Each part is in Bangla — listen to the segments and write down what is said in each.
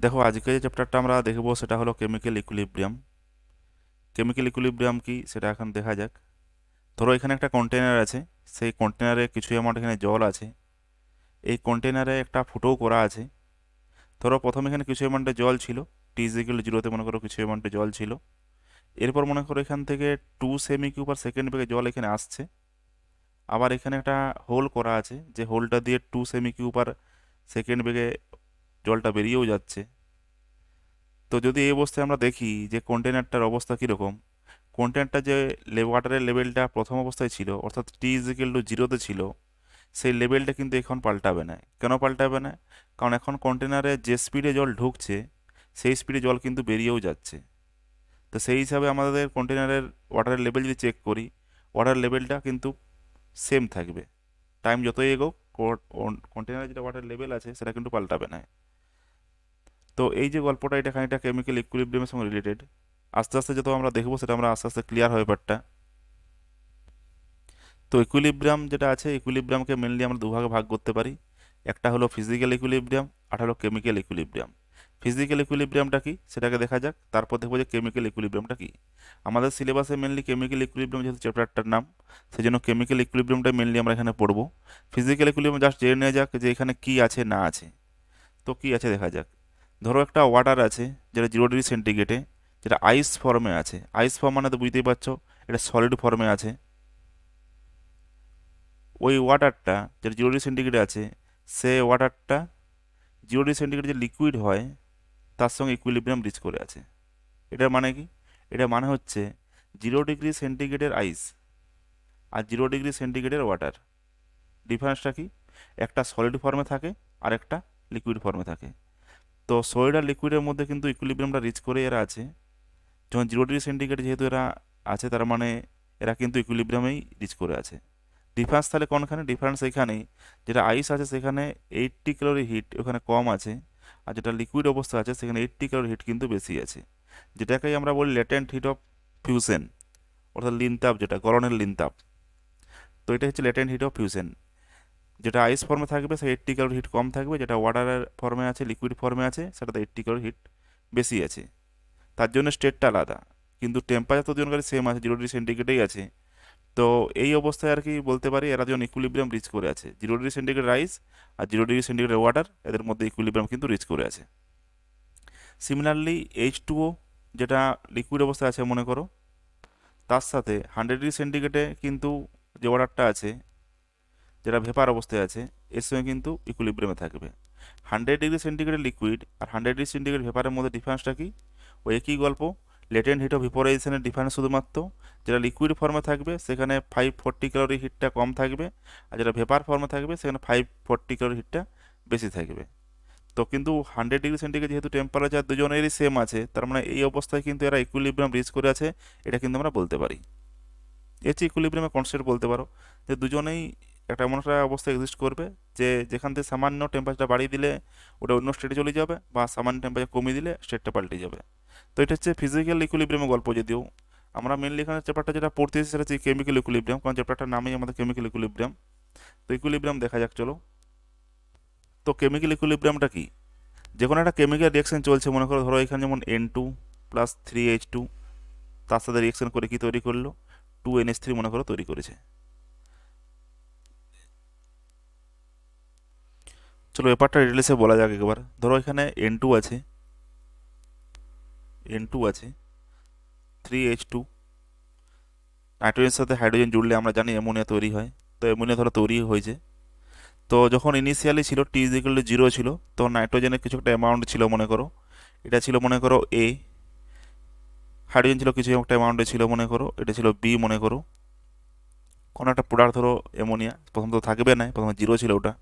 দেখো আজকে যে চ্যাপ্টারটা আমরা দেখবো সেটা হলো কেমিক্যাল ইকুইলিব্রিয়াম। কেমিক্যাল ইকুইলিব্রিয়াম কি সেটা এখন দেখা যাক। ধরো এখানে একটা কন্টেনার আছে, সেই কন্টেনারে কিছু অ্যামাউন্ট এখানে জল আছে, এই কন্টেনারে একটা ফুটোও করা আছে। ধরো প্রথমে এখানে কিছু অ্যামাউন্টে জল ছিল, টি ইজ ইকুয়াল জিরোতে মনে করো কিছু অ্যামাউন্টে জল ছিল। এরপর মনে করো এখান থেকে 2 সেমি কিউব/সেকেন্ড বেগে জল এখানে আসছে। আবার এখানে একটা হোল করা আছে, যে হোলটা দিয়ে 2 সেমি কিউব/সেকেন্ড বেগে জলটা বেরিয়েও যাচ্ছে। তো যদি এই অবস্থায় আমরা দেখি যে কন্টেনারটার অবস্থা কীরকম, কন্টেনারটা যে ওয়াটারের লেভেলটা প্রথম অবস্থায় ছিল অর্থাৎ টি ইজ ইকুয়াল টু জিরোতে ছিল, সেই লেভেলটা কিন্তু এখন পাল্টাবে না। কেন পাল্টাবে না? কারণ এখন কন্টেনারে যে স্পিডে জল ঢুকছে সেই স্পিডে জল কিন্তু বেরিয়েও যাচ্ছে। তো সেই হিসাবে আমাদের কন্টেনারের ওয়াটারের লেভেল যদি চেক করি, ওয়াটার লেভেলটা কিন্তু সেম থাকবে। টাইম যতই এগোক কন্টেনারে যেটা ওয়াটার লেভেল আছে সেটা কিন্তু পাল্টাবে না। তো এই যে গল্পটা, এটা খানিকটা কেমিক্যাল ইকুইলিব্রিয়ামের সঙ্গে রিলেটেড। আস্তে আস্তে যত আমরা দেখবো সেটা আমরা আস্তে আস্তে ক্লিয়ার হয় ব্যাপারটা। তো ইকুইলিব্রিয়াম যেটা আছে, ইকুইলিব্রিয়ামকে মেনলি আমরা দুভাগে ভাগ করতে পারি। একটা হলো ফিজিক্যাল ইকুইলিব্রিয়াম, আর হলো কেমিক্যাল ইকুইলিব্রিয়াম। ফিজিক্যাল ইকুইলিব্রিয়ামটা কি সেটাকে দেখা যাক, তারপর দেখবো যে কেমিক্যাল ইকুইলিব্রিয়ামটা কি। আমাদের সিলেবাসে মেনলি কেমিক্যাল ইকুইলিব্রিয়াম যেহেতু চ্যাপ্টারটার নাম, সেই জন্য কেমিক্যাল ইকুইলিব্রিয়ামটা মেনলি আমরা এখানে পড়বো। ফিজিক্যাল ইকুইলিব্রিয়াম জাস্ট জেনে নেওয়া যাক যে এখানে কি আছে না আছে। তো কি আছে দেখা যাক। ধরো একটা ওয়াটার আছে যেটা 0 ডিগ্রি সেন্টিগ্রেডে, যেটা আইস ফর্মে আছে। আইস ফর্ম মানে তো বুঝতেই পারছো, এটা সলিড ফর্মে আছে। ওই ওয়াটারটা যেটা 0 ডিগ্রি সেন্টিগ্রেডে আছে, সে ওয়াটারটা 0 ডিগ্রি সেন্টিগ্রেডে যে লিকুইড হয় তার সঙ্গে ইকুইলিব্রিয়াম রিচ করে আছে। এটার মানে কি? এটা মানে হচ্ছে 0 ডিগ্রি সেন্টিগ্রেডের আইস আর 0 ডিগ্রি সেন্টিগ্রেডের ওয়াটার, ডিফারেন্সটা কি? একটা সলিড ফর্মে থাকে আর একটা লিকুইড ফর্মে থাকে। তো সলিড আর লিকুইডের মধ্যে কিন্তু ইকুইলিব্রিয়ামটা রিচ করে এরা আছে। যখন 0 ডিগ্রি সেন্টিগ্রেড যেহেতু এরা আছে, তার মানে এরা কিন্তু ইকুইলিব্রিয়ামেই রিচ করে আছে। ডিফারেন্স তাহলে কোনখানে? ডিফারেন্স এখানেই, যেটা আইস আছে সেখানে 80 ক্যালোরি হিট ওখানে কম আছে, আর যেটা লিকুইড অবস্থা আছে সেখানে 80 ক্যালোরি হিট কিন্তু বেশি আছে। যেটাকেই আমরা বলি ল্যাটেন্ট হিট অফ ফিউশন, অর্থাৎ লিনতাপ, যেটা গলনের লিনতাপ। তো এটা হচ্ছে ল্যাটেন্ট হিট অফ ফিউশন। যেটা আইস ফর্মে থাকবে সে 80 ক্যালোরি হিট কম থাকবে, যেটা ওয়াটারের ফর্মে আছে, লিকুইড ফর্মে আছে, সেটাতে 80 ক্যালোরি হিট বেশি আছে। তার জন্য স্টেটটা আলাদা, কিন্তু টেম্পারেচার তো দুজনকারই সেম আছে, 0 ডিগ্রি সেন্টিগ্রেডেই আছে। তো এই অবস্থায় আর কি বলতে পারি এরা যখন ইকুইলিব্রিয়াম রিচ করে আছে, 0 ডিগ্রি সেন্টিগ্রেড রাইস আর 0 ডিগ্রি সেন্টিগ্রেড ওয়াটার, এদের মধ্যে ইকুইলিব্রিয়াম কিন্তু রিচ করে আছে। সিমিলারলি H2O যেটা লিকুইড অবস্থায় আছে মনে করো, তার সাথে 100 ডিগ্রি সেন্টিগ্রেডে কিন্তু যে ওয়াটারটা আছে, যেটা ভেপার অবস্থায় আছে, এর সঙ্গে কিন্তু ইকুইলিব্রিয়ামে থাকবে। 100 ডিগ্রি সেন্টিগ্রেড লিকুইড আর 100 ডিগ্রি সেন্টিগ্রেড ভেপারের মধ্যে ডিফারেন্সটা কি? ওই একই গল্প, লেটেন্ট হিট অফ ভেপোরাইজেশনের ডিফারেন্স শুধুমাত্র, যেটা লিকুইড ফর্মে থাকবে সেখানে 540 ক্যালোরি হিটটা কম থাকবে, আর যেটা ভেপার ফর্মে থাকবে সেখানে 540 ক্যালোরি হিটটা বেশি থাকবে। তো কিন্তু 100 ডিগ্রি সেন্টিগ্রেড যেহেতু টেম্পারেচার দুজনেরই সেম আছে, তার মানে এই অবস্থায় কিন্তু এরা ইকুইলিব্রিয়াম রিচ করে আছে, এটা কিন্তু আমরা বলতে পারি। এর চেয়ে ইকুইলিব্রিয়ামের কনসেপ্ট বলতে পারো যে দুজনেই একটা এমন একটা অবস্থা এক্সিস্ট করবে যে যেখান থেকে সামান্য টেম্পারেচার বাড়িয়ে দিলে ওটা অন্য স্টেটে চলে যাবে, বা সামান্য টেম্পারেচার কমিয়ে দিলে স্টেটটা পাল্টে যাবে। তো এটা হচ্ছে ফিজিক্যাল ইকুইলিব্রিয়ামের গল্প। যদিও আমরা মেনলি এখানে চ্যাপ্টারটা যেটা পড়তেছি সেটা হচ্ছে কেমিক্যাল ইকুইলিব্রিয়াম, কারণ চ্যাপ্টারটার নামই আমাদের কেমিক্যাল ইকুইলিব্রিয়াম। তো ইকুইলিব্রিয়াম দেখা যাক চলো। তো কেমিক্যাল ইকুইলিব্রিয়ামটা কি? যে কোনো একটা কেমিক্যাল রিয়াকশন চলছে মনে করো, ধরো এখানে যেমন N2 + 3H2, তার সাথে রিয়াকশন করে কি তৈরি করলো? 2NH3 মনে করো তৈরি করেছে। চলো ব্যাপারটা ডিটেলসে বলা যাক একবার। ধরো এখানে N2 আছে 3H2, নাইট্রোজেনের সাথে হাইড্রোজেন জুড়লে আমরা জানি অ্যামোনিয়া তৈরি হয়। তো অ্যামোনিয়া ধরো তৈরি হয়েছে। তো যখন ইনিশিয়ালি ছিল T = 0 ছিল, তখন নাইট্রোজেনের কিছু একটা অ্যামাউন্ট ছিল মনে করো, এটা ছিল মনে করো A। হাইড্রোজেন ছিল কিছু একটা অ্যামাউন্টে ছিল মনে করো, এটা ছিল B মনে করো। কোনো একটা প্রোডাক্ট ধরো অ্যামোনিয়া, প্রথম তো থাকবে না, প্রথমে 0 ছিল ওটা।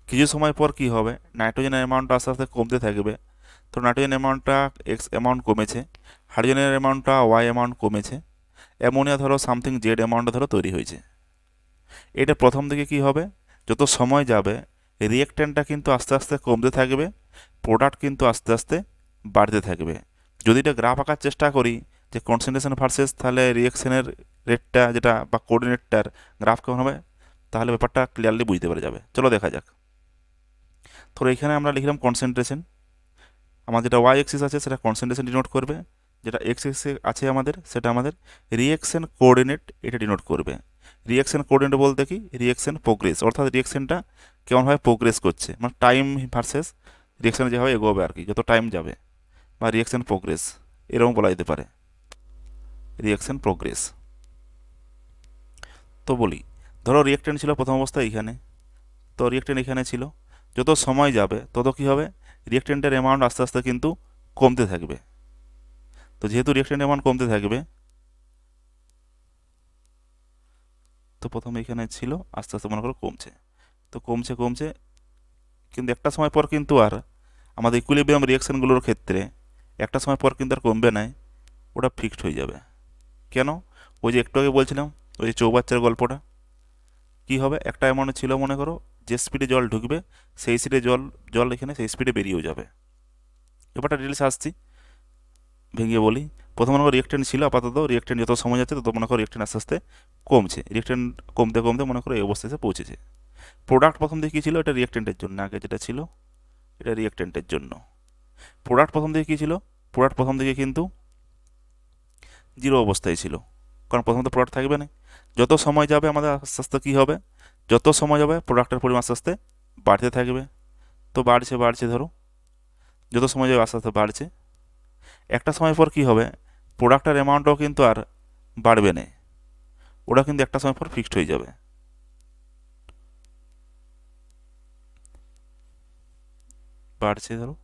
কিছু সময় পর কি হবে, নাইট্রোজেনের অ্যামাউন্টটা আস্তে আস্তে কমতে থাকবে। তো নাইট্রোজেন অ্যামাউন্টটা X অ্যামাউন্ট কমেছে, হাইড্রোজেনের অ্যামাউন্টটা Y অ্যামাউন্ট কমেছে, অ্যামোনিয়া ধরো সামথিং Z অ্যামাউন্টে ধরো তৈরি হয়েছে। এটা প্রথম দিকে কি হবে, যত সময় যাবে রিয়েক্ট্যান্টটা কিন্তু আস্তে আস্তে কমতে থাকবে, প্রোডাক্ট কিন্তু আস্তে আস্তে বাড়তে থাকবে। যদি এটা গ্রাফ আঁকার চেষ্টা করি যে কনসেন্ট্রেশন ভার্সেস তাহলে রিয়েকশনের রেটটা যেটা বা কোঅর্ডিনেটটার গ্রাফ কেমন হবে, তাহলে ব্যাপারটা ক্লিয়ারলি বুঝতে পারা যাবে। চলো দেখা যাক। তো এখানে আমরা লিখলাম কনসেন্ট্রেশন, আমাদের যেটা ওয়াই এক্সিস আছে সেটা কনসেন্ট্রেশন ডিনোট করবে, যেটা এক্স এক্সিস আছে আমাদের সেটা আমাদের রিঅ্যাকশন কোঅর্ডিনেট এটা ডিনোট করবে। রিঅ্যাকশন কোঅর্ডিনেট বলতে কি, রিঅ্যাকশন প্রোগ্রেস, অর্থাৎ রিঅ্যাকশনটা কেমনভাবে প্রোগ্রেস করছে, মানে টাইম ভার্সেস রিঅ্যাকশনে যেভাবে এগোবে আর কি, যত টাইম যাবে, বা রিঅ্যাকশন প্রোগ্রেস এরকম বলা যেতে পারে, রিঅ্যাকশন প্রোগ্রেস। তো বলি, ধরো রিঅ্যাকট্যান্ট ছিল প্রথম অবস্থায় এইখানে, তো রিঅ্যাকট্যান্ট এখানে ছিল, যত সময় যাবে তত কী হবে, রিঅ্যাকট্যান্টের অ্যামাউন্ট আস্তে আস্তে কিন্তু কমতে থাকবে। তো যেহেতু রিঅ্যাকট্যান্ট অ্যামাউন্ট কমতে থাকবে, তো প্রথমে এখানে ছিল, আস্তে আস্তে মনে করো কমছে, তো কমছে কমছে, কিন্তু একটা সময় পর কিন্তু আর আমাদের ইকুইলিব্রিয়াম রিঅ্যাকশনগুলোর ক্ষেত্রে একটা সময় পর কিন্তু আর কমবে না, ওটা ফিক্সড হয়ে যাবে। কেন? ওই যে একটু আগে বলছিলাম, ওই যে চৌবাচ্চার গল্পটা, কি হবে, একটা অ্যামাউন্ট ছিল মনে করো, যে স্পিডে জল ঢুকবে সেই স্পিডে জল জল এখানে সেই স্পিডে বেরিয়েও যাবে। ব্যাপারটা ডিটেলস আসছি, ভেঙে বলি। প্রথম মনে করো রিঅ্যাকট্যান্ট ছিল, আপাতত রিঅ্যাকট্যান্ট যত সময় যাচ্ছে তত মনে করো রিঅ্যাকট্যান্ট আস্তে আস্তে কমছে, রিঅ্যাকট্যান্ট কমতে কমতে মনে করো এই অবস্থায় এসে পৌঁছেছে। প্রোডাক্ট প্রথম দিকে কী ছিল, এটা রিঅ্যাকট্যান্টের জন্য, আগে যেটা ছিল এটা রিঅ্যাকট্যান্টের জন্য। প্রোডাক্ট প্রথম দিকে কী ছিল, প্রোডাক্ট প্রথম দিকে কিন্তু জিরো অবস্থায় ছিল, কারণ প্রথমত প্রোডাক্ট থাকবে না। যত সময় যাবে আমাদের আস্তে আস্তে কী হবে, যত সময় যাবে প্রোডাক্টের পরিমাণ আস্তে আস্তে বাড়তে থাকবে। তো বাড়ছে বাড়ছে, ধরো যত সময় যাবে আস্তে আস্তে বাড়ছে, একটা সময় পর কী হবে, প্রোডাক্টের অ্যামাউন্টও কিন্তু আর বাড়বে না, ওটা কিন্তু একটা সময় পর ফিক্সড হয়ে যাবে। বাড়ছে ধরো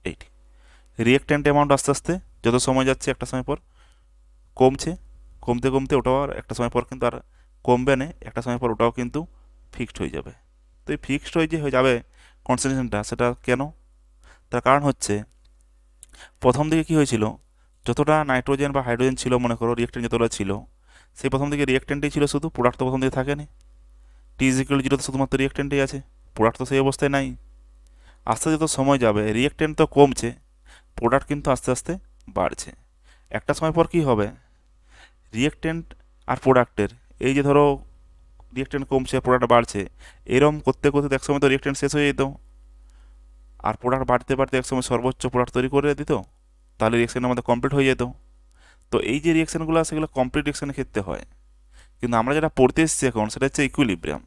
এইটি, রিঅ্যাকট্যান্ট অ্যামাউন্ট আস্তে আস্তে যত সময় যাচ্ছে একটা সময় পর কমছে, কমতে কমতে ওটাও আর একটা সময় পর কিন্তু আর কমবে না, একটা সময় পর ওটাও কিন্তু ফিক্সড হয়ে যাবে। তো এই ফিক্সড হয়ে যাবে কনসেন্ট্রেশনটা, সেটা কেন, তার কারণ হচ্ছে প্রথম দিকে কী হয়েছিল, যতটা নাইট্রোজেন বা হাইড্রোজেন ছিল মনে করো রিঅ্যাকট্যান্ট যতটা ছিল, সেই প্রথম দিকে রিঅ্যাকট্যান্টই ছিল শুধু, প্রোডাক্ট তো প্রথম দিকে থাকে না। টি ইজ ইকুয়াল জিরো তো শুধুমাত্র রিঅ্যাকট্যান্টই আছে, প্রোডাক্ট তো সেই অবস্থায় নাই। আস্তে যত সময় যাবে রিঅ্যাকট্যান্ট তো কমছে, প্রোডাক্ট কিন্তু আস্তে আস্তে বাড়ছে। একটা সময় পর কী হবে, রিঅ্যাকট্যান্ট আর প্রোডাক্টের এই যে ধরো রিঅ্যাকট্যান্ট কমছে প্রোডাক্ট বাড়ছে, এরম করতে করতে একসময় তো রিঅ্যাকট্যান্ট শেষ হয়ে যেত, আর প্রোডাক্ট বাড়তে বাড়তে একসময় সর্বোচ্চ প্রোডাক্ট তৈরি করে দিত, তাহলে রিঅ্যাকশন আমাদের কমপ্লিট হয়ে যেত। তো এই যে রিঅ্যাকশনগুলো সেগুলো কমপ্লিট রিঅ্যাকশনের ক্ষেত্রে হয়, কিন্তু আমরা যেটা পড়তে এসেছি এখন সেটা হচ্ছে ইকুইলিব্রিয়াম।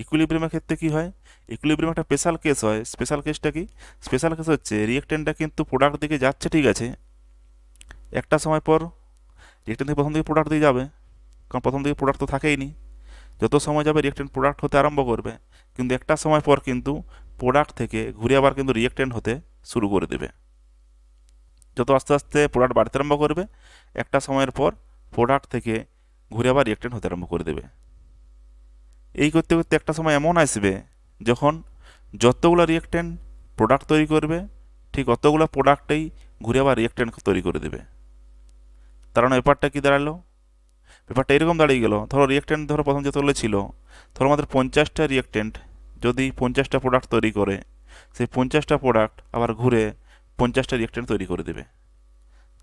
ইকুইলিব্রিয়ামের ক্ষেত্রে কী হয়, ইকুইলিব্রিয়াম একটা স্পেশাল কেস হয়, স্পেশাল কেসটা কি, স্পেশাল কেস হচ্ছে রিঅ্যাকট্যান্টটা কিন্তু প্রোডাক্ট দিকে যাচ্ছে ঠিক আছে, একটা সময় পর রিঅ্যাকট্যান্ট থেকে প্রথম দিকে প্রোডাক্ট দিয়ে যাবে, কারণ প্রথম দিকে প্রোডাক্ট তো থাকেই নি, যত সময় যাবে রিঅ্যাকট্যান্ট প্রোডাক্ট হতে আরম্ভ করবে, কিন্তু একটা সময় পর কিন্তু প্রোডাক্ট থেকে ঘুরে আবার কিন্তু রিঅ্যাকট্যান্ট হতে শুরু করে দেবে। যত আস্তে আস্তে প্রোডাক্ট বাড়তে আরম্ভ করবে, একটা সময়ের পর প্রোডাক্ট থেকে ঘুরে আবার রিঅ্যাকট্যান্ট হতে আরম্ভ করে দেবে। এই করতে করতে একটা সময় এমন আসবে যখন যতগুলো রিঅ্যাকট্যান্ট প্রোডাক্ট তৈরি করবে, ঠিক অতগুলো প্রোডাক্টেই ঘুরে আবার রিঅ্যাকট্যান্ট তৈরি করে দেবে। তার মানে ব্যাপারটা কী দাঁড়ালো, ব্যাপারটা এরকম দাঁড়িয়ে গেল, ধরো রিঅ্যাকট্যান্ট ধরো প্রথম যতগুলো ছিল, ধরো আমাদের 50টা রিঅ্যাকট্যান্ট যদি 50টা প্রোডাক্ট তৈরি করে, সেই 50টা প্রোডাক্ট আবার ঘুরে 50টা রিঅ্যাকট্যান্ট তৈরি করে দেবে।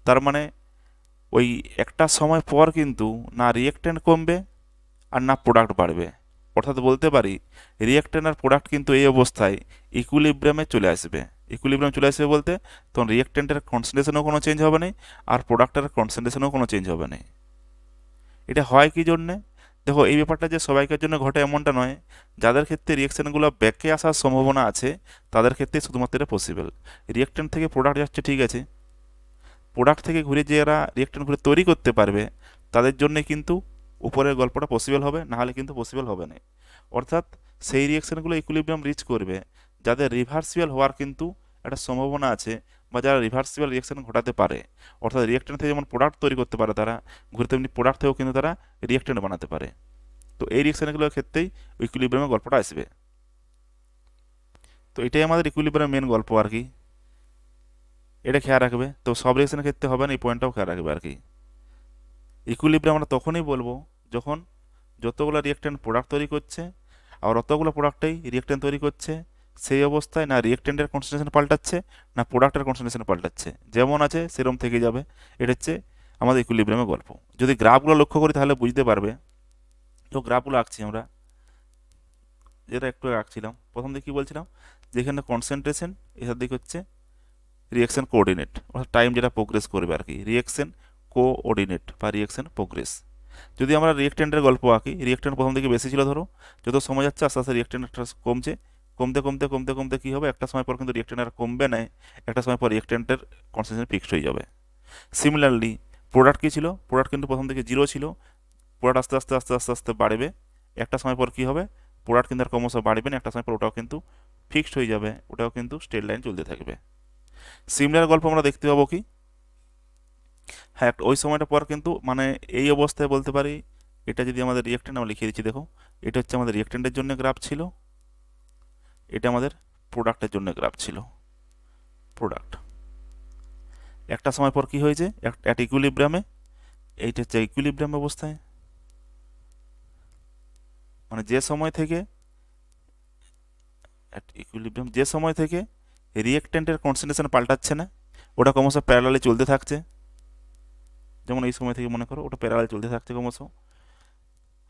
তার মানে ওই একটা সময় পর কিন্তু না রিঅ্যাকট্যান্ট কমবে আর না প্রোডাক্ট বাড়বে, অর্থাৎ বলতে পারি রিঅ্যাকট্যান্ট আর প্রোডাক্ট কিন্তু এই অবস্থায় ইকুইলিব্রিয়ামে চলে আসবে। ইকুইলিব্রিয়াম চলে আসবে বলতে তখন রিঅ্যাকট্যান্টের কনসেন্ট্রেশনও কোনো চেঞ্জ হবে না, আর প্রোডাক্টের কনসেন্ট্রেশনও কোনো চেঞ্জ হবে না। এটা হয় কী জন্যে, দেখো এই ব্যাপারটা যে সবাইকার জন্য ঘটে এমনটা নয়, যাদের ক্ষেত্রে রিঅ্যাকশানগুলো ব্যাকে আসার সম্ভাবনা আছে তাদের ক্ষেত্রে শুধুমাত্র এটা পসিবল। রিঅ্যাকট্যান্ট থেকে প্রোডাক্ট যাচ্ছে ঠিক আছে, প্রোডাক্ট থেকে ঘুরে যারা রিঅ্যাকট্যান্ট ঘুরে তৈরি করতে পারবে তাদের জন্য কিন্তু উপরের গল্পটা পসিবল হবে, না হলে কিন্তু পসিবল হবে না। অর্থাৎ সেই রিঅ্যাকশানগুলো ইকুইলিব্রিয়াম রিচ করবে যাদের রিভার্সিবল হওয়ার কিন্তু একটা সম্ভাবনা আছে, বা যারা রিভার্সিবল রিঅ্যাকশন ঘটাতে পারে, অর্থাৎ রিঅ্যাকট্যান্ট থেকে যেমন প্রোডাক্ট তৈরি করতে পারে তারা, ঘুরে তেমনি প্রোডাক্ট থেকেও কিন্তু তারা রিঅ্যাকট্যান্ট বানাতে পারে। তো এই রিঅ্যাকশনগুলোর ক্ষেত্রেই ইকুইলিব্রিয়ামের গল্পটা আসবে। তো এটাই আমাদের ইকুইলিব্রিয়ামের মেন গল্প আর কি, এটা খেয়াল রাখবে। তো সব রিঅ্যাকশনের ক্ষেত্রে হবে না, এই পয়েন্টটাও খেয়াল রাখবে আর কি। ইকুইলিব্রিয়াম আমরা তখনই বলবো যখন যতগুলো রিঅ্যাকট্যান্ট প্রোডাক্ট তৈরি করছে আর অতগুলো প্রোডাক্টেই রিঅ্যাকট্যান্ট তৈরি করছে, সেই অবস্থায় না রিঅ্যাকট্যান্টের কনসেন্ট্রেশন পাল্টাচ্ছে না প্রোডাক্টের কনসেন্ট্রেশন পাল্টাচ্ছে, যেমন আছে সেরকম থেকে যাবে। এটা হচ্ছে আমাদের ইকুইলিব্রিয়ামের গল্প। যদি গ্রাফগুলো লক্ষ্য করি তাহলে বুঝতে পারবে। তো গ্রাফগুলো আঁকছি আমরা, যেটা একটু আগে আঁকছিলাম, প্রথম দিকে কী বলছিলাম, যেখানে কনসেন্ট্রেশন, এটার দিক হচ্ছে রিয়াকশন কোঅর্ডিনেট, অর্থাৎ টাইম যেটা প্রোগ্রেস করবে আর কি, রিয়াকশন কোঅর্ডিনেট বা রিয়াকশন প্রোগ্রেস। যদি আমরা রিয়েক্ট্যান্টের গল্প আঁকি, রিয়েক্ট্যান্ট প্রথম দিকে বেশি ছিল, ধরো যত সময় যাচ্ছে আস্তে আস্তে রিয়েক্ট্যান্টটা কমছে, কমতে কমতে কমতে কমতে কী হবে, একটা সময় পর কিন্তু রিয়েক্ট্যান্ট আর কমবে না, একটা সময় পর রিয়েক্ট্যান্টের কনসেন্ট্রেশন ফিক্সড হয়ে যাবে। সিমিলারলি প্রোডাক্ট কী ছিল, প্রোডাক্ট কিন্তু প্রথম দিকে জিরো ছিল, প্রোডাক্ট আস্তে আস্তে আস্তে আস্তে আস্তে বাড়বে, একটা সময় পর কী হবে, প্রোডাক্ট কিন্তু আর ক্রমশ বাড়বে না, একটা সময় পর ওটাও কিন্তু ফিক্সড হয়ে যাবে, ওটাও কিন্তু স্ট্রেট লাইন চলতে থাকবে। সিমিলার গল্প আমরা দেখতে পাবো কি, হ্যাঁ ওই সময়টা পর কিন্তু মানে এই অবস্থায় বলতে পারি, এটা যদি আমাদের রিয়েক্ট্যান্ট আমরা লিখে দিচ্ছি, দেখো এটা হচ্ছে আমাদের রিয়েক্ট্যান্টের জন্য গ্রাফ ছিল, এটা আমাদের প্রোডাক্টের জন্য গ্রাফ ছিল। প্রোডাক্ট একটা সময় পর কি হয়েছে, অ্যাট ইকুইলিব্রিয়ামে, এইটা হচ্ছে ইকুইলিব্রিয়াম অবস্থায়, মানে যে সময় থেকে অ্যাট ইকুইলিব্রিয়াম, যে সময় থেকে রিয়েক্ট্যান্টের কনসেন্ট্রেশন পাল্টাচ্ছে না, ওটা ক্রমশ প্যারালালে চলতে থাকছে, যেমন এই সময় থেকে মনে করো ওটা প্যারালালে চলতে থাকছে ক্রমশ,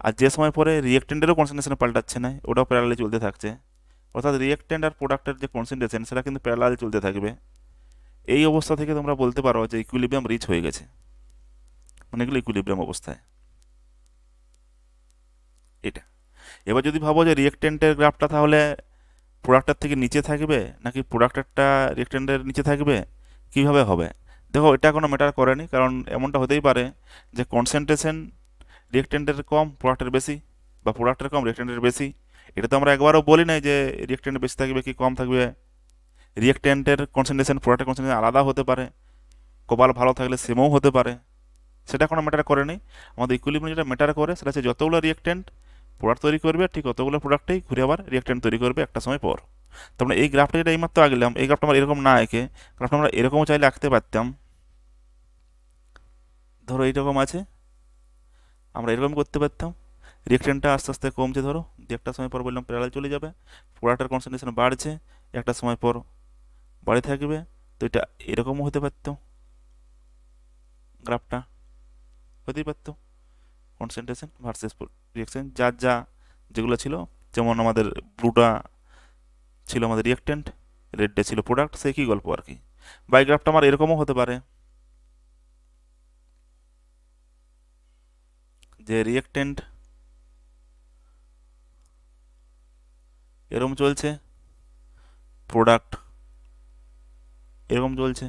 আর যে সময় পরে রিয়েক্ট্যান্টেরও কনসেন্ট্রেশন পাল্টাচ্ছে না, ওটাও প্যারালালে চলতে থাকছে, অর্থাৎ রিয়েক্ট্যান্ট আর প্রোডাক্টের যে কনসেন্ট্রেশন সেটা কিন্তু প্যারালালে চলতে থাকবে। এই অবস্থা থেকে তোমরা বলতে পারো যে ইকুইলিব্রিয়াম রিচ হয়ে গেছে, মানে এগুলো ইকুইলিব্রিয়াম অবস্থায় এটা। এবার যদি ভাবো যে রিয়েক্ট্যান্টের গ্রাফটা তাহলে প্রোডাক্টের থেকে নিচে থাকবে নাকি প্রোডাক্টেরটা রিয়েক্ট্যান্টের নিচে থাকবে, কীভাবে হবে, দেখো এটা কোনো ম্যাটার করেনি, কারণ এমনটা হতেই পারে যে কনসেন্ট্রেশন রিয়েক্ট্যান্টের কম প্রোডাক্টের বেশি, বা প্রোডাক্টের কম রিয়েক্ট্যান্টের বেশি, এটা তো আমরা একবারও বলি নাই যে রিয়েক্ট্যান্ট বেশি থাকবে কি কম থাকবে। রিয়েক্ট্যান্টের কনসেন্ট্রেশন প্রোডাক্টের কনসেন্ট্রেশন আলাদা হতে পারে, কপাল ভালো থাকলে সেমও হতে পারে, সেটা কোনো ম্যাটার করেনি। আমাদের ইকুইলিব্রিয়াম যেটা ম্যাটার করে সেটা হচ্ছে যতগুলো রিয়েক্ট্যান্ট প্রোডাক্ট তৈরি করবে ঠিক ততগুলো প্রোডাক্টেই ঘুরে আবার রিয়েক্ট্যান্ট তৈরি করবে একটা সময় পর। তোমরা এই গ্রাফটা যেটা এইমাত্র আঁকলাম, এই গ্রাফটা আমরা এরকম না এঁকে, গ্রাফটা আমরা এরকমও চাইলে আঁকতে পারতাম, ধরো এইরকম আছে, আমরা এরকম করতে পারতাম, রিয়েক্ট্যান্টটা আস্তে আস্তে কমছে, ধরো যে একটা সময় পর বললাম প্যারালাল চলে যাবে, প্রোডাক্টের কনসেন্ট্রেশন বাড়ছে, একটা সময় পর বাড়ে থাকবে, তো এটা এরকমও হতে পারতো, গ্রাফটা হতেই পারতো কনসেন্ট্রেশন ভার্সেস রিয়েকশন, যার যা যেগুলো ছিল, যেমন আমাদের ব্লুটা ছিল আমাদের রিয়েক্ট্যান্ট, রেডটা ছিল প্রোডাক্ট, সে কি গল্প আর কি। বা এই গ্রাফটা আমার এরকমও হতে পারে যে রিয়েক্ট্যান্ট এরকম চলছে, প্রোডাক্ট এরকম চলছে,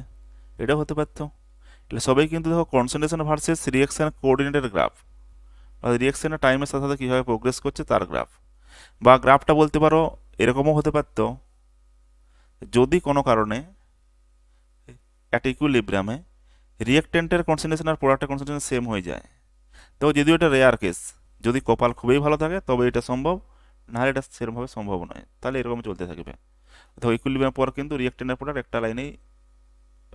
এটাও হতে পারতো। এগুলো সবাই কিন্তু দেখো কনসেন্ট্রেশন ভার্সেস রিয়েকশন কোঅর্ডিনেটের গ্রাফ, অর্থাৎ রিয়েকশনের টাইমের সাথে সাথে কীভাবে প্রোগ্রেস করছে তার গ্রাফ। বা গ্রাফটা বলতে পারো এরকমও হতে পারতো, যদি কোনো কারণে অ্যাট ইকুইলিব্রিয়ামে রিয়েক্ট্যান্টের কনসেন্ট্রেশন আর প্রোডাক্টের কনসেন্ট্রেশন সেম হয়ে যায়, তো যদিও এটা রেয়ার কেস, যদি কপাল খুবই ভালো থাকে তবে এটা সম্ভব, নাহলে এটা সেরকমভাবে সম্ভব নয়, তাহলে এরকম চলতে থাকবে। তো ইকুইলিব্রিয়াম পর কিন্তু রিয়েক্ট্যান্টের প্রোডাক্ট একটা লাইনেই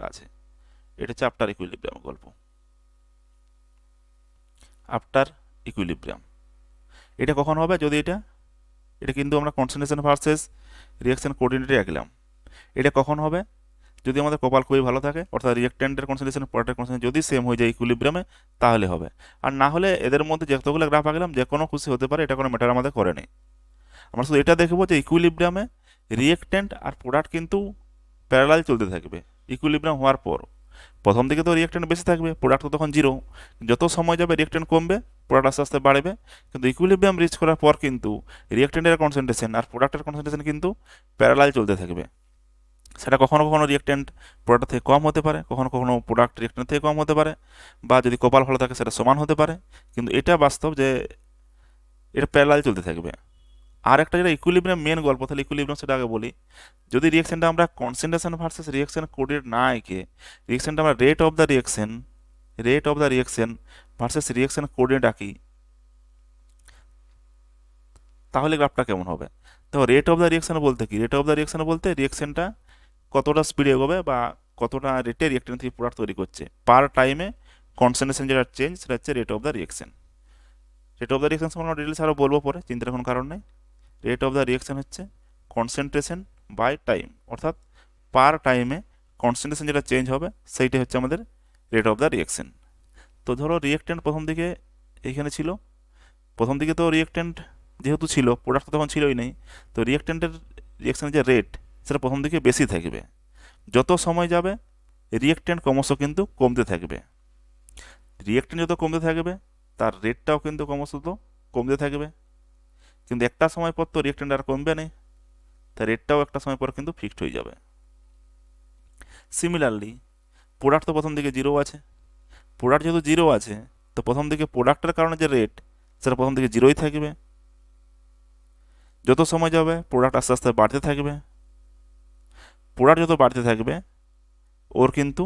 আছে, এটা হচ্ছে আফটার ইকুইলিব্রিয়াম গল্প। আফটার ইকুইলিব্রিয়াম এটা কখন হবে, যদি এটা এটা কিন্তু আমরা কনসেন্ট্রেশন ভার্সেস রিয়াকশন কোঅর্ডিনেটে আঁকলাম, এটা কখন হবে, যদি আমাদের কপাল খুবই ভালো থাকে, অর্থাৎ রিয়েক্ট্যান্টের কনসেন্ট্রেশন প্রোডাক্টের কনসেন্ট্রেশন যদি সেম হয়ে যায় ইকুইলিব্রিয়ামে, তাহলে হবে। আর না হলে এদের মধ্যে যতগুলো গ্রাফ আঁকলাম যে কোনো খুশি হতে পারে, এটা কোনো ম্যাটার আমাদের করে নেই। আমরা শুধু এটা দেখবো যে ইকুইলিব্রিয়ামে রিয়েক্ট্যান্ট আর প্রোডাক্ট কিন্তু প্যারালাল চলতে থাকবে ইকুইলিব্রিয়াম হওয়ার পর। প্রথম দিকে তো রিয়েক্ট্যান্ট বেশি থাকবে, প্রোডাক্ট তো তখন জিরো, যত সময় যাবে রিয়েক্ট্যান্ট কমবে, প্রোডাক্ট আস্তে আস্তে বাড়বে, কিন্তু ইকুইলিব্রিয়াম রিচ করার পর কিন্তু রিয়েক্ট্যান্টের কনসেন্ট্রেশন আর প্রোডাক্টের কনসেন্ট্রেশন কিন্তু প্যারালাল চলতে থাকবে। সেটা কখনো কখনো রিয়েক্ট্যান্ট প্রোডাক্ট থেকে কম হতে পারে, কখনো কখনো প্রোডাক্ট রিয়েক্ট্যান্ট থেকে কম হতে পারে, বা যদি কপাল ভালো থাকে সেটা সমান হতে পারে, কিন্তু এটা বাস্তব যে এটা প্যারালাল চলতে থাকবে। আর একটা যেটা ইকুইলিব্রিয়াম মেন গল্প, তাহলে ইকুইলিব্রিয়াম সেটা আগে বলি। যদি রিয়েকশনটা আমরা কনসেন্ট্রেশন ভার্সেস রিয়েকশন কোঅর্ডিনেট না এঁকে রিয়েকশনটা আমরা rate of the reaction versus reaction coordinate আঁকি, তাহলে গ্রাফটা কেমন হবে। তো রেট অফ দ্য রিয়েকশন বলতে কি, রেট অফ দ্য রিয়েকশন বলতে রিয়েকশনটা কতটা স্পিডে এগোবে বা কতটা রেটে রিয়েক্ট্যান্ট থেকে প্রোডাক্ট তৈরি করছে পার টাইমে, কনসেন্ট্রেশন যেটা চেঞ্জ সেটা হচ্ছে rate of the reaction. Rate of the reaction সম্বন্ধে ডিটেলস আরও বলবো পরে, চিন্তার কোনো কারণ নেই। রেট অফ দ্য রিয়েকশন হচ্ছে কনসেন্ট্রেশন বাই টাইম, অর্থাৎ পার টাইমে কনসেন্ট্রেশন যেটা চেঞ্জ হবে সেইটাই হচ্ছে আমাদের রেট অফ দ্য রিয়েকশন। তো ধরো রিয়েক্ট্যান্ট প্রথম দিকে এইখানে ছিল, প্রথম দিকে তো রিয়েক্ট্যান্ট যেহেতু ছিল, প্রোডাক্ট তখন ছিলই নেই, তো রিয়েক্ট্যান্টের রিয়েকশনের যে রেট সেটা প্রথম দিকে বেশি থাকবে। যত সময় যাবে রিয়েক্ট্যান্ট ক্রমশ কিন্তু কমতে থাকবে। রিয়েক্ট্যান্ট যত কমতে থাকবে তার রেটটাও কিন্তু ক্রমশ কমতে থাকবে। কিন্তু একটা সময় পর তো রিয়েক্ট্যান্ট আর কমবে না, তার রেটটাও একটা সময় পর কিন্তু ফিক্সড হয়ে যাবে। সিমিলারলি প্রোডাক্ট তো প্রথম দিকে জিরো আছে, প্রোডাক্ট যেহেতু জিরো আছে তো প্রথম দিকে প্রোডাক্টের কারণে যে রেট সেটা প্রথম দিকে জিরোই থাকবে। যত সময় যাবে প্রোডাক্ট আস্তে আস্তে বাড়তে থাকবে। প্রোডাক্ট যত বাড়তে থাকবে ওর কিন্তু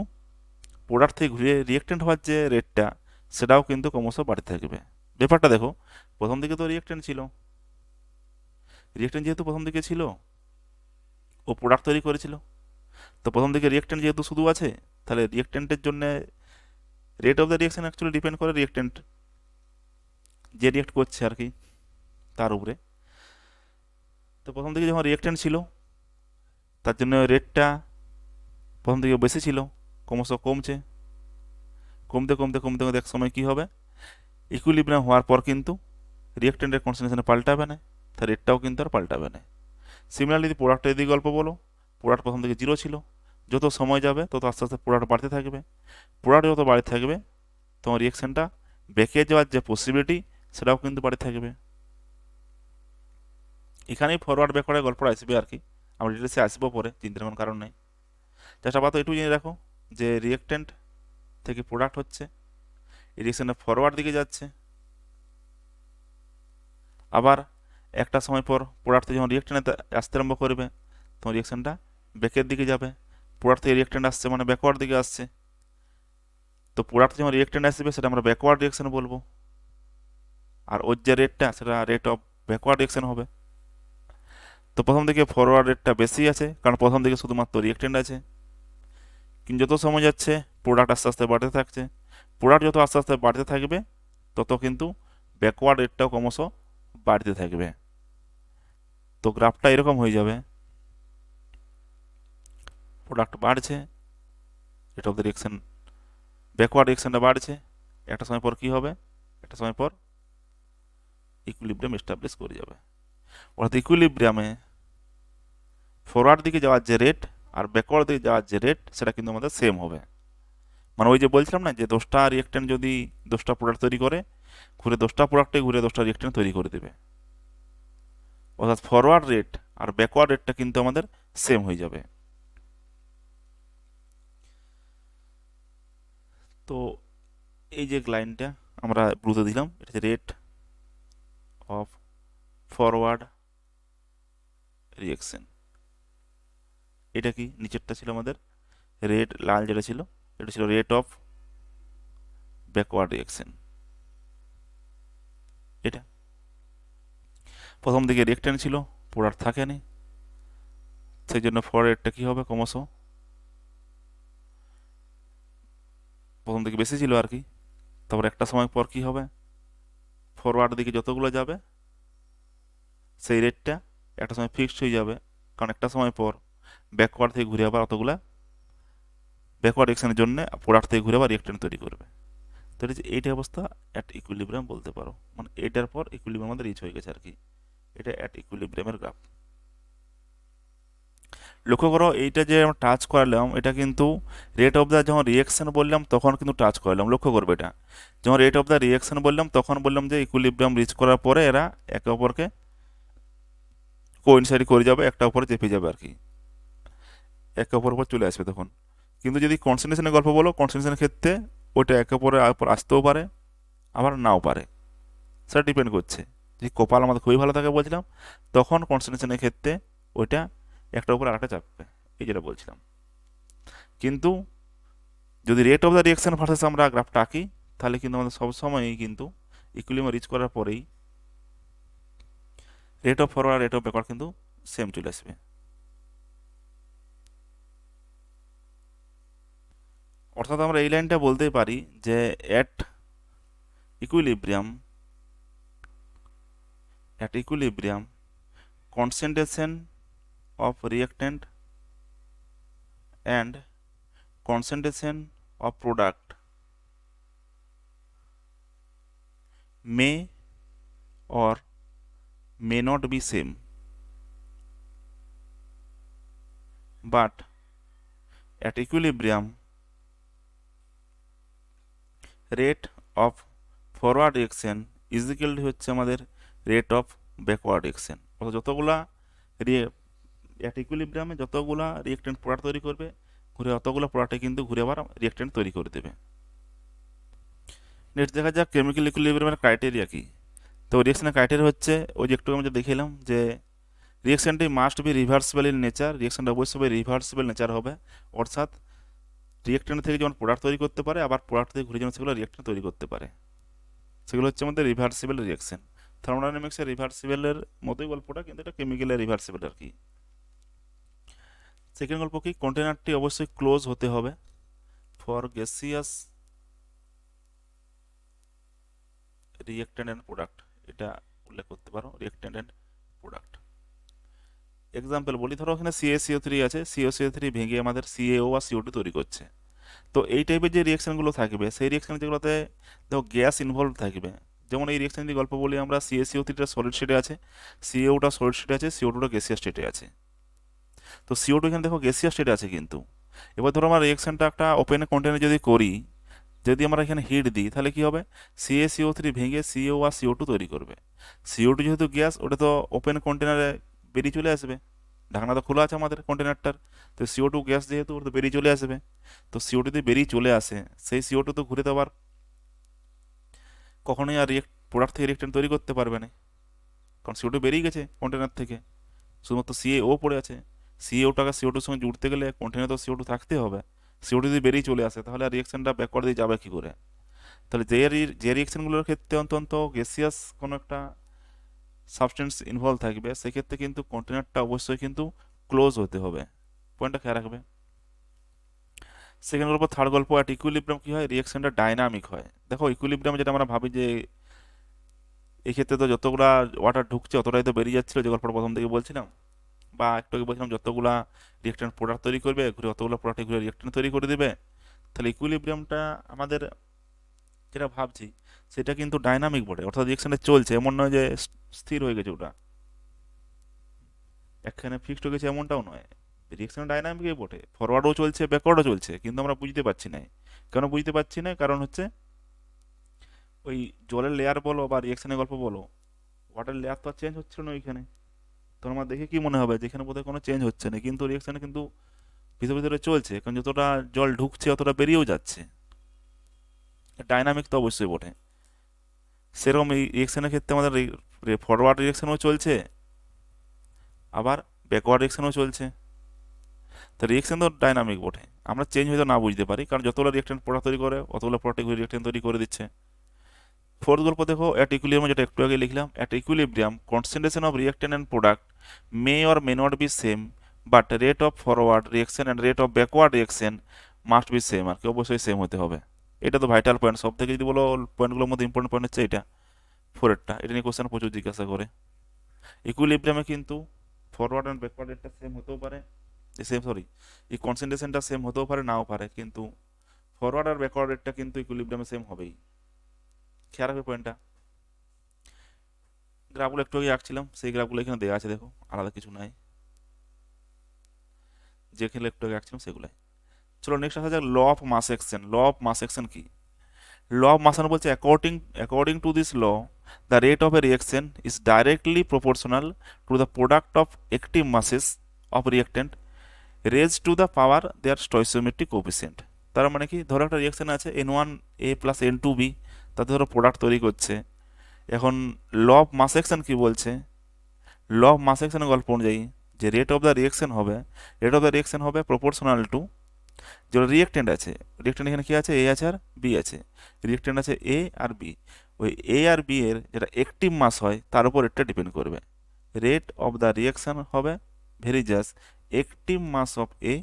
প্রোডাক্ট থেকে ঘুরে রিয়েক্ট্যান্ট হওয়ার যে রেটটা সেটাও কিন্তু ক্রমশ বাড়তে থাকবে। ব্যাপারটা দেখো, প্রথম দিকে তো রিয়েক্ট্যান্ট ছিল, রিয়েক্ট্যান্ট যেহেতু প্রথম দিকে ছিল ও প্রোডাক্ট তৈরি করেছিল, তো প্রথম দিকে রিয়েক্ট্যান্ট যেহেতু শুধু আছে তাহলে রিয়েক্ট্যান্টের জন্য rate of the reaction actually depend করে রিয়েক্ট্যান্ট যে রিয়েক্ট করছে আর কি তার উপরে। তো প্রথম দিকে যখন রিয়েক্ট্যান্ট ছিল তার জন্য রেটটা প্রথম দিকে বেশি ছিল, ক্রমশ কমছে, কমতে কমতে কমতে কমতে এক সময় কী হবে, ইকুইলিব্রিয়াম হওয়ার পর কিন্তু রিয়েক্ট্যান্টের কনসেন্ট্রেশনে পাল্টাবে না, তার রেটটাও কিন্তু আর পাল্টাবে না। সিমিলারলি যদি প্রোডাক্টের দিকে গল্প বলো, প্রোডাক্ট প্রথম দিকে জিরো ছিল, যত সময় যাবে তত আস্তে আস্তে প্রোডাক্ট বাড়তে থাকবে। প্রোডাক্ট যত বাড়তে থাকবে তোমার রিয়েকশনটা বেঁকে যাওয়ার যে পসিবিলিটি সেটাও কিন্তু বাড়তে থাকবে। এখানেই ফরওয়ার্ড ব্যাকওয়ার্ডের গল্পটা আসবে আর কি, আমরা ডিটেলসে আসবো পরে, চিন্তার কোনো কারণ নেই। জাস্ট আপাতত একটু জেনে রাখো যে রিয়েক্ট্যান্ট থেকে প্রোডাক্ট হচ্ছে, এই রিয়েকশনটা ফরওয়ার্ড দিকে যাচ্ছে, আবার একটা সময় পর প্রোডাক্ট থেকে যখন রিয়েক্ট্যান্ট আসতে আরম্ভ করবে তখন রিয়েকশনটা ব্যাকের দিকে যাবে। প্রোডাক্ট থেকে রিয়েক্ট্যান্ট আসছে মানে ব্যাকওয়ার্ড দিকে আসছে, তো প্রোডাক্ট যখন রিয়েক্ট্যান্ট আসবে সেটা আমরা ব্যাকওয়ার্ড রিয়েকশন বলবো, আর ওর যে রেটটা সেটা রেট অফ ব্যাকওয়ার্ড রিয়েকশন হবে। তো প্রথম দিকে ফরওয়ার্ড রেটটা বেশি আছে কারণ প্রথম দিকে শুধুমাত্র রিয়েক্ট্যান্ট আছে, কিন্তু যত সময় যাচ্ছে প্রোডাক্ট আস্তে আস্তে বাড়তে থাকছে, প্রোডাক্ট যত আস্তে আস্তে বাড়তে থাকবে তত কিন্তু ব্যাকওয়ার্ড রেটটাও ক্রমশ বাড়তে থাকবে। তো গ্রাফটা এরকম হয়ে যাবে, প্রোডাক্ট বাড়ছে, rate of the reaction backward রিয়েকশনটা বাড়ছে, একটা সময় পর কি হবে, একটা সময় পর ইকুইলিব্রিয়াম এস্টাবলিশ করে যাবে। অর্থাৎ ইকুইলিব্রিয়ামে ফরওয়ার্ড দিকে যাওয়ার যে রেট আর ব্যাকওয়ার্ড দিকে যাওয়ার যে রেট সেটা কিন্তু আমাদের সেম হবে। মানে ওই যে বলছিলাম না যে 10টা রিয়েক্ট্যান্ট যদি 10টা প্রোডাক্ট তৈরি করে, ঘুরে 10টা প্রোডাক্টে ঘুরে 10টা রিয়েক্ট্যান্ট তৈরি করে দেবে, অর্থাৎ ফরওয়ার্ড রেট আর ব্যাকওয়ার্ড রেটটা কিন্তু আমাদের সেম হয়ে যাবে। তো এই যে লাইনটা আমরা ব্লুতে দিলাম এটা হচ্ছে রেট অফ ফরওয়ার্ড রিয়েকশন। এটা কি নিচেরটা ছিল আমাদের রেট, লাল যেটা ছিল এটা ছিল রেট অফ ব্যাকওয়ার্ড রিয়েকশন। এটা প্রথম দিকে রিয়েক্ট্যান্ট ছিল, প্রোডাক্ট থাকেনি, সেই জন্য ফরওয়ার্ড রেটটা কী হবে, ক্রমশ প্রথম দিকে বেশি ছিল আর কি, তারপর একটা সময় পর কি হবে, ফরওয়ার্ড দিকে যতগুলো যাবে সেই রেটটা একটা সময় ফিক্সড হয়ে যাবে, কারণ একটা সময় পর ব্যাকওয়ার্ড থেকে ঘুরে আবার অতগুলা ব্যাকওয়ার্ড রিয়েকশনের জন্য প্রোডাক্ট থেকে ঘুরে আবার রিয়েক্ট্যান্ট তৈরি করবে। তো এইটা অবস্থা অ্যাট ইকুইলিব্রিয়াম বলতে পারো, মানে এটার পর ইকুইলিব্রিয়াম আমাদের রিচ হয়ে গেছে আর কি, এটা অ্যাট ইকুইলিব্রিয়ামের গ্রাফ। লক্ষ্য করো এইটা যে আমরা টাচ করালাম এটা কিন্তু রেট অফ দ্য যখন রিয়েকশন বললাম তখন কিন্তু টাচ করালাম, লক্ষ্য করবে এটা যখন রেট অফ দ্য রিয়েকশন বললাম তখন বললাম যে ইকুইলিব্রিয়াম রিচ করার পরে এরা একে অপরকে কোইনসাইড করে যাবে, একটা উপরে চেপে যাবে আর কি, একে অপরের উপর চলে আসবে তখন। কিন্তু যদি কনসেন্ট্রেশনের গল্প বলো, কনসেন্ট্রেশনের ক্ষেত্রে ওইটা একে অপরের উপর আসতেও পারে আবার নাও পারে, সেটা ডিপেন্ড করছে। যদি কপাল আমাদের খুবই ভালো থাকে বলছিলাম তখন কনসেন্ট্রেশনের ক্ষেত্রে ওইটা একটা উপর আরেকটা চাপবে, এই যেটা বলছিলাম। কিন্তু যদি rate of the reaction versus আমরা গ্রাফটা আঁকি তাহলে কিন্তু আমাদের সবসময়ই কিন্তু ইকুইলিব্রিয়াম রিচ করার পরেই rate of forward rate of backward কিন্তু সেম চলে আসবে। অর্থাৎ আমরা এই লাইনটা বলতেই পারি যে at equilibrium concentration of reactant and concentration of product may or may not be same. But at equilibrium rate of forward reaction is equal two হচ্ছে আমাদের রেট অফ ব্যাকওয়ার্ড রিঅ্যাকশন। অর্থাৎ যতগুলা অ্যাট ইকুইলিব্রিয়ামে যতগুলা রিঅ্যাকট্যান্ট প্রোডাক্ট তৈরি করবে, ঘুরে অতগুলো প্রোডাক্টে কিন্তু ঘুরে আবার রিঅ্যাকট্যান্ট তৈরি করে দেবে। নেক্সট দেখা যাক কেমিক্যাল ইকুইলিব্রিয়ামের ক্রাইটেরিয়া কি। তো রিঅ্যাকশনের ক্রাইটেরিয়া হচ্ছে ওই যে একটু আমি যে দেখে এলাম যে রিঅ্যাকশনটি must be reversible in nature, রিঅ্যাকশনটা অবশ্যই রিভার্সিবল নেচার হবে, অর্থাৎ রিঅ্যাকট্যান্ট থেকে যেমন প্রোডাক্ট তৈরি করতে পারে আবার প্রোডাক্ট থেকে ঘুরে যেমন সেগুলো রিঅ্যাকট্যান্ট তৈরি করতে পারে, সেগুলো হচ্ছে আমাদের রিভার্সিবল রিঅ্যাকশন। থার্মোডাইনামিক্সের রিভার্সিবলের মতোই গল্পটা, কিন্তু এটা কেমিক্যালের রিভার্সিবল আর কি। সেকেন্ড গল্প কি, কন্টেনারটি অবশ্যই ক্লোজ হতে হবে for gaseous reactant and product, এটা উল্লেখ করতে পারো রিঅ্যাকট্যান্ট অ্যান্ড প্রোডাক্ট। এক্সাম্পল বলি, ধরো এখানে CaCO3 আছে, CaCO3 ভেঙে আমাদের CaO বা CO2 তৈরি করছে। তো এই টাইপের যে রিঅ্যাকশনগুলো থাকবে, সেই রিঅ্যাকশন যেগুলোতে দেখো গ্যাস ইনভলভ থাকবে, যেমন এই রিঅ্যাকশন যদি গল্প বলি আমরা, CaCO3টা সলিড স্টেটে আছে, CaOটা সলিড স্টেটে আছে, CO2টা গ্যাসিয়াস স্টেটে আছে। তো CO2 এখানে দেখো গ্যাসিয়াস স্টেটে আছে কিন্তু। এবার ধরো আমরা রিঅ্যাকশনটা একটা ওপেন কন্টেনারে যদি করি, যদি আমরা এখানে হিট দিই তাহলে কি হবে, CaCO3 ভেঙে CO আর CO2 তৈরি করবে। CO2 যেহেতু গ্যাস, ওটা তো ওপেন কন্টেনারে বেরিয়ে চলে আসবে, ঢাকনা তো খোলা আছে আমাদের কন্টেনারটার, তো CO2 গ্যাস যেহেতু ওটা তো বেরিয়ে চলে আসবে। তো CO2 যদি বেরিয়ে চলে আসে, সেই CO2 তো ঘুরে তো আবার কখনোই আর প্রোডাক্ট থেকে রিঅ্যাকট্যান্ট তৈরি করতে পারবে না, কারণ CO2 বেরিয়ে গেছে কন্টেনার থেকে, শুধুমাত্র CaO পড়ে আছে। CaOটাকে CO2 সঙ্গে জুড়তে গেলে কন্টেনারে তো CO2 থাকতে হবে। CO2 যদি বেরিয়ে চলে আসে তাহলে আর রিঅ্যাকশনটা ব্যাকওয়ার্ড দিয়ে যাবে কী করে? তাহলে যে রিঅ্যাকশনগুলোর ক্ষেত্রে অন্তত গ্যাসিয়াস কোনো একটা সাবস্টেন্স ইনভলভ থাকবে, সেক্ষেত্রে কিন্তু কন্টেনারটা অবশ্যই কিন্তু ক্লোজ হতে হবে, পয়েন্টটা খেয়াল রাখবে। সেকেন্ড গল্প, থার্ড গল্প, অ্যাট ইকুইলিব্রিয়াম কী হয়, রিঅ্যাকশনটা ডাইনামিক হয়। দেখো ইকুইলিব্রিয়াম যেটা আমরা ভাবি যে এই ক্ষেত্রে তো যতগুলা ওয়াটার ঢুকছে অতটাই তো বেরিয়ে যাচ্ছিলো, যে গল্পটা প্রথম থেকে বলছিলাম, বা একটু আগে বলছিলাম যতগুলা রিঅ্যাকট্যান্ট প্রোডাক্ট তৈরি করবে ঘুরে অতগুলো প্রোডাক্ট ঘুরে রিঅ্যাকট্যান্ট তৈরি করে দেবে। তাহলে ইকুইলিব্রিয়ামটা আমাদের যেটা ভাবছি সেটা কিন্তু ডাইনামিক বটে, অর্থাৎ রিঅ্যাকশনটা চলছে, এমন নয় যে স্থির হয়ে গেছে, ওটা একখানে ফিক্সড হয়ে গেছে এমনটাও নয়। রিঅ্যাকশন ডাইনামিকই বটে, ফরওয়ার্ডও চলছে ব্যাকওয়ার্ডও চলছে, কিন্তু আমরা বুঝতে পারছি না। কেন বুঝতে পারছি না? কারণ হচ্ছে ওই জলের লেয়ার বলো বা রিঅ্যাকশনের গল্প বলো, ওয়াটার লেয়ার তো আর চেঞ্জ হচ্ছিল না ওইখানে। তো আমার দেখে কি মনে হবে যেখানে বোধহয় কোনো চেঞ্জ হচ্ছে না, কিন্তু রিঅ্যাকশনে কিন্তু ভিতরে ভিতরে চলছে, কারণ যতটা জল ঢুকছে অতটা বেরিয়েও যাচ্ছে। ডাইনামিক তো অবশ্যই বটে। সেরকম এই রিঅ্যাকশনের ক্ষেত্রে আমাদের ফরওয়ার্ড রিঅ্যাকশনও চলছে, আবার ব্যাকওয়ার্ড রিঅ্যাকশনও চলছে। তো রিঅ্যাকশন তো ডাইনামিক বটে, আমরা চেঞ্জ হয়তো না বুঝতে পারি, কারণ যতগুলো রিঅ্যাকট্যান্ট প্রোডাক্ট তৈরি করে অতগুলো প্রোডাক্ট রিঅ্যাকট্যান্ট তৈরি করে দিচ্ছে। ফোর্থ গল্প দেখো, অ্যাট ইকুইলিব্রিয়াম, যেটা একটু আগে লিখলাম, at equilibrium concentration of reactant and product may or may not be same, but rate of forward reaction and rate of backward reaction must be same, আর কি অবশ্যই সেম হতে হবে। এটা তো ভাইটাল পয়েন্ট, সব থেকে যদি বলো পয়েন্টগুলোর মধ্যে ইম্পর্টেন্ট পয়েন্ট হচ্ছে এটা ফোরেরটা, এটা নিয়ে কোশ্চেন প্রচুর জিজ্ঞাসা করে। ইকুইলিব্রিয়ামে কিন্তু ফরওয়ার্ড অ্যান্ড ব্যাকওয়ার্ড রেটটা সেম হতেও পারে, সেম সরি, এই কনসেন্ট্রেশনটা সেম হতেও পারে নাও পারে, কিন্তু ফরওয়ার্ড আর ব্যাকওয়ার্ড রেটটা কিন্তু ইকুইলিব্রিয়ামে সেম হবেই, খেয়াল রাখবে পয়েন্টটা। গ্রাফগুলো একটু আগে আঁকছিলাম, সেই গ্রাফগুলো এখানে দেওয়া আছে, দেখো আলাদা কিছু নাই, যেখানে একটু আগে আঁকছিলাম সেগুলাই। চলো নেক্সট আসা যাক law of mass action. Law of mass action কি? ল অফ মাস বলছে according to this law the rate of a reaction is directly proportional to the product of active masses of reactant raise to the power their stoichiometric coefficient. তার মানে কি, ধরো একটা রিঅ্যাকশন আছে N1A প্লাস N2B, তাতে ধরো প্রোডাক্ট তৈরি করছে। এখন ল অফ মাস অ্যাকশন কি বলছে, ল অফ মাস অ্যাকশনের গল্প অনুযায়ী যে রেট অফ দ্য রিঅ্যাকশন হবে প্রপোর্শনাল টু, যেটা রিঅ্যাক্টেন্ট আছে, রিঅ্যাক্টেন্ট এখানে কি আছে, এ আছে আর বি আছে, রিঅ্যাক্টেন্ট আছে এ আর বি, ওই এ আর বি এর যেটা অ্যাক্টিভ মাস হয় তার উপর এটা ডিপেন্ড করবে। রেট অফ দ্য রিঅ্যাকশন হবে varies as active mass of A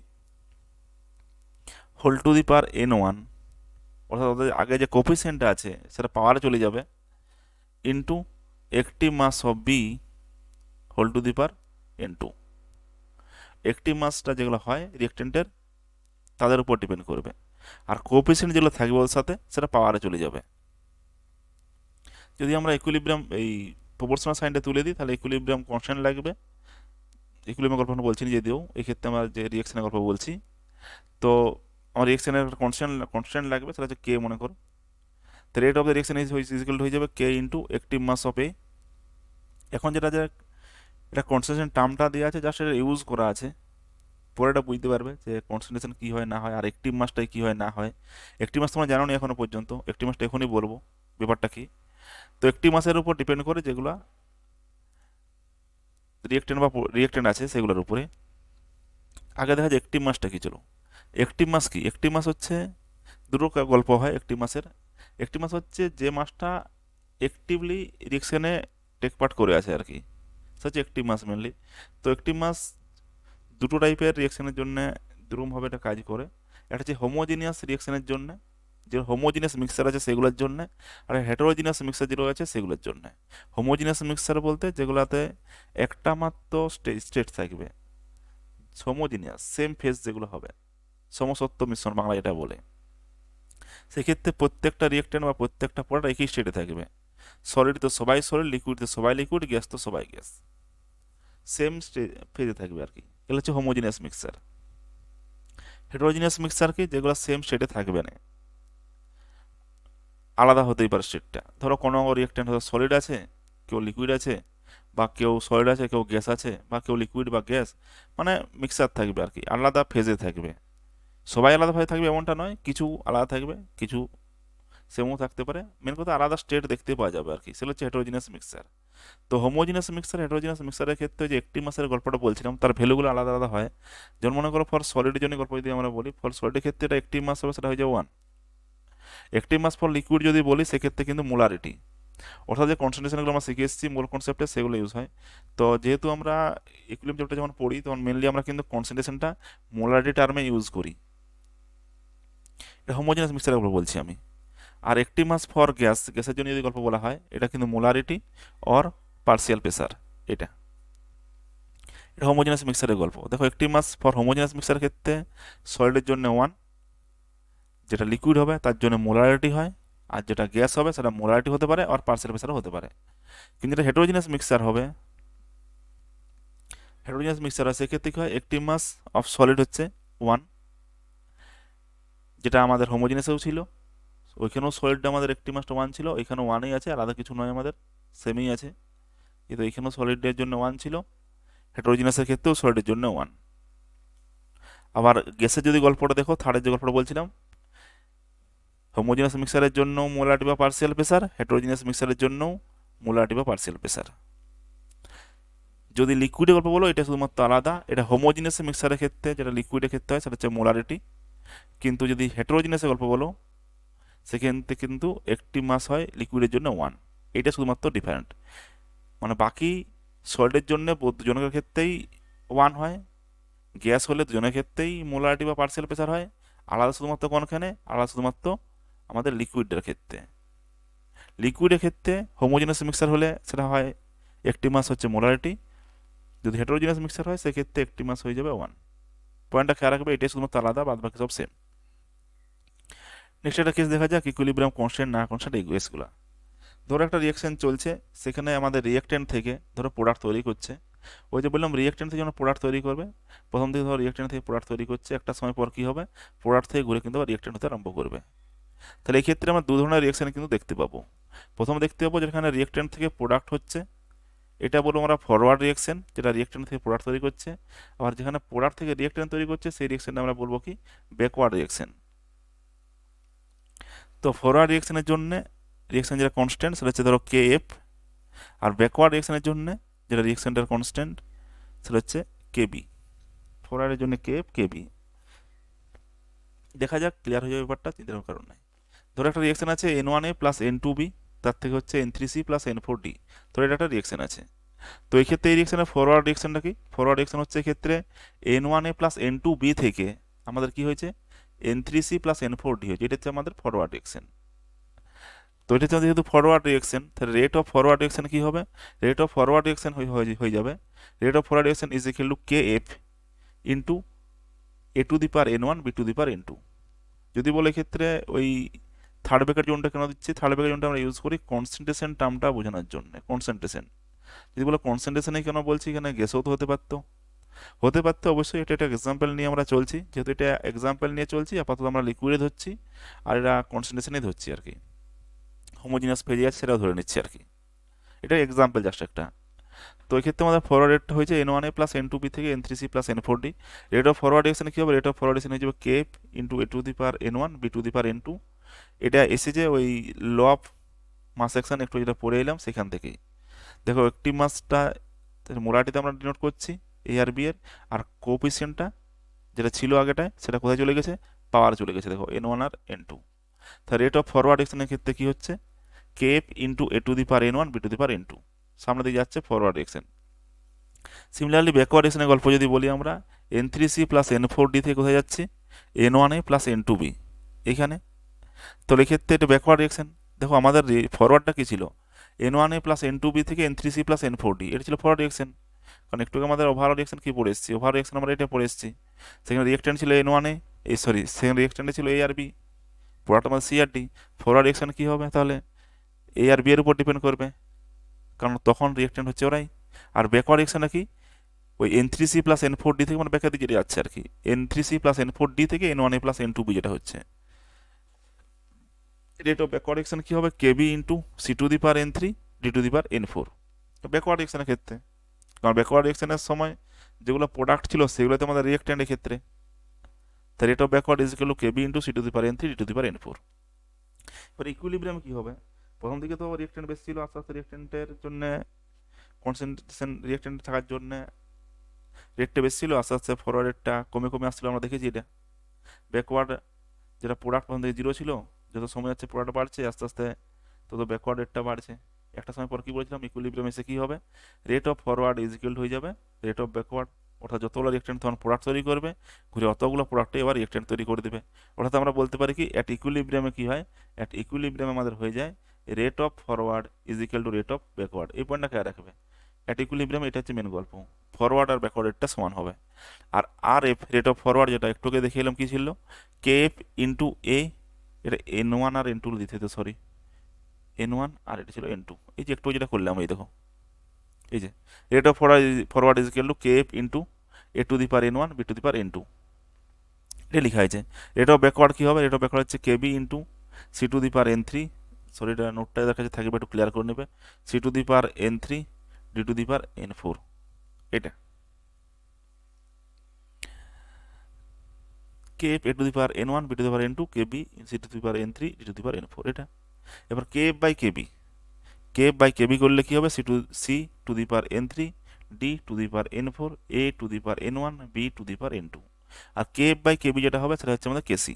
whole to the power N1, অর্থাৎ ওদের আগে যে কোফিসিয়েন্টটা আছে সেটা পাওয়ারে চলে যাবে, into active mass of B whole to the power N2। Active মাসটা যেগুলো হয় রিঅ্যাক্টেন্টের তাদের উপর ডিপেন্ড করবে, আর কোফিসিয়েন্ট যেগুলো থাকবে ওর সাথে সেটা পাওয়ারে চলে যাবে। যদি আমরা ইকুইলিব্রিয়াম এই প্রপোর্শনাল সাইনটা তুলে দিই তাহলে ইকুইলিব্রিয়াম কনস্ট্যান্ট লাগবে, ইকুইলিব্রিয়ামের গল্পটা বলছি না যদিও, এই ক্ষেত্রে আমরা যে রিয়েকশনের গল্প বলছি। তো আমার রিয়েকশনের কনস্ট্যান্ট লাগবে, সেটা হচ্ছে কে মনে করো। তো rate of the reaction is equal হয়ে যাবে কে ইন্টু অ্যাক্টিভ মাস অফ এ। এখন যেটা যে এটা কনসেন্ট্রেশন টার্মটা দেওয়া আছে, জাস্ট এটা ইউজ করা আছে, পরে এটা বুঝতে পারবে যে কনসেন্ট্রেশন কী হয় না হয় আর অ্যাক্টিভ মাসটাই কী হয় না হয়। অ্যাক্টিভ মাস তোমরা জানো না এখনো পর্যন্ত, অ্যাক্টিভ মাসটা এখনই বলবো ব্যাপারটা কি। তো অ্যাক্টিভ মাসের উপর ডিপেন্ড করে যেগুলো রিয়েক্টেন্ট আছে সেগুলোর উপরে। আগে দেখা যায় অ্যাক্টিভ মাসটা কী, চলো অ্যাক্টিভ মাস কি। অ্যাক্টিভ মাস হচ্ছে দুটো গল্প হয় অ্যাক্টিভ মাসের। অ্যাক্টিভ মাস হচ্ছে যে মাসটা অ্যাক্টিভলি রিয়েকশনে টেক পার্ট করে আছে আর কি, সে হচ্ছে অ্যাক্টিভ মাস মেনলি। তো অ্যাক্টিভ মাস দুটো টাইপের রিয়েকশনের জন্য দুরকমভাবে এটা কাজ করে। একটা হচ্ছে হোমোজিনিয়াস রিয়েকশনের জন্য, যে হোমোজিনিয়াস মিক্সার আছে সেগুলোর জন্য, আর হেটারোজিনিয়াস মিক্সার যেগুলো আছে সেগুলোর জন্য। হোমোজিনিয়াস মিক্সার বলতে যেগুলোতে একটা মাত্র স্টেট থাকবে, হোমোজিনিয়াস সেম ফেজ যেগুলো হবে, সমসত্ব মিশ্রণ বাংলা এটা বলে। সেক্ষেত্রে প্রত্যেকটা রিয়েক্ট্যান্ট বা প্রত্যেকটা প্রোডাক্ট একই স্টেটে থাকবে। সলিড তো সবাই সলিড, লিকুইড তো সবাই লিকুইড, গ্যাস তো সবাই গ্যাস, সেম ফেজে থাকবে আর কি। এগুলো হচ্ছে হোমোজিনিয়াস মিক্সার। হেটারোজিনিয়াস মিক্সার কি, যেগুলো সেম স্টেটে থাকবে না, আলাদা হতেই পারে স্টেটটা। ধরো কোনো রিয়েক্ট্যান্ট হয়তো সলিড আছে, কেউ লিকুইড আছে, বা কেউ সলিড আছে কেউ গ্যাস আছে, বা কেউ লিকুইড বা গ্যাস, মানে মিক্সার থাকবে আর কি, আলাদা ফেজে থাকবে। সবাই আলাদাভাবে থাকবে এমনটা নয়, কিছু আলাদা থাকবে, কিছু সেমও থাকতে পারে, মেন কথা আলাদা স্টেট দেখতে পাওয়া যাবে আর কি, সেগুলো হচ্ছে হেটারোজিনিয়াস মিক্সার। তো হোমোজিনিয়াস মিক্সার হেটারোজিনিয়াস মিক্সারের ক্ষেত্রে যে একটি মাসের গল্পটা বলছিলাম তার ভ্যালুগুলো আলাদা আলাদা হয়। যেমন মনে করো ফর সলিডের জন্য গল্প যদি আমরা বলি, ফর সলিডের ক্ষেত্রে এটা একটি মাস হবে, সেটা হয়ে যাবে 1। একটি মাস ফর লিকুইড যদি বলি সেক্ষেত্রে কিন্তু মোলারিটি, অর্থাৎ যে কনসেন্ট্রেশনগুলো আমরা শিখে এসেছি মূল কনসেপ্টে সেগুলো ইউজ হয়। তো যেহেতু আমরা ইকুইলিব্রিয়াম চ্যাপ্টার যখন পড়ি তখন মেনলি আমরা কিন্তু কনসেন্ট্রেশনটা মোলারিটি টার্মে ইউজ করি। এটা হোমোজিনিয়াস মিক্সারের গল্প বলছি আমি। আর একটি মাস ফর গ্যাসের জন্য যদি গল্প বলা হয়, এটা কিন্তু মোলারিটি অর পার্সিয়াল প্রেসার। এটা এটা হোমোজিনাস মিক্সারের গল্প। দেখো একটি মাস ফর হোমোজিনাস মিক্সারের ক্ষেত্রে সলিডের জন্য 1, যেটা লিকুইড হবে তার জন্য মোলারিটি হয়, আর যেটা গ্যাস হবে সেটা মোলারিটি হতে পারে আর পার্সিয়াল প্রেসারও হতে পারে। কিন্তু যেটা হেটারোজিনাস মিক্সার হবে, হেটারোজিনাস মিক্সার হয় সেক্ষেত্রে কি হয়, একটি মাস অফ সলিড হচ্ছে 1, যেটা আমাদের হোমোজিনাসেও ছিল, ওইখানেও সলিডটা আমাদের একটি মাসটা 1 ছিল, ওইখানেও 1ই আছে, আলাদা কিছু নয় আমাদের, সেমই আছে। কিন্তু এইখানেও সলিডের জন্য 1 ছিল, হেটারোজিনাসের ক্ষেত্রেও সলিডের জন্য 1। আবার গ্যাসের যদি গল্পটা দেখো, থার্ডের যে গল্পটা বলছিলাম, হোমোজিনাস মিক্সারের জন্য মোলারিটি বা পার্সিয়াল প্রেসার, হেটারোজিনাস মিক্সারের জন্য মোলারিটি বা পার্সিয়াল প্রেসার। যদি লিকুইডের গল্প বলো এটা শুধুমাত্র আলাদা, এটা হোমোজিনাস মিক্সারের ক্ষেত্রে যেটা লিকুইডের ক্ষেত্রে হয় সেটা হচ্ছে মোলারিটি। কিন্তু যদি হেটারোজিনাসের গল্প বলো সেক্ষেত্রে কিন্তু একটি মাস হয় লিকুইডের জন্য 1। এটা শুধুমাত্র ডিফারেন্ট, মানে বাকি সল্টের জন্য দুজনের ক্ষেত্রেই 1 হয়, গ্যাস হলে দুজনের ক্ষেত্রেই মোলারিটি বা পার্সিয়াল প্রেসার হয়, আলাদা শুধুমাত্র কোনখানে, আলাদা শুধুমাত্র আমাদের লিকুইডের ক্ষেত্রে। লিকুইডের ক্ষেত্রে হোমোজিনাস মিক্সার হলে সেটা হয় একটি মাস হচ্ছে মোলারিটি, যদি হেটারোজিনাস মিক্সার হয় সেক্ষেত্রে একটি মাস হয়ে যাবে 1। পয়েন্টটা খেয়াল রাখবে, এটাই শুধুমাত্র আলাদা, বাদ বাকি সব সেম। নেক্সট একটা কেস দেখা যাক, ইকুইলিব্রিয়াম কনস্ট্যান্ট না কনস্ট্যান্ট এই কেসগুলো। ধরো একটা রিয়াকশন চলছে, সেখানে আমাদের রিয়েক্ট্যান্ট থেকে ধরো প্রোডাক্ট তৈরি করছে। ওই যে বললাম রিয়েক্ট্যান্ট থেকে যখন প্রোডাক্ট তৈরি করবে, প্রথম থেকে ধরো রিয়েক্ট্যান্ট থেকে প্রোডাক্ট তৈরি করছে, একটা সময় পর কী হবে, প্রোডাক্ট থেকে ঘুরে কিন্তু আবার রিয়েক্ট্যান্ট হতে আরম্ভ করবে। তাহলে এই ক্ষেত্রে আমরা দু ধরনের রিয়েকশন কিন্তু দেখতে পাবো। প্রথম দেখতে পাবো যেখানে রিয়েক্ট্যান্ট থেকে প্রোডাক্ট হচ্ছে, এটা বলবো আমরা ফরওয়ার্ড রিয়েকশন, যেটা রিয়েক্ট্যান্ট থেকে প্রোডাক্ট তৈরি করছে। আবার যেখানে প্রোডাক্ট থেকে রিয়েক্ট্যান্ট তৈরি করছে সেই রিয়েকশনটা আমরা বলবো কি, ব্যাকওয়ার্ড রিয়েকশন। তো ফরওয়ার্ড রিয়েকশনের জন্য রিয়েকশন যেটা কনস্ট্যান্ট সেটা হচ্ছে ধরো কে এফ, আর ব্যাকওয়ার্ড রিয়েকশনের জন্য যেটা রিয়েকশনটার কনস্ট্যান্ট সেটা হচ্ছে কেবি। ফরওয়ার্ডের জন্য কে এফ কেবি। দেখা যাক, ক্লিয়ার হয়ে যাবে ব্যাপারটা, চিন্তার কারণ নাই। ধরো একটা রিয়েকশন আছে N1A প্লাস N2B, তার থেকে হচ্ছে N3C প্লাস N4D। তো এটা একটা রিয়েকশন আছে। তো এই ক্ষেত্রে এই রিয়েকশনের ফরওয়ার্ড রিয়েকশনটা কি, ফরওয়ার্ড রিয়েকশন হচ্ছে এক্ষেত্রে N1A প্লাস N2B থেকে আমাদের কি হয়েছে, N3C প্লাস N4D হয়েছে, এটা হচ্ছে আমাদের ফরওয়ার্ড রিয়েকশন। তো এটা হচ্ছে যেহেতু ফরওয়ার্ড রিয়েকশন, তাহলে রেট অফ ফরওয়ার্ড রিয়েকশন কি হবে, রেট অফ ফরওয়ার্ড রিয়েকশন হয়ে যাবে, rate of forward reaction is equal to K F into A to the power N1 B to the power N2। যদি বলে ক্ষেত্রে ওই থার্ড ব্র্যাকেট জোনটা কেন দিচ্ছি, থার্ড ব্র্যাকেট জোনটা আমরা ইউজ করি কনসেন্ট্রেশন টার্মটা বোঝানোর জন্য। কনসেন্ট্রেশন যদি বলে কনসেন্ট্রেশনে কেন বলছি, এখানে গ্যাসও তো হতে পারতো, হতে পারতো, অবশ্যই এটা একটা এক্সাম্পল নিয়ে আমরা চলছি, যেহেতু এটা এক্সাম্পল নিয়ে চলছি আপাতত আমরা লিকুইডে ধরছি, আর এটা কনসেন্ট্রেশনে ধরছি আর কি, হোমোজিনিয়াস ফেজে আছে সেটাও ধরে নিচ্ছি আর কি। এটা এক্সাম্পল জাস্ট একটা। তো এই ক্ষেত্রে আমাদের ফরওয়ার্ড রেটটা হয়েছে N1A প্লাস N2B থেকে N3C plus N4D। Rate of forward ডিরেকশনে কী হবে, রেট অফ ফরওয়ার্ড ডিরেকশন হয়ে যাবে KF into A to the power N1 B to the power N2। এটা এসেছে ওই ল অফ মাস সেকশন একটু যেটা পড়ে এলাম সেখান থেকেই। দেখো একটি মাসটা মোলারিটিতে আমরা ডিনোট করছি এ আর বি এর, আর কোএফিসিয়েন্টটা যেটা ছিল আগেটায় সেটা কোথায় চলে গেছে, পাওয়ার চলে গেছে, দেখো N1 আর N2। তাহলে রেট অফ ফরওয়ার্ড ডিরেকশনের ক্ষেত্রে কি হচ্ছে, KF into A to the power N1 B to the power N2, সামনে দিয়ে যাচ্ছে ফরওয়ার্ড ডিরেকশন। সিমিলারলি ব্যাকওয়ার্ড ডিরেকশনের গল্প যদি বলি আমরা, N3C প্লাস N4D থেকে কোথায় যাচ্ছে, N1A প্লাস N2B এখানে। তো এক্ষেত্রে এটা ব্যাকওয়ার্ড ডিরেকশন। দেখো আমাদের ফরওয়ার্ডটা কি ছিল, N1A প্লাস N2B থেকে N3C প্লাস N4D, এটা ছিল ফরওয়ার্ড ডিরেকশন। কারণ একটু আগে আমাদের ওভারঅল ডিরেকশন কি পড়ে এসেছি, ওভারঅল ডিরেকশন আমরা এটা পড়ে এসেছি। সেখানে রিয়েক্ট্যান্ট ছিল N1A, সরি সেখানে রিয়েক্ট্যান্টে ছিল A আর B, প্রোডাক্ট আমাদের C আর D। ফরওয়ার্ড ডিরেকশন কি হবে তাহলে, A আর B এর উপর ডিপেন্ড করবে, কারণ তখন রিয়েক্ট্যান্ট হচ্ছে ওরাই। আর ব্যাকওয়ার্ড ডিরেকশনটা কি, ওই N3C প্লাস N4D থেকে মানে ব্যাকের দিকে যাচ্ছে আর কি, N3C প্লাস N4D থেকে N1A প্লাস N2B যেটা হচ্ছে। রেট অফ ব্যাকওয়ার্ড ডিরেকশন কি হবে, KB into C to the power N3 D to the power N4। Backward ডিরেকশনের ক্ষেত্রে, কারণ ব্যাকওয়ার্ড ডিরেকশনের সময় যেগুলো প্রোডাক্ট ছিল সেগুলোতে আমাদের রিয়েক্ট্যান্টের ক্ষেত্রে, তাই rate of backward is equal to KB into C to the power N3 D to the power N4। এবার ইকুইলিব্রিয়াম কি হবে, প্রথম দিকে তো রিয়েক্ট্যান্ট বেশি ছিল, আস্তে আস্তে রিয়েক্ট্যান্টের জন্য কনসেন্ট্রেশন রিয়েক্ট্যান্ট থাকার জন্য রেটটা বেশি ছিল, আস্তে আস্তে ফরওয়ার্ড রেটটা কমে কমে আসছিল, আমরা দেখেছি এটা। ব্যাকওয়ার্ড যেটা প্রোডাক্ট প্রথম থেকে জিরো ছিল, যত সময় যাচ্ছে প্রোডাক্ট বাড়ছে আস্তে আস্তে, তত ব্যাকওয়ার্ড রেটটা বাড়ছে। একটা সময় পর কি বলেছিলাম, ইকুইলিব্রিয়াম এসে কি হবে, rate of forward is equal হয়ে যাবে রেট অফ ব্যাকওয়ার্ড, অর্থাৎ যতগুলো রিয়েক্ট্যান্ট তখন প্রোডাক্ট তৈরি করবে, ঘুরে অতগুলো প্রোডাক্টে এবার রিয়েক্ট্যান্ট তৈরি করে দেবে। অর্থাৎ আমরা বলতে পারি কি, অ্যাট ইকুইলিব্রিয়ামে কি হয়, অ্যাট ইকুইলিব্রিয়ামে আমাদের হয়ে যায় rate of forward is equal two rate of backward. এই পয়েন্টটা খেয়াল রাখবে, অ্যাট ইকুইলিব্রিয়াম এটা হচ্ছে মেন গল্প, ফরওয়ার্ড আর ব্যাকওয়ার্ড রেটটা সমান হবে। আর আর এফ রেট অফ ফরওয়ার্ড যেটা একটু আগে দেখিয়ে এলাম কি ছিল, কে এফ ইন্টু এ, এটা N1 আর N2 দিতে হতো, সরি N1 আর এটা ছিল N2। এই যে একটু যেটা করলাম এই দেখো, এই যে rate of forward is equal to K F into A to the power N1 B to the power N2, এটা লেখা হয়েছে। রেট অফ ব্যাকওয়ার্ড কি হবে, রেট অফ ব্যাকওয়ার্ড হচ্ছে KB into C to the power N3, sorry এটা নোটটা এদের কাছে থাকবে একটু ক্লিয়ার করে নেবে, C to the power N3 D to the power N4, এটা K F A to the power N1 B to the power N2 KB C to the power N3 D to the power N4 এটা। এবার K F by KB, K F by KB করলে কি হবে, C to the power N3 D to the power N4 A to the power N1 B to the power N2। আর কে এফ বাই কেবি যেটা হবে সেটা হচ্ছে আমাদের কেসি,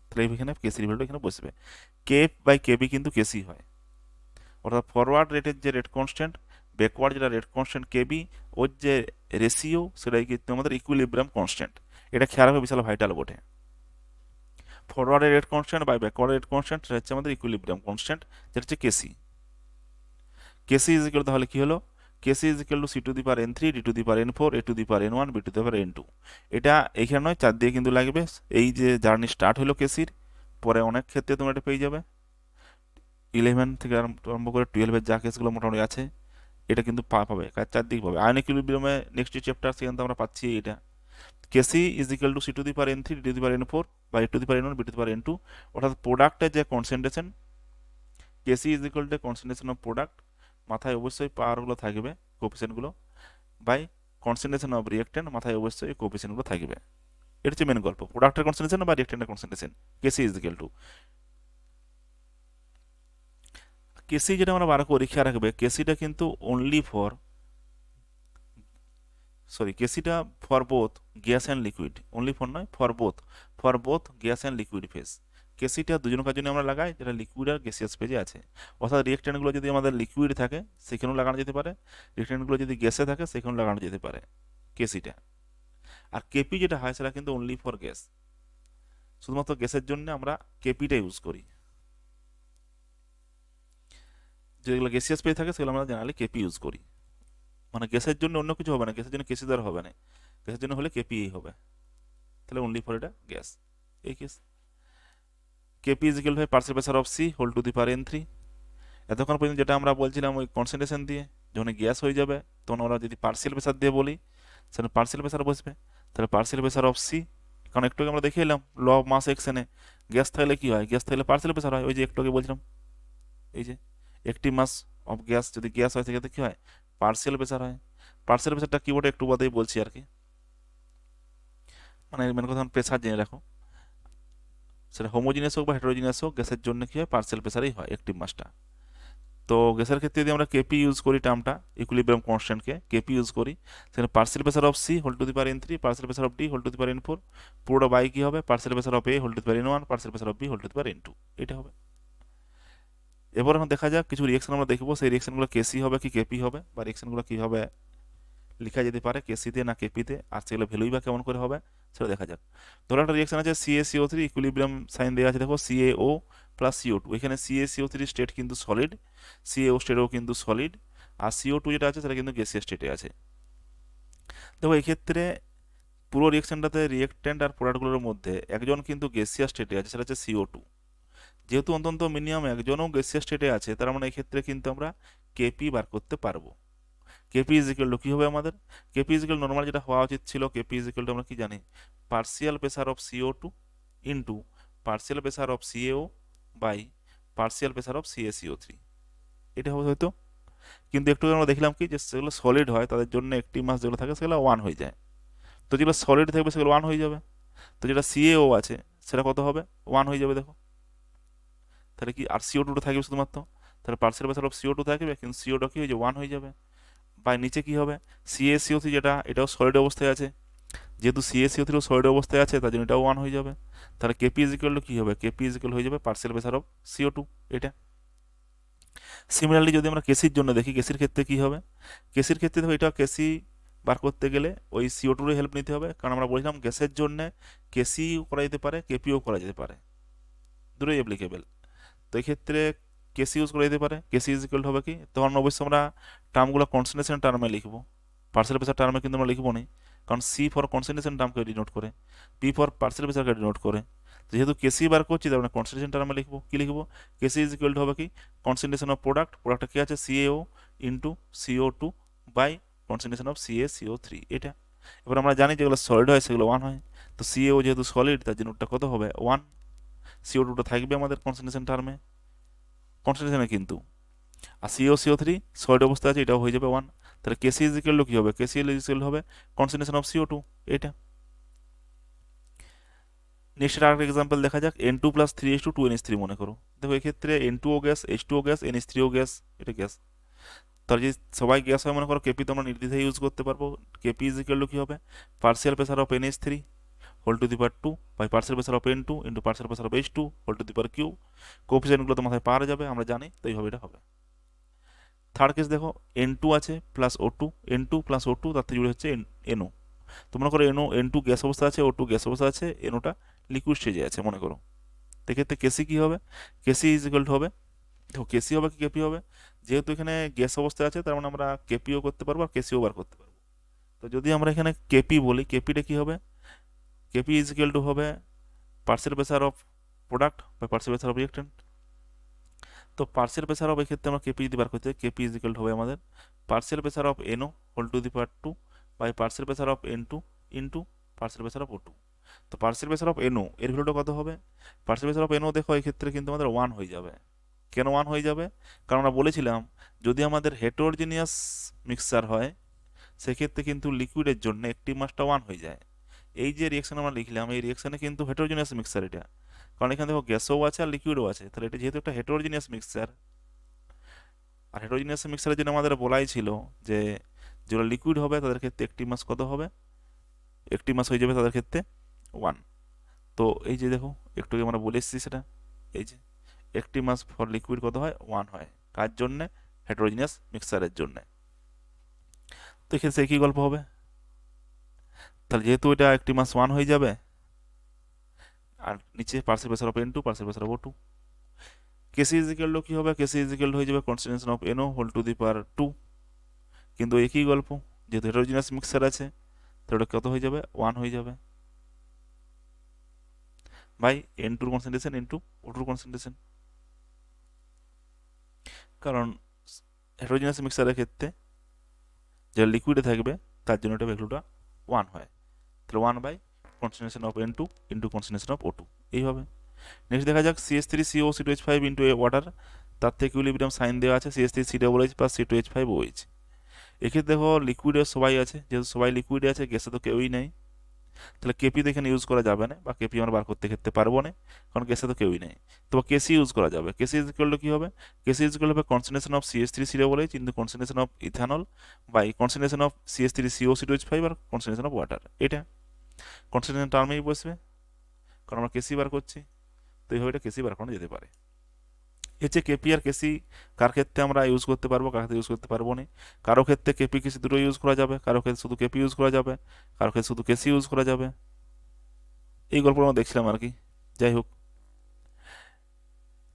তাহলে এখানে কেসির ভ্যালুটা এখানে বসবে, কে এফ বাই কেবি কিন্তু কেসি হয়। অর্থাৎ ফরওয়ার্ড রেটের যে রেট কনস্ট্যান্ট, ব্যাকওয়ার্ড যেটা রেট কনস্ট্যান্ট কেবি, ওর যে রেশিও সেটাই কিন্তু আমাদের ইকুইলিব্রিয়াম কনস্ট্যান্ট। এটা খেয়াল রাখবে, বিশাল ভাইটাল বটে। ফরওয়ার্ডের রেট কনস্ট্যান্ট বাই ব্যাকওয়ার্ডের রেট কনস্ট্যান্ট সেটা হচ্ছে আমাদের ইকুইলিব্রিয়াম কনস্ট্যান্ট, যেটা হচ্ছে কেসি। কেসি ইজ ইকুয়াল তাহলে কি হলো, KC is equal to C to the power N3 D to the power N4 A to the power N1 B to the power N2। এটা এখানে নয়, চার দিয়ে কিন্তু লাগবে। এই যে জার্নি স্টার্ট হলো কেসির, পরে অনেক ক্ষেত্রে তোমরা এটা পেয়ে যাবে, 11 থেকে আরম্ভ করে 12-এর যা কেসগুলো মোটামুটি আছে এটা কিন্তু পাবে, কাজ চারদিক পাবে। আয়ন ইকুইলিব্রিয়ামে নেক্সট চ্যাপ্টার সেখান থেকে আমরা পাচ্ছি এটা, KC is equal to C to the power N3 D to the power N4 বা A to the power N1 B to the power N2। অর্থাৎ প্রোডাক্টের যে concentration, KC is equal to concentration of product, মাথায় অবশ্যই পাওয়ারগুলো থাকবে কোএফিসিয়েন্টগুলো, বাই কনসেন্ট্রেশন অফ রিয়েক্ট্যান্ট, মাথায় অবশ্যই কোএফিসিয়েন্টগুলো থাকবে। এটা হচ্ছে মেন গল্প, প্রোডাক্টের কনসেন্ট্রেশন বা রিয়েক্ট্যান্টের concentration, KC is equal to. KC যেটা আমরা বার করে খেয়াল রাখবে, কেসিটা কিন্তু অনলি ফর, সরি কেসিটা for both gas and liquid, only for নয়, for both gas and liquid phase. কেসিটা দুজন কাজ জন্য আমরা লাগাই যেটা লিকুইড আর গ্যাসিয়াস ফেজে আছে। অর্থাৎ রিয়েক্ট্যান্টগুলো যদি আমাদের লিকুইড থাকে সেখানেও লাগানো যেতে পারে, রিয়েক্ট্যান্টগুলো যদি গ্যাসে থাকে সেখানেও লাগানো যেতে পারে কেসিটা। আর কেপি যেটা হয় সেটা কিন্তু অনলি ফর গ্যাস, শুধুমাত্র গ্যাসের জন্য আমরা কেপিটা ইউজ করি। যেগুলো গ্যাসিয়াস ফেজ থাকে সেগুলো আমরা জেনারেলি কেপি ইউজ করি, মানে গ্যাসের জন্য অন্য কিছু হবে না, গ্যাসের জন্য কেসি দ্বারা হবে না, গ্যাসের জন্য হলে কেপি হবে, তাহলে অনলি ফর এটা গ্যাস এই case. KP is equal to partial pressure of C whole to the power N3। এতক্ষণ পর্যন্ত যেটা আমরা বলছিলাম ওই কনসেন্ট্রেশন দিয়ে, যখন গ্যাস হয়ে যাবে তখন আমরা যদি পার্শিয়াল প্রেসার দিয়ে বলি, সেখানে পার্সিয়াল প্রেসার বসবে। তাহলে পার্সিয়াল প্রেসার অফ সি, কারণ একটু আগে আমরা দেখে এলাম ল অফ মাস এক্সেনে গ্যাস থাকলে কি হয়, গ্যাস থাকলে পার্সিয়াল প্রেসার হয়, ওই যে একটু আগে বলছিলাম, এই যে একটি মাস অফ গ্যাস যদি গ্যাস হয় সেক্ষেত্রে কি হয়, পার্সিয়াল প্রেসার হয়। পার্সিয়াল প্রেসারটা কি বটে একটু বাদেই বলছি আর কি, মানে মেন কথা প্রেসার জেনে রাখো, সেটা হোমোজিনিয়াস হোক বা হেটেরোজিনিয়াস হোক, গ্যাসের জন্য কি হয়, পার্সিয়াল প্রেসারেই হয় অ্যাক্টিভ মাসটা। তো গ্যাসের ক্ষেত্রে যদি আমরা কেপি ইউজ করি, টার্মটা ইকুইলিব্রিয়াম কনস্ট্যান্টকে কেপি ইউজ করি, সেখানে partial pressure of C whole to the power N three, partial pressure of D whole to the power N four, পুরোটা বাই কি হবে, partial pressure of A whole to the power N one, partial pressure of B whole to the power N two, এটা হবে। এবার এখন দেখা যাক কিছু রিয়েকশন আমরা দেখবো, সেই রিয়েকশনগুলো কেসি হবে কি কেপি হবে, বা রিয়েকশনগুলো কীভাবে লেখা যেতে পারে, কেসিতে না কেপিতে, আর সেগুলো ভ্যালুই বা কেমন করে হবে সেটা দেখা যাক। ধরো একটা রিয়েকশন আছে সিএসিও থ্রি, ইকুইলিব্রিয়াম সাইন দেওয়া আছে দেখো সিএও প্লাস সিও টু, এখানে সিএসিও থ্রি স্টেট কিন্তু সলিড, সিএও স্টেটও কিন্তু সলিড, আর সিও টু যেটা আছে সেটা কিন্তু গ্যাসিয়াস স্টেটে আছে। দেখো এই ক্ষেত্রে পুরো রিয়েকশনটাতে রিয়েক্ট্যান্ট আর প্রোডাক্টগুলোর মধ্যে একজন কিন্তু গ্যাসিয়াস স্টেটে আছে, সেটা হচ্ছে সিও টু। যেহেতু অন্তত মিনিমাম একজনও গ্যাসিয়াস স্টেটে আছে, তার মানে এই ক্ষেত্রে কিন্তু আমরা কেপি বার করতে পারবো। কেপি ইজ ইকুয়াল টু কী হবে আমাদের, কেপি ইজ ইকুয়াল নর্মাল যেটা হওয়া উচিত ছিল, কেপি ইজ ইকুয়াল টু আমরা কি জানি, partial pressure of CO two into partial pressure of CAO by partial pressure of CACO three, এটা হবে হয়তো। কিন্তু একটু আমরা দেখলাম কি যে সেগুলো সলিড হয় তাদের জন্য একটি মাস যেগুলো থাকে সেগুলো ওয়ান হয়ে যায়, তো যেগুলো সলিড থাকবে সেগুলো ওয়ান হয়ে যাবে, তো যেটা সিএও আছে সেটা কত হবে, ওয়ান হয়ে যাবে দেখো। তাহলে কি আর সিও টুটা থাকবে শুধুমাত্র, তাহলে partial pressure of CO two থাকবে, কিন্তু সিওটা কি হয়ে যাবে, ওয়ান হয়ে যাবে। বা নিচে কি হবে, সিএসিও থ্রি যেটা এটাও সলিড অবস্থায় আছে, যেহেতু সিএসিও থ্রিও সলিড অবস্থায় আছে তার জন্য এটাও ওয়ান হয়ে যাবে। তাহলে কেপি ইজ ইকুয়াল টু কী হবে, কেপি ইজ ইকুয়াল হয়ে যাবে partial pressure of CO two, এটা। সিমিলারলি যদি আমরা কেসির জন্য দেখি, কেসির ক্ষেত্রে কি হবে, কেসির ক্ষেত্রে দেখো এটা কেসি বার করতে গেলে ওই সিও টুর হেল্প নিতে হবে, কারণ আমরা বলছিলাম গ্যাসের জন্য কেসিও করা যেতে পারে কেপিও করা যেতে পারে, দুটোই অ্যাপ্লিকেবল। তো এই ক্ষেত্রে কেসি ইউজ করা যেতে পারে, কেসি ইজ ইকুয়াল হবে কি, তখন অবশ্যই আমরা টার্মগুলো কনসেন্ট্রেশন টার্মে লিখবো, পার্সিয়াল প্রেসার টার্মে কিন্তু আমরা লিখবো না, কারণ সি ফর কনসেন্ট্রেশন টার্মকে ডিনোট করে, পি ফর পার্সিয়াল প্রেসারকে ডিনোট করে। তো যেহেতু কেসি বার করছি তার মানে কনসেন্ট্রেশন টার্মে লিখবো, কি লিখবো, কেসি ইজ ইকুয়াল হবে কি, কনসেন্ট্রেশন অফ প্রোডাক্ট, প্রোডাক্টটা কি আছে CAO into CO two by concentration of CACO three, এটা। এবার আমরা জানি যেগুলো সলিড হয় সেগুলো ওয়ান হয়, তো সিএও যেহেতু সলিড তার জন্য ওটা কত হবে, ওয়ান। সিও টুটা থাকবে আমাদের কনসেন্ট্রেশন টার্মে, কনসেন্ট্রেশনে কিন্তু, আর সিও থ্রি সলিড অবস্থা আছে, এটাও হয়ে যাবে ওয়ান। তাহলে কেসি ইজ ইকুয়াল টু কী হবে, কেসি ইজ ইকুয়াল হবে কনসেন্ট্রেশন অফ সিও টু, এটা। নেক্সট আরেকটা এক্সাম্পল দেখা যাক, N two plus three H two to NS three মনে করো, দেখো এক্ষেত্রে এন টু ও গ্যাস, এইচ টু ও গ্যাস, এনএস থ্রি ও গ্যাস, এটা গ্যাস। তাহলে যদি সবাই গ্যাস হয় মনে করো, কেপি তো আমরা নির্দ্বিধায় ইউজ করতে পারবো, কেপি ইজ ইকুয়াল টু কী হবে, partial pressure of NH three whole to the power two by partial pressure of N two into partial pressure of H two whole to the power Q, কোফিসিয়েন্টগুলো তো মাথায় পাওয়া যাবে, আমরা জানি, তো এইভাবে এটা হবে। থার্ড কেস দেখো, এন টু আছে প্লাস ও টু, এন টু প্লাস ও টু তার থেকে জুড়ে হচ্ছে এনও, তো মনে করো এনও, এন টু গ্যাস অবস্থা আছে, ও টু গ্যাস অবস্থা আছে, এনওটা লিকুইড স্টেজে আছে মনে করো, সেক্ষেত্রে কেসি কী হবে, কেসি ইজ ইকুয়াল টু হবে, দেখো কেসি হবে কি কেপি হবে, যেহেতু এখানে গ্যাস অবস্থায় আছে তার মানে আমরা কেপিও করতে পারবো আর কেসিও বার করতে পারবো। তো যদি আমরা এখানে কেপি বলি, কেপিটা কী হবে, কেপি ইজ ইকুয়াল টু হবে partial pressure of product by partial pressure of reactant. তো পার্সিয়াল প্রেসার অফ এই ক্ষেত্রে আমরা কেপি যদি বার করতে চাই, কেপি ইজ ইকুয়াল হবে আমাদের partial pressure of NO whole to the power two by partial pressure of N two into partial pressure of O two. তো পার্সিয়াল প্রেসার অফ এনও এর ভ্যালুটা কত হবে, পার্সিয়াল প্রেসার অফ এনও দেখো এই ক্ষেত্রে কিন্তু আমাদের ওয়ান হয়ে যাবে। কেন ওয়ান হয়ে যাবে, কারণ আমরা বলেছিলাম যদি আমাদের হেটেরোজিনিয়াস মিক্সচার হয় সেক্ষেত্রে কিন্তু লিকুইডের জন্য একটি মাসটা ওয়ান হয়ে যায়। এই যে রিয়েকশন আমরা লিখলাম এই রিয়েকশনে কিন্তু হেটেরোজিনিয়াস মিক্সচার এটা, কারণ এখানে দেখো গ্যাসও আছে আর লিকুইডও আছে, তাহলে এটা যেহেতু একটা হেটেরোজিনিয়াস মিক্সচার, আর হেটেরোজিনিয়াস মিক্সচারের জন্য আমাদের বলাই ছিল যে যেগুলো লিকুইড হবে তাদের ক্ষেত্রে একটি মাস কত হবে, একটি মাস হয়ে যাবে তাদের ক্ষেত্রে ওয়ান। তো এই যে দেখো একটু আগে আমরা বলে এসেছি সেটা, এই যে একটি মাস ফর লিকুইড কত হয়, ওয়ান হয়, কার জন্যে, হেটেরোজিনিয়াস মিক্সচারের জন্যে। তো এক্ষেত্রে একই গল্প হবে, তাহলে যেহেতু এটা একটি মাস ওয়ান হয়ে যাবে, আর নিচে partial pressure of N two partial pressure of O two, KC is equal কি হবে, কেসি ইজিক্যাল হয়ে যাবে constitution of NO whole to the power two, কিন্তু একই গল্প, যেহেতু হেটেরোজিনাস মিক্সচার আছে তো ওটা কত হয়ে যাবে, ওয়ান হয়ে যাবে বাই এন টুর কনসেন্ট্রেশন ইন্টু ও টুর কনসেন্ট্রেশন, কারণ হেটেরোজিনাস মিক্সচারের ক্ষেত্রে যে লিকুইডে থাকবে তার জন্য এটা ভ্যালুটা 1 হয়, তাহলে 1 by concentration of N2 into concentration of O2 এইভাবে। নেক্সট দেখা যাক CH3CO C2H5 ইন্টু ওয়াটার, তার থেকে ইকুইলিব্রিয়াম সাইন দেওয়া আছে CH3COOH প্লাস C2H5OH। এক্ষেত্রে দেখো লিকুইডে সবাই আছে, যেহেতু সবাই লিকুইডে আছে, গ্যাসে তো কেউই নেই, তাহলে কেপি তো এখানে ইউজ করা যাবে না, বা কেপি আমরা বার করতে ক্ষেত্রে পারবো না, কারণ গ্যাসে তো কেউই নেই। তো কেসি ইউজ করা যাবে। কেসি ইজ ইকুয়াল টু কি হবে? কেসি ইজ ইকুয়াল হবে concentration of CH3COOH into concentration of ethanol by concentration of CH3CO C2H5 আর কনসেন্ট্রেশন অফ ওয়াটার। এটা কনসেন্ট্রেশন টার্মেই বসবে, কারণ আমরা কেসি বার করছি, তো এইভাবে এটা কেসি বার করানো যেতে পারে। এর যে কেপি আর কেসি কার ক্ষেত্রে আমরা ইউজ করতে পারবো, কার ক্ষেত্রে ইউজ করতে পারবো না? কারো ক্ষেত্রে কেপি কেসি দুটো ইউজ করা যাবে, কারো ক্ষেত্রে শুধু কেপি ইউজ করা যাবে, কারো ক্ষেত্রে শুধু কেসি ইউজ করা যাবে। এই গল্প আমরা দেখছিলাম আর কি। যাই হোক,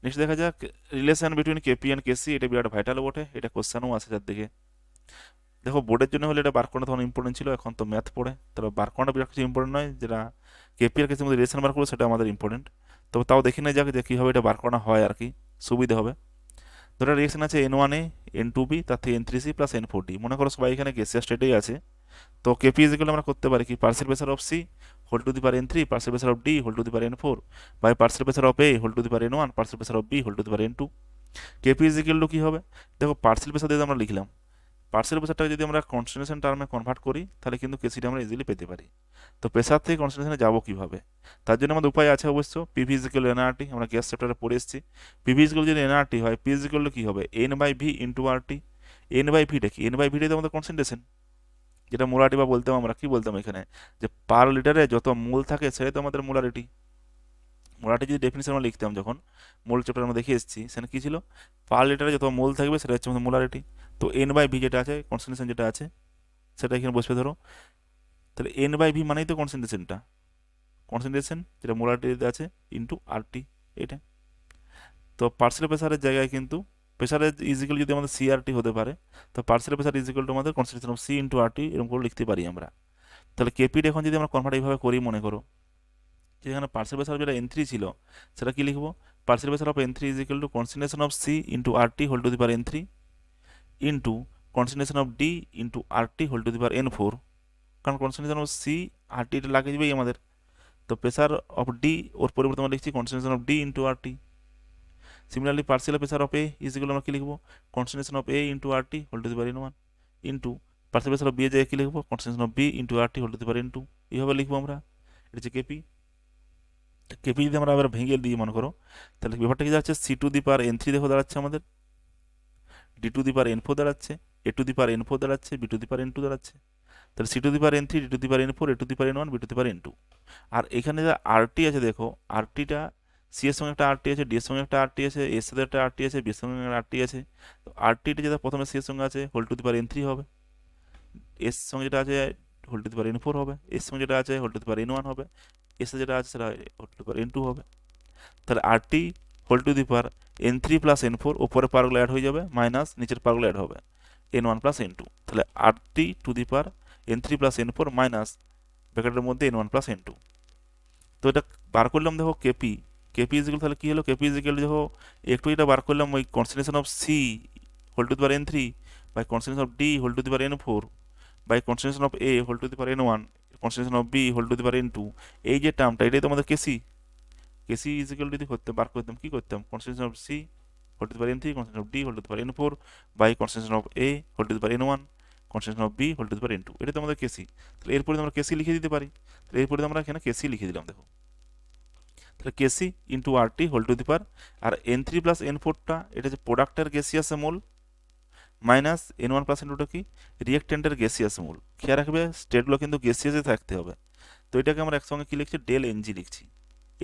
নেক্সট দেখা যাক রিলেশন বিটুইন কেপি অ্যান্ড কেসি। এটা বিরাট ভাইটাল বটে, এটা কোশ্চেনও আছে যার দিকে। দেখো বোর্ডের জন্য হলে এটা বার করানো তখন ইম্পর্টেন্ট ছিল, এখন তো ম্যাথ পড়ে, তবে বার করানো বিরাট কিছু ইম্পর্টেন্ট নয়, যেটা কেপি আর কেসির মধ্যে রিলেশন বার করবো সেটা আমাদের ইম্পর্টেন্ট। তবে তাও দেখে নেওয়া যাক যে কীভাবে এটা বার করানো হয় আর কি, সুবিধা হবে। ধরো রিয়েকশন আছে N1A N2B, তার থেকে N3C প্লাস N4D। মনে করো সবাই এখানে গ্যাসিয়াস স্টেটেই আছে, তো কেপি ইজিক্যাল আমরা করতে পারি কি, partial pressure of C whole to the power N3 partial pressure of D whole to the power N4 by partial pressure of A whole to the power N1 partial pressure of B whole to the power N2। KP is equal to কী হবে? দেখো পার্সিয়াল প্রেসার দিয়ে আমরা লিখলাম, পার্সিয়াল প্রেসারটাকে যদি আমরা কনসেন্ট্রেশন টার্মে কনভার্ট করি তাহলে কিন্তু কেসিটা আমরা ইজিলি পেতে পারি। তো প্রেসার থেকে কনসেন্ট্রেশনে যাবো কীভাবে? তার জন্য আমাদের উপায় আছে অবশ্য, পিভি ইজিক্যাল এনআরটি, আমরা গ্যাস চ্যাপ্টারে পড়ে এসেছি। পিভি ইজিক্যাল যদি এনআরটি হয়, পি ইজিক্যাল কী হবে? N/V into RT. N/Vটা কি? N/Vটাই তো আমাদের কনসেন্ট্রেশন, যেটা মোলারিটি বা বলতাম আমরা, কি বলতাম এখানে, যে পার লিটারে যত মোল থাকে সেটাই তো আমাদের মোলারিটি। মোলারিটি যদি ডেফিনিশন আমরা লিখতাম, যখন মোল চ্যাপ্টার আমরা দেখে এসেছি, সেখানে কী ছিল? পার লিটারে যত মোল থাকবে সেটা হচ্ছে আমাদের মোলারিটি। তো N/V যেটা আছে, কনসেন্ট্রেশন যেটা আছে, সেটা এখানে বসবে ধরো। তাহলে N/V মানেই তো কনসেন্ট্রেশনটা, কনসেন্ট্রেশন যেটা মোলারিটিতে আছে ইন্টু আরটি, এটা। তো পার্সিয়াল প্রেসারের জায়গায় কিন্তু প্রেসারের ইজিক্যাল যদি আমাদের সিআরটি হতে পারে, তো পার্সিয়াল প্রেসার ইজিক্যাল টু আমাদের concentration of C into RT, এরকম করে লিখতে পারি আমরা। তাহলে কেপিটা এখন যদি আমরা কনভার্ট এইভাবে করি, মনে করো যেখানে পার্সিয়াল প্রেসার যেটা N3 ছিল, সেটা কি লিখবো? Partial pressure of N3 is equal to concentration of C into RT whole to the power N3 into concentration of D into RT whole to the power N4, কারণ কনসেন্ট্রেশন অফ সি আরটি এটা লাগিয়ে দিবেই আমাদের। তো প্রেসার অফ ডি, ওর পরিবর্তে আমরা লিখছি concentration of D into RT. Similarly partial pressure of A is equal আমরা কি লিখবো? Concentration of A into RT whole to the power N1 into partial pressure of B এর জায়গায় কি লিখবো? Concentration of B into RT whole to the power N2। এইভাবে লিখবো আমরা, এটা হচ্ছে কেপি। কেপি যদি আমরা আবার ভেঙে দিই মনে করো, তাহলে ব্যাপারটা কি দাঁড়াচ্ছে? C to the power N3 দেখো দাঁড়াচ্ছে আমাদের, D to the power N4 দাঁড়াচ্ছে, এ টু দি পাওয়ার N4 দাঁড়াচ্ছে, B to the power N2 দাঁড়াচ্ছে। তাহলে C to the power N3, D to the power N4, A to the power N1, B to the power N2। আর এখানে যা আরটি আছে দেখো, আরটিটা সি এর সঙ্গে একটা আরটি আছে, ডি এর সঙ্গে একটা আরটি আছে, এর সাথে একটা আরটি আছে, বি এর সঙ্গে একটা আরটি আছে। তো আরটিটা যেটা প্রথমে সি এর সঙ্গে আছে whole to the power N3 হবে, এর সঙ্গে যেটা আছে whole to the power N4 হবে, এর সঙ্গে যেটা আছে whole to the power N1 হবে, এর সাথে যেটা আছে সেটা whole to the power N2 হবে। তাহলে RT whole to the power N3 plus N4, ওপরের পাওয়ারগুলো অ্যাড হয়ে যাবে, মাইনাস নিচের পাওয়ারগুলো অ্যাড হবে, N1 প্লাস N2। তাহলে RT two the power N3 plus N4 minus ব্র্যাকেটের মধ্যে N1 প্লাস N2। তো এটা বার করলাম দেখো কেপি, কেপি ইজিক্যাল তাহলে কী হলো? কেপি ইজিক্যাল দেখো একটু এটা বার করলাম, ওই concentration of C whole to the power N3 by concentration of D whole to the power N4 by concentration of A whole to the power N1 concentration of B whole to the power N2। এই যে টার্মটা, এটাই তো আমাদের কেসি। কেসি ইজিক্যাল যদি করতে বার করতাম, কী করতাম? Concentration of C whole to the power N3 concentration of D whole to the power N4 by concentration of A whole to the power N1 concentration of B whole to the power N2। এটা তো আমাদের কেসি। তাহলে এরপরে আমরা কেসি লিখে দিতে পারি, তাহলে এরপরে আমরা এখানে কেসি লিখে দিলাম দেখো। তাহলে KC into RT whole to the power, আর N3 প্লাস N4টা এটা যে প্রোডাক্টের gaseous mole, minus N1 plus N2টা কি? রিয়েক্টেন্টের গ্যাসিয়াস মোল। খেয়াল রাখবে স্টেটগুলো কিন্তু গ্যাসিয়াসে থাকতে হবে। তো এটাকে আমরা একসঙ্গে কি লিখছি? ডেল এনজি লিখছি।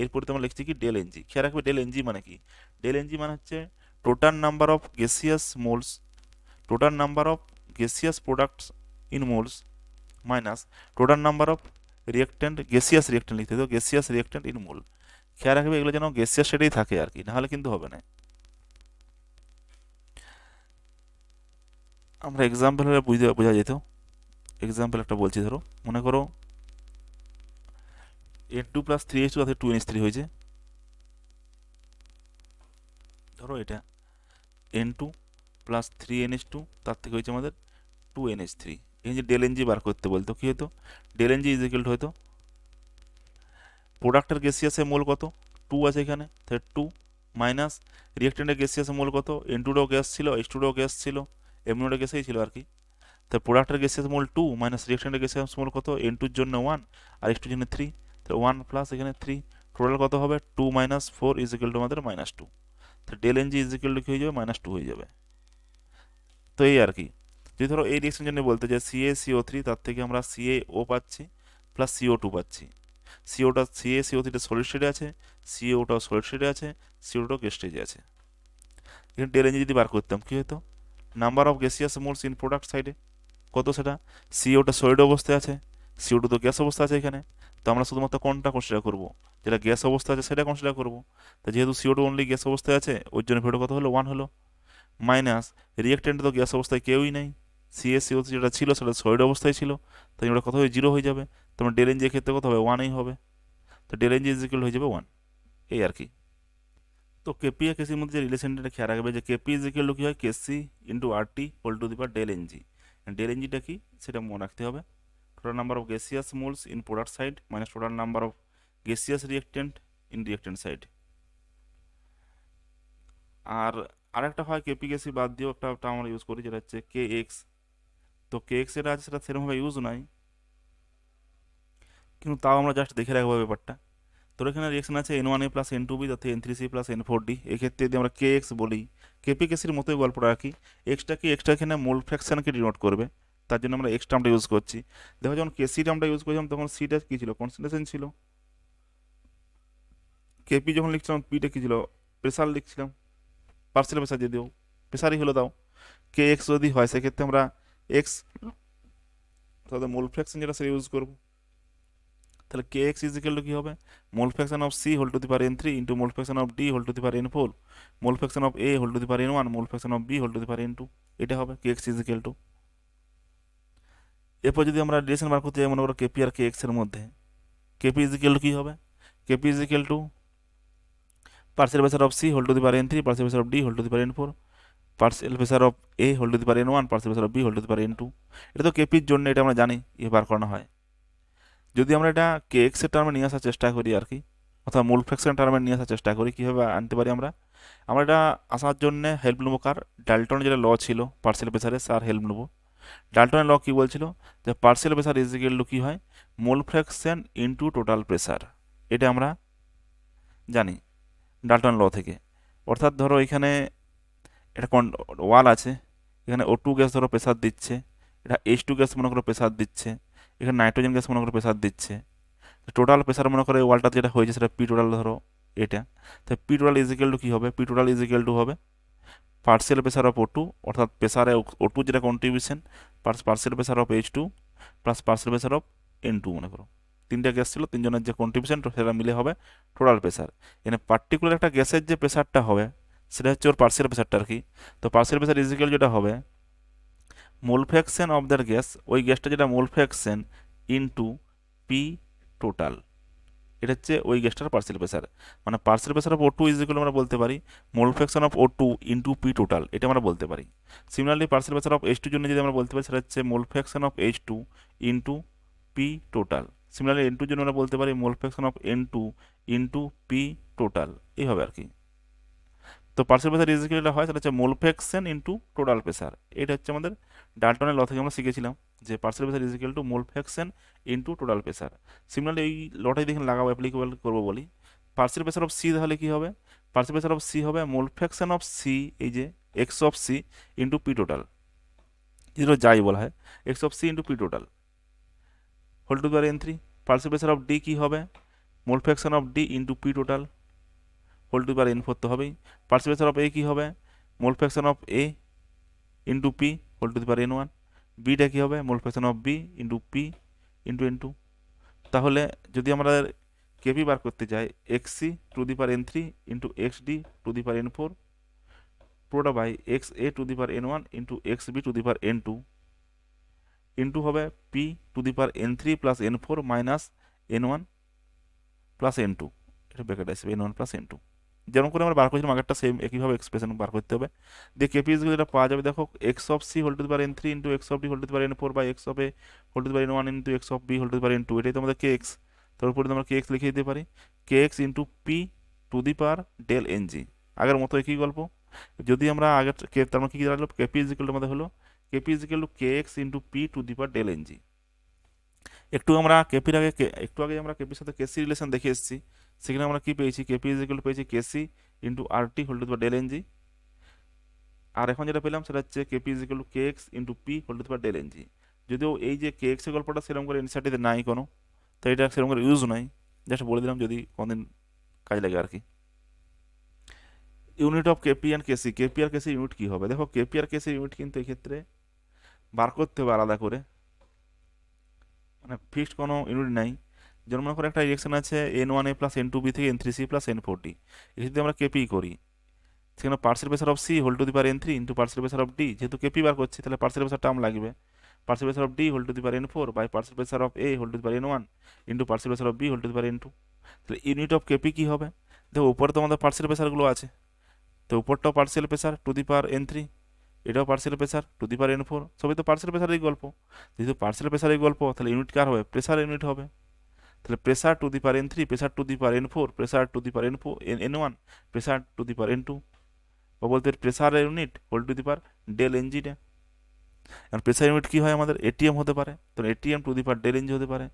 এরপরে তো আমরা লিখছি কি? Del NG. খেয়াল রাখবে ডেল এনজি মানে কি? ডেল এনজি মানে হচ্ছে total number of gaseous moles, total number of gaseous products in moles minus total number of reactant, gaseous reactant লিখতে, তো গ্যাসিয়াস রিয়েক্টেন্ট ইন মোল। খেয়াল রাখবে এগুলো যেন গ্যাসিয়াস সেটাই থাকে আর কি, নাহলে কিন্তু হবে না। আমরা এক্সাম্পল হলে বোঝা যেত। এক্সাম্পল একটা বলছি, ধরো মনে করো N2 প্লাস 3H2 তাতে 2NH3 হয়েছে। ধরো এটা N2 প্লাস 3NH2 তার থেকে হয়েছে আমাদের 2NH3, এখানে যে ডেল এনজি বার করতে বলতো কী হতো, del NG is equal to হয়তো প্রোডাক্টের গ্যাসিয়াসের মোল কত 2 আছে এখানে, তাহলে 2 মাইনাস রিয়েক্টেন্টের গ্যাসিয়াসের মোল কত, N2টাও গ্যাস ছিল, H2টাও গ্যাস ছিল, এমনিটা গ্যাসেই ছিল আর কি। তাই প্রোডাক্টের গ্যাসিয়াস মোল 2 মাইনাস রিয়েক্টেন্টের গ্যাসিয়াস মোল কত, N2-র জন্য 1 আর H2-র জন্য 3, তাহলে 1 প্লাস এখানে 3, টোটাল কত হবে 2 মাইনাস 4 ইজ ইকুয়াল টু আমাদের -2। তো del NG is equal to কি হয়ে যাবে, -2 হয়ে যাবে। তো এই আর কি, যদি ধরো এই রিয়েকশন জন্য বলতে যে CaCO3 তার থেকে আমরা CaO পাচ্ছি প্লাস CO2 পাচ্ছি, CaCO3টা সলিড স্টেটে আছে, CaO টাও সলিড স্টেটে আছে, CO2টাও গ্যাস স্টেজে আছে। এখানে ডেল এনজি যদি বার করতাম কী হতো, number of gaseous moles in product সাইডে কত সেটা, সিওটা সলিড অবস্থায় আছে, CO2 তো গ্যাস অবস্থা আছে এখানে, তো আমরা শুধুমাত্র কোনটা কনসিডার করবো, যেটা গ্যাস অবস্থা আছে সেটা কনসিডার করবো। তো যেহেতু CO2 অনলি গ্যাস অবস্থায় আছে ওই জন্য ভ্যালু কত হলো 1 হলো, মাইনাস রিয়েক্টেন্ট তো গ্যাস অবস্থায় কেউই নেই, CaCO3 যেটা ছিল সেটা সলিড অবস্থায় ছিল, তাই ওটা কত হয়ে 0 হয়ে যাবে, তোমার ডেল এনজি ক্ষেত্রে কত হবে 1ই হবে, তো ডেল এনজি ইজ ইকুয়াল হয়ে যাবে 1, এই আর কি। তো কেপি আর কেসির মধ্যে যে রিলেশনটা খেয়াল রাখবে যে কেপি ইজ ইকুয়াল টু কী হয়, KC into RT whole to the power del NG. Del এনজিটা কি সেটা মনে রাখতে হবে, total number of gaseous moles in product side minus total number of gaseous reactant in reactant side। আর আরেকটা হয় কেপি কেসি বাদ দিয়েও একটা টার্ম আমরা ইউজ করি যেটা হচ্ছে KX। তো KX যেটা আছে সেটা সেরকমভাবে ইউজ নাই, কিন্তু তাও আমরা জাস্ট দেখে রাখবো ব্যাপারটা। তোর এখানে রিয়েকশন আছে N1A প্লাস N2B তাতে N3C প্লাস N4D, এক্ষেত্রে যদি আমরা KX বলি, কেপি কেসির মতোই গল্পটা রাখি, এক্সটা কি এক্সটা এখানে মোল ফ্র্যাকশনকে ডিনোট করবে, তার জন্য আমরা এক্স টার্মটা ইউজ করছি। দেখো যখন কেসি টার্মটা ইউজ করছিলাম তখন সিটা কী ছিল, কনসেন্ট্রেশন ছিল, কেপি যখন লিখছিলাম পিটা কী ছিল, প্রেসার লিখছিলাম, পার্সেল প্রেসার যদিও প্রেসারই হলো দাও। KX যদি হয় সেক্ষেত্রে আমরা এক্স তাহলে মোল ফ্র্যাকশন যেটা সেটা ইউজ করবো, তাহলে KX ইজ ইকুয়াল টু কী হবে, mole fraction of C whole to the power N3 into mole fraction of D whole to the power N4, mole fraction of A whole to the power N1, mole fraction of B whole to the power N2, এটা হবে KX ইজ ইকুয়াল টু। এরপর যদি আমরা রিলেশন বার করতে যাই মনে করো কেপি আর KX এর মধ্যে, কেপি ইজ ইকুয়াল টু কী হবে, KP is equal to partial pressure of C whole to the power N3 partial pressure of D whole to the power N4 partial pressure of A whole to the power N1 partial pressure of B whole to the power N2। এটা তো কেপির জন্য, এটা আমরা জানি বার করানো হয়। যদি আমরা এটা KX এর টার্মে নিয়ে আসার চেষ্টা করি আর কি, অর্থাৎ মোল ফ্র্যাকশন টার্মে নিয়ে আসার চেষ্টা করি, কীভাবে আনতে পারি আমরা, আমরা এটা আসার জন্য হেল্প নেবো কার, ডাল্টনের যেটা ল ছিল পার্সেল প্রেসারে তার হেল্প নেবো। ডাল্টনের ল কী বলছিল যে partial pressure is equal to কী হয়, mole fraction into total pressure, এটা আমরা জানি ডাল্টন ল থেকে। অর্থাৎ ধরো এখানে একটা ওয়াল আছে, এখানে O2 গ্যাস ধরো প্রেসার দিচ্ছে, এটা H2 গ্যাস মনে করো প্রেসার দিচ্ছে, এখানে নাইট্রোজেন গ্যাস মনে করো প্রেসার দিচ্ছে, টোটাল প্রেসার মনে করে ওয়ালটা যেটা হয়েছে সেটা পি টোটাল ধরো এটা, তাই P total is equal to কী হবে, P total is equal to হবে পার্সিয়াল প্রেসার অফ O2, অর্থাৎ প্রেসারে O2 যেটা contribution partial pressure of H2 plus partial pressure of N2 মনে করো, তিনটা গ্যাস ছিল তিনজনের যে কন্ট্রিবিউশন সেটা মিলে হবে টোটাল প্রেসার। এখানে পার্টিকুলার একটা গ্যাসের যে প্রেসারটা হবে সেটা হচ্ছে ওর পার্সিয়াল প্রেসারটা আর কি। তো পার্সিয়াল প্রেসার ইজ ইকুয়াল যেটা হবে mole fraction of that gas, ওই গ্যাসটা যেটা মোল ফ্র্যাকশন ইনটু পি টোটাল, এটা হচ্ছে ওই গ্যাসটার পার্সিয়াল প্রেসার, মানে partial pressure of O2 is equal আমরা বলতে পারি মোল fraction of O2 into P total, এটা আমরা বলতে পারি। Similarly partial pressure of H2 জন্য যদি আমরা বলতে পারি সেটা হচ্ছে mole fraction of H2 into P total. Similarly N2 জন্য আমরা বলতে পারি মোল fraction of N2 into P total, এইভাবে আর কি। তো পার্সিয়াল প্রেসার ইজ ইকুয়াল হয় সেটা হচ্ছে mole fraction into total pressure, এটা হচ্ছে আমাদের ডাল্টনের ল থেকে আমরা শিখেছিলাম যে partial pressure is equal to mole fraction into total pressure. Similarly এই লটাই দেখে লাগাবো অ্যাপ্লিকেবল করবো বলি, পার্সিয়াল প্রেসার অফ C তাহলে কী হবে, পার্সিয়াল প্রেসার অফ C হবে মোল ফ্র্যাকশন অফ C, এই যে X of C into P total, যেটা যাই বলা হয় X of C into P total whole to the power N3। Partial pressure of D কী হবে, mole fraction of D into P total whole to the power N4 তো হবেই। পার্সিয়াল প্রেসার অফ A কী হবে, mole fraction of A into P whole to the power N1। বিটা কী হবে, mole fraction of B into P into N2। তাহলে যদি আমরা কেপি বার করতে চাই XC to the power N3 into XD to the power N4 পুরোটা by XA to the power N1 into XB to the power N2 into হবে P to the power N3 plus N4 minus N1 plus N2, এটা ব্র্যাকেট আসবে N1 প্লাস N2। যেমন করে আমরা বার করেছিলাম আগেরটা সেম একইভাবে এক্সপ্রেশন বার করতে হবে। দিয়ে কেপি ইজগুলো যেটা পাওয়া যাবে দেখো X of C whole to the power N three into X of D whole to the power N four by X of A whole to the power N one into X of B whole to the power N two, এটাই তো আমাদের কে এক্স। তার উপরে আমরা কে এক্স লিখে দিতে পারি K X into P to the power del N G, আগের মতো একই গল্প। যদি আমরা আগের তার মানে কী দাঁড়ালো কেপি ইজিক্যাল টু আমাদের হলো KP is equal to K X into P to the power del N G. একটু আমরা কেপির আগে একটু আগে আমরা কেপির সাথে কেসি রিলেশন দেখে এসেছি, সেখানে আমরা কি পেয়েছি কেপি ইজিক্যাল টু পেয়েছি KC into R T whole to the power del N G. আর এখন যেটা পেলাম সেটা হচ্ছে KP is equal to K X into P whole to the power del N G. যদিও এই যে কে এক্সের গল্পটা সেরকম করে এনসিআরটিতে নাই কোনো, তো এটা সেরকম করে ইউজ নাই, জাস্ট বলে দিলাম যদি কোনদিন কাজ লাগে আর কি। Unit of KP and KC, KP আর কেসি ইউনিট কী হবে দেখো কেপি আর কেসি ইউনিট কিন্তু এক্ষেত্রে বার করতে হবে আলাদা করে, মানে ফিক্সড কোনো ইউনিট নাই। যেমন মনে করে একটা রিয়েকশন আছে N one A plus N two B থেকে N three C plus N four D, এই যদি আমরা কেপি করি সেখানে partial pressure of C whole to the power N three into partial pressure of D, যেহেতু কেপি বার করছি তাহলে পার্সেল প্রেসার টার্ম লাগবে partial pressure of D whole to the power N four by partial pressure of A whole to the power N one into partial pressure of B whole to the power N two. তাহলে ইউনিট অফ কেপি কী হবে দেখো উপরে তো আমাদের পার্সেল প্রেসারগুলো আছে, তো উপরটাও partial pressure to the power N three, এটাও partial pressure to the power N four, সবই তো পার্সেল প্রেসারের গল্প। যেহেতু পার্সেল প্রেসারের গল্প তাহলে ইউনিট কার হবে প্রেসার ইউনিট হবে। তাহলে pressure to the power N three pressure to the power N four pressure to the power N four N one pressure to the power N two, বা বলতে pressure unit whole to the power del N জিটা। আর প্রেসার ইউনিট কী হয় আমাদের এটিএম হতে পারে, তো ATM to the power del N G হতে পারে,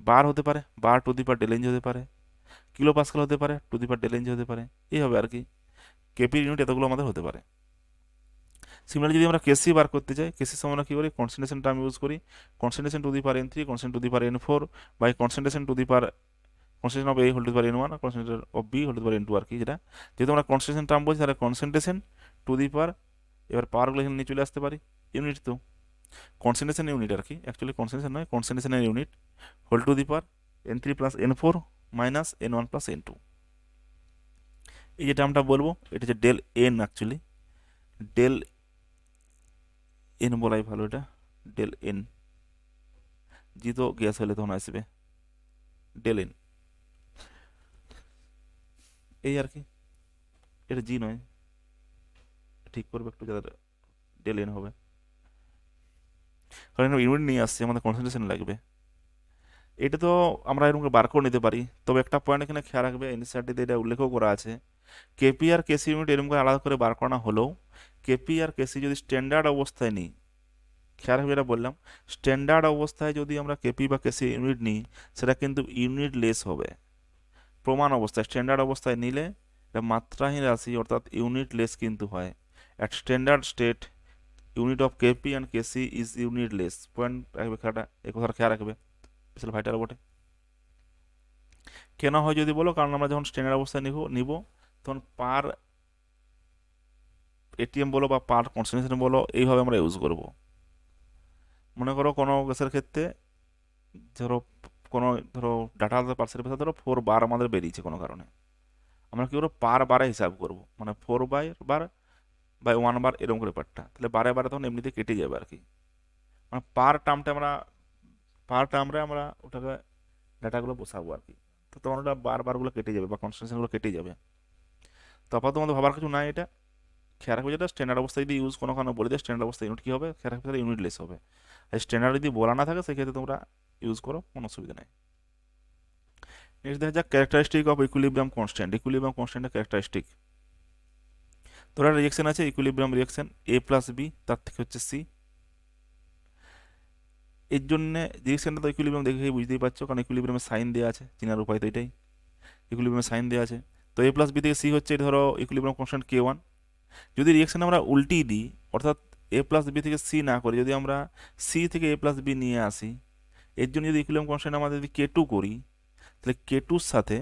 বার হতে পারে bar to the power del N G হতে পারে, কিলো পাস্কাল হতে পারে to the power del N G হতে পারে, এই হবে আর কি কেপির ইউনিট এতগুলো আমাদের হতে পারে। সিমিলারলি যদি আমরা কেসি বার করতে চাই কেসির সময় আমরা কী করি কনসেন্ট্রেশন টার্ম ইউজ করি, concentration to the power N three concentration to the power N four by concentration to the power concentration of A whole to the power N one আর concentration of B whole to the power N two আর কি, যেটা যেহেতু আমরা কনসেন্ট্রেশন টার্ম বলছি তাহলে কনসেন্ট্রেশন টু দি পাওয়ার, এবার পাওয়ারগুলো এখানে নিয়ে চলে আসতে পারি ইউনিট, তো কনসেন্ট্রেশন ইউনিট আর কি অ্যাকচুয়ালি কনসেন্ট্রেশন নয় কনসেন্ট্রেশনের unit whole to the power N three plus N four minus N one plus N two. এই যে টার্মটা বলবো এটা হচ্ছে del N, actually del N বলাই ভালো, এটা ডেল এন, জি তো গ্যাস হলে তখন আসবে ডেল এন, এই আর কি এটা জি নয়, ঠিক করবে একটু যাদের ডেল এন হবে, কারণ ইউনিট নিয়ে আসছে আমাদের কনসেন্ট্রেশন লাগবে। এটা তো আমরা এরকম বার করে নিতে পারি, তবে একটা পয়েন্ট এখানে খেয়াল রাখবে এনসিআরটিতে এটা উল্লেখও করা আছে কেপি আর কেসি ইউনিট এরকম করে আলাদা করে বার করানো হলেও কেপি আর কেসি যদি স্ট্যান্ডার্ড অবস্থায় নিই, খেয়াল রাখবে এটা বললাম স্ট্যান্ডার্ড অবস্থায় যদি আমরা কেপি বা কেসি ইউনিট নিই সেটা কিন্তু ইউনিট লেস হবে। প্রমাণ অবস্থায় স্ট্যান্ডার্ড অবস্থায় নিলে এটা মাত্রাহীন রাশি অর্থাৎ ইউনিট লেস কিন্তু হয়। At standard state unit of KP and KC is unit less, point রাখবে খেলাটা এই কথাটা খেয়াল রাখবে স্পেশাল ভাইটাল বটে। কেন হয় যদি বলো, কারণ আমরা যখন স্ট্যান্ডার্ড অবস্থায় নিব তখন পার এটিএম বলো বা পার কনসেন্ট্রেশন বলো এইভাবে আমরা ইউজ করব। মনে করো কোনো গ্যাসের ক্ষেত্রে ধরো ধরো ডাটা পার্সেন্ট পেশা ধরো 4 বার আমাদের বেরিয়েছে কোনো কারণে, আমরা কী করবো পার বারে হিসাব করব, মানে 4 বার বাই 1 বার এরকম করে পারটা, তাহলে বারে বারে তখন এমনিতে কেটে যাবে আর কি, মানে পার টার্মে আমরা ওটাকে ডাটাগুলো বসাবো আর কি, তো তখন ওটা বারগুলো কেটে যাবে বা কনসেন্ট্রেশনগুলো কেটে যাবে। তো আপাতত আমাদের ভাবার কিছু নাই, এটা খেয়াল রাখবে যেটা স্ট্যান্ডার্ড অবস্থায় যদি ইউজ কোনো কারণে বলে দেয় স্ট্যান্ডার্ড অবস্থা ইউনিট কী হবে খেয়াল রাখবে তাহলে ইউনিট লেস হবে। আর স্ট্যান্ডার্ড যদি বলা না থাকে সেক্ষেত্রে তোমরা ইউজ করো কোনো অসুবিধা নেই। নেক্সট দেখা যাক characteristic of equilibrium constant, equilibrium কনস্ট্যান্টের ক্যারেক্টারিস্টিক। তোরা রিয়েকশন আছে equilibrium reaction A plus B তার থেকে হচ্ছে সি, এর জন্য রিয়েকশনটা তো ইকুইলিব্রিয়াম দেখে বুঝতেই পারছো কারণ ইকুইলিব্রিয়ামের সাইন দেওয়া আছে, চেনার উপায় তো এটাই, ইকুইলিব্রিয়ামের সাইন দেওয়া আছে। তো এ প্লাস বি থেকে সি হচ্ছে ধরো ইকুইলিব্রিয়াম কনস্ট্যান্ট কে ওয়ান। যদি রিয়েকশন আমরা উল্টিয়ে দিই অর্থাৎ এ প্লাস বি থেকে সি না করি যদি আমরা সি থেকে এ প্লাস বি নিয়ে আসি, এর জন্য যদি ইকুইলিব্রিয়াম কনস্ট্যান্ট আমরা যদি কে টু করি তাহলে কে টুর সাথে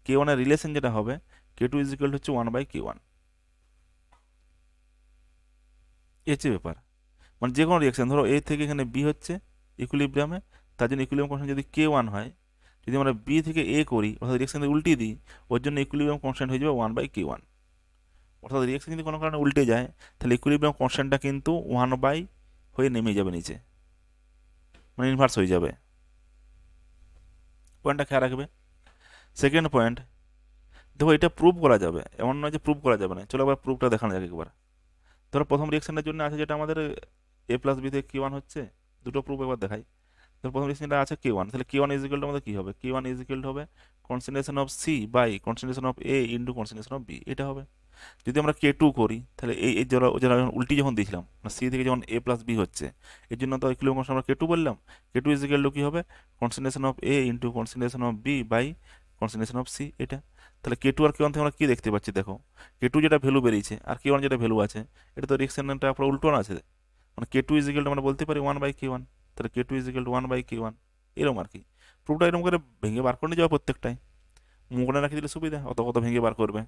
কে ওয়ানের রিলেশন যেটা হবে কে টু ইজ ইকুয়াল হচ্ছে 1/K1, এই হচ্ছে ব্যাপার। মানে যে কোনো রিয়েকশন ধরো এ থেকে এখানে বি হচ্ছে ইকুইলিব্রিয়ামে, তার জন্য ইকুইলিব্রিয়াম কনস্ট্যান্ট যদি K1 হয়, যদি আমরা বি থেকে এ করি অর্থাৎ রিয়েকশন উল্টিয়ে দিই ওর জন্য ইকুইলিব্রিয়াম কনস্ট্যান্ট হয়ে যাবে 1/K1, অর্থাৎ রিয়েকশন যদি কোনো কারণে উল্টে যায় তাহলে ইকুইলিব্রিয়াম কনস্ট্যান্টটা কিন্তু 1 হয়ে নেমে যাবে নিচে, মানে ইনভার্স হয়ে যাবে। পয়েন্টটা খেয়াল রাখবে। সেকেন্ড পয়েন্ট, দেখো এটা প্রুভ করা যাবে, এমন নয় যে প্রুভ করা যাবে না। চলো একবার প্রুফটা দেখানো যাক একবার। ধরো প্রথম রিয়েকশনের জন্য আছে যেটা আমাদের এ প্লাস বি থেকে Q1 হচ্ছে, দুটো প্রুফ একবার দেখাই। ধর প্রথম রিয়েকশনটা আছে K1, তাহলে K1 ইজ ইকুয়াল টু আমাদের কী হবে, K1 ইজ ইকুয়াল টু হবে concentration of C by concentration of A into concentration of B, এটা হবে। যদি আমরা K2 করি তাহলে এই যারা যারা যখন উল্টি যখন দিয়েছিলাম মানে সি থেকে যখন এ প্লাস বি হচ্ছে, এর জন্য তো ইকুইলিব্রিয়াম কনস্ট্যান্ট আমরা K2 বললাম। K2 ইজ ইকুয়াল টু কী হবে, concentration of A into concentration of B by concentration of C, এটা। তাহলে K2 আর K1 থেকে আমরা কী দেখতে পাচ্ছি, দেখো K2 যেটা ভ্যালু বেরিয়েছে আর K1 যেটা ভ্যালু আছে, এটা তো রিয়েকশনটা পুরো উল্টো না আছে। মানে K2 ইজ ইকুয়াল টু আমরা বলতে পারি 1/K1, তাহলে K2 is equal two 1/K1, এরকম আর কি। প্রুফটা এরকম করে ভেঙে বার করে নিয়ে যাওয়া প্রত্যেকটাই, মুখটা রাখি দিলে সুবিধা, অত কত ভেঙে বার করবে।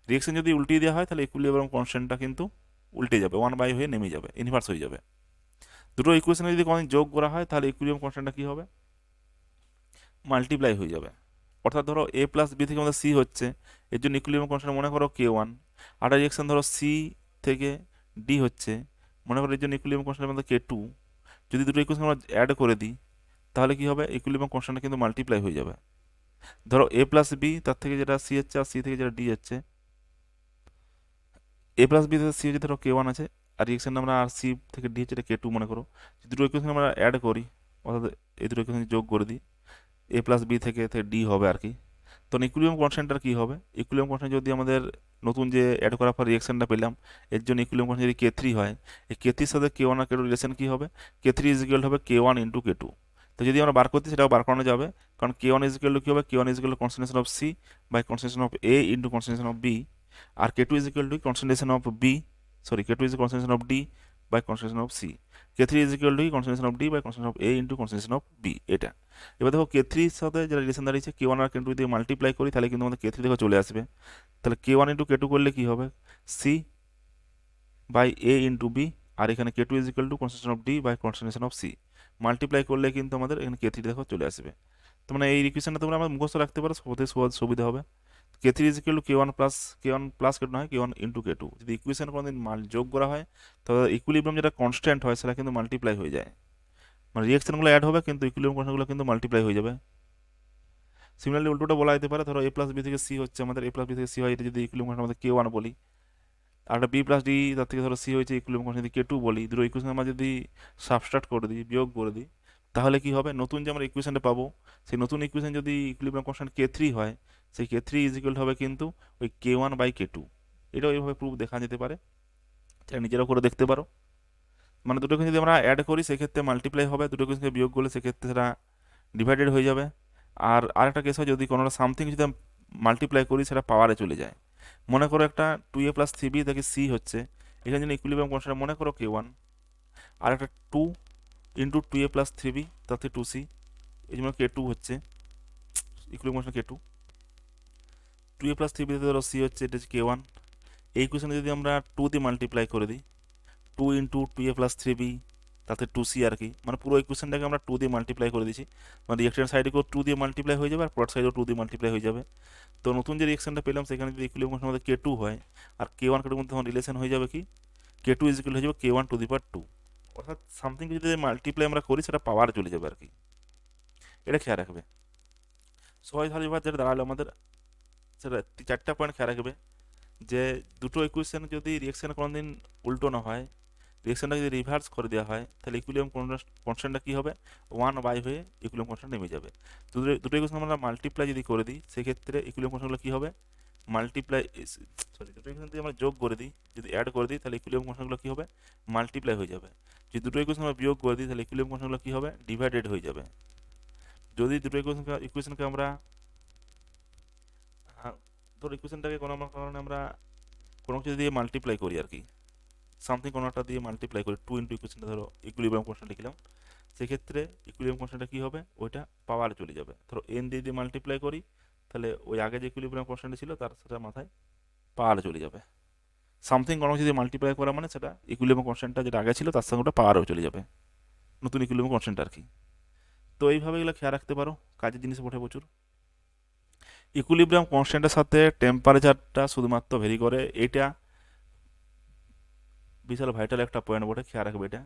রিয়েকশন যদি উল্টিয়ে দেওয়া হয় তাহলে ইকুইলিব্রিয়াম কনস্ট্যান্টটা কিন্তু উল্টে যাবে, 1/, হয়ে নেমে যাবে, ইনভার্স হয়ে যাবে। দুটো ইকুয়েশনে যদি কোনোদিন যোগ করা হয় তাহলে ইকুইলিব্রিয়াম কনস্ট্যান্টটা কী হবে, মাল্টিপ্লাই হয়ে যাবে। অর্থাৎ ধরো এ প্লাস বি থেকে আমাদের সি হচ্ছে, এর জন্য ইকুইলিব্রিয়াম কনস্ট্যান্ট মনে করো K1। আর রিয়েকশন ধরো সি থেকে ডি হচ্ছে, মনে করো এর জন্য ইকুইলিব্রিয়াম কনস্ট্যান্ট আমাদের K2। যদি দুটো ইকুয়েশন আমরা অ্যাড করে দিই তাহলে কি হবে, ইকুইলিব্রিয়াম কনস্ট্যান্টটা কিন্তু মাল্টিপ্লাই হয়ে যাবে। ধরো এ প্লাস বি, তার থেকে যেটা সি হচ্ছে আর সি থেকে যেটা ডি হচ্ছে, এ প্লাস বি থেকে সি হচ্ছে ধরো K1 আছে, আর রিয়েকশন আমরা আর সি থেকে ডি হচ্ছে এটা K2 মনে করো। যদি দুটো ইকুয়েশন আমরা অ্যাড করি, অর্থাৎ এই দুটো ইকুয়েশন যোগ করে দিই, এ প্লাস বি থেকে ডি হবে আর কি। তখন ইকুইলিব্রিয়াম কনস্ট্যান্টটার কী হবে, ইকুইলিব্রিয়াম কনস্ট্যান্ট যদি আমাদের নতুন যে অ্যাড করার পর রিয়েকশনটা পেলাম, এর জন্য ইকুইলিব্রিয়াম কনস্ট্যান্ট যদি K3 হয়, এই K3 সাথে K1 আর K2 রিলেশন কী হবে, K3 ইজ ইকুয়াল হবে K1 ইন্টু K2। তো যদি আমরা বার করতে সেটাও বার করানো যাবে, কারণ K1 ইজ ইকুয়াল টু কী হবে, K1 is equal to concentration of C by concentration of A into concentration of B, আর K2 is equal to concentration of B, sorry K2 is concentration of D by concentration of C. K3 is equal to concentration of D by concentration of A into concentration of B, এটা। এবার দেখো K3 এর সাথে যেটা রিলেশন দাঁড়িয়েছে K1 আর K2 দিয়ে মাল্টিপ্লাই করি তাহলে কিন্তু আমাদের K3 দেখো চলে আসবে। তাহলে K1 ইন্টু K2 করলে কি হবে, C by A into B, আর এখানে K2 is equal to concentration of D by concentration of C. Multiply করলে কিন্তু আমাদের এখানে K3 দেখো চলে আসবে। তো মানে এই ইকুয়েশনটা তোমরা আমার মুখস্থ রাখতে পারো, সবথেকে সুবিধা হবে। K3 is equal two K1 plus K2 নয়, K1 ইন্টু K2। যদি ইকুয়েশন কোনোদিন যোগ করা হয় তাহলে ইকুইলিব্রিয়াম যেটা কনস্ট্যান্ট হয় সেটা কিন্তু মাল্টিপ্লাই হয়ে যায়, মানে রিয়েকশনগুলো অ্যাড হবে কিন্তু ইকুইলিব্রিয়াম কনস্ট্যান্টগুলো কিন্তু মাল্টিপ্লাই হয়ে যাবে। সিমিলারলি উল্টোটা বলা যেতে পারে, ধরো এ প্লাস বি থেকে সি হচ্ছে আমাদের, এ প্লাস বি থেকে সি হয়, এটা যদি ইকুইলিব্রিয়াম কনস্ট্যান্ট আমাদের K1 বলি, আর একটা বি প্লাস ডি তার থেকে ধরো সি হয়েছে ইকুইলিব্রিয়াম কনস্ট্যান্ট যদি K2 বলি, দুটো ইকুয়েশন আমরা যদি সাবস্ট্রাক্ট করে দিই, বিয়োগ করে দিই, তাহলে কি হবে, নতুন যে আমরা ইকুয়েশনটা পাবো সেই নতুন ইকুয়েশন যদি ইকুইলিব্রিয়াম কনস্ট্যান্ট K3 হয়, সেই K3 ইজ ইকুয়াল হবে কিন্তু ওই K1/K2। এটাও এইভাবে প্রুফ দেখা যেতে পারে, সেটা নিজেরাও করে দেখতে পারো। মানে দুটো যদি আমরা অ্যাড করি সেক্ষেত্রে মাল্টিপ্লাই হবে, দুটো ইকুয়েশনকে বিয়োগ করলে সেক্ষেত্রে সেটা ডিভাইডেড হয়ে যাবে। আর আরেকটা কেস হয় যদি কোনো সামথিং যদি মাল্টিপ্লাই করি সেটা পাওয়ারে চলে যায়। মনে করো একটা 2a প্লাস 3b থেকে সি হচ্ছে, এখানে যদি ইকুইলিব্রিয়াম কনস্ট্যান্ট মনে করো K1, আর একটা 2 ইন্টু 2a প্লাস 3b তাতে 2c, এই জন্য K2 হচ্ছে equilibrium constant K2। 2a plus 3b তে ধরো সি হচ্ছে, এটা হচ্ছে K1। এই ইকুয়েশনে যদি আমরা 2 দিয়ে মাল্টিপ্লাই করে দিই, 2 ইন্টু 2a প্লাস 3b তাতে 2c আর কি, মানে পুরো ইকুয়েশনটাকে আমরা 2 দিয়ে মাল্টিপ্লাই করে দিচ্ছি, মানে রিয়েকশন সাইডেও 2 দিয়ে মাল্টিপ্লাই হয়ে যাবে আর প্রোডাক্ট সাইডেও 2 দিয়ে মাল্টিপ্লাই হয়ে যাবে। তো নতুন যে রিয়েকশনটা পেলাম সেখানে যদি ইকুইলিব্রিয়াম কনস্ট্যান্ট আমাদের K2 হয় আর K1 K2 মধ্যে তখন রিলেশন হয়ে যাবে কি, K2 ইজ ইকুয়াল হয়ে যাবে K1 টু দি পাওয়ার 2। অর্থাৎ সামথিং যদি মাল্টিপ্লাই আমরা করি সেটা পাওয়ার চলে যাবে আর কি, এটা খেয়াল রাখবে। সহজ ধারাবাহিক যেটা দাঁড়ালো আমাদের, সেটা 4টা পয়েন্ট খেয়াল রাখবে যে দুটো ইকুয়েশন যদি রিয়েকশন কোনোদিন উল্টো না হয়, রিয়েকশনটা যদি রিভার্স করে দেওয়া হয় তাহলে ইকুইলিব্রিয়াম কনস্ট্যান্টটা কী হবে, 1/, হয়ে ইকুইলিব্রিয়াম কনস্ট্যান্ট নেমে যাবে। দুটো ইকুয়েশন আমরা মাল্টিপ্লাই যদি করে দিই সেক্ষেত্রে ইকুইলিব্রিয়াম কনস্ট্যান্টগুলো কী হবে, মাল্টিপ্লাই, সরি দুটো ইকুয়েশন যদি আমরা যোগ করে দিই, যদি অ্যাড করে দিই তাহলে ইকুইলিব্রিয়াম কনস্ট্যান্টগুলো কী হবে, মাল্টিপ্লাই হয়ে যাবে। যদি দুটো ইকুয়েশন আমরা বিয়োগ করে দিই তাহলে ইকুইলিব্রিয়াম কনস্ট্যান্টগুলো কী হবে, ডিভাইডেড হয়ে যাবে। যদি দুটো ইকুয়েশনকে আমরা ধরো ইকুয়েশনটাকে কোনো কারণে আমরা কোনো কিছু দিয়ে মাল্টিপ্লাই করি আর কি, সামথিং কোনো একটা দিয়ে মাল্টিপ্লাই করি, 2 ইন্টু ইকুয়েশনটা ধরো ইকুইলিব্রিয়াম কনস্ট্যান্ট লিখলাম, সেক্ষেত্রে ইকুইলিব্রিয়াম কনস্ট্যান্টটা কী হবে, ওইটা পাওয়ারে চলে যাবে। ধরো n দিয়ে মাল্টিপ্লাই করি তাহলে ওই আগে যে ইকুইলিব্রিয়াম কনস্ট্যান্ট ছিল তার সেটা মাথায় পাওয়ারে চলে যাবে। সামথিং কোনো কিছু দিয়ে মাল্টিপ্লাই করা মানে সেটা ইকুইলিব্রিয়াম কনস্ট্যান্টটা যেটা আগে ছিল তার সঙ্গে ওটা পাওয়ারেও চলে যাবে, নতুন ইকুইলিব্রিয়াম কনস্ট্যান্ট আর কি। তো এইভাবে এগুলো খেয়াল রাখতে পারো, কাজের জিনিস ওঠে প্রচুর। ইকুইলিব্রিয়াম কনস্ট্যান্টের সাথে টেম্পারেচারটা শুধুমাত্র ভেরি করে, এটা বিশাল ভাইটাল একটা পয়েন্ট বটে, খেয়াল রাখবে এটা।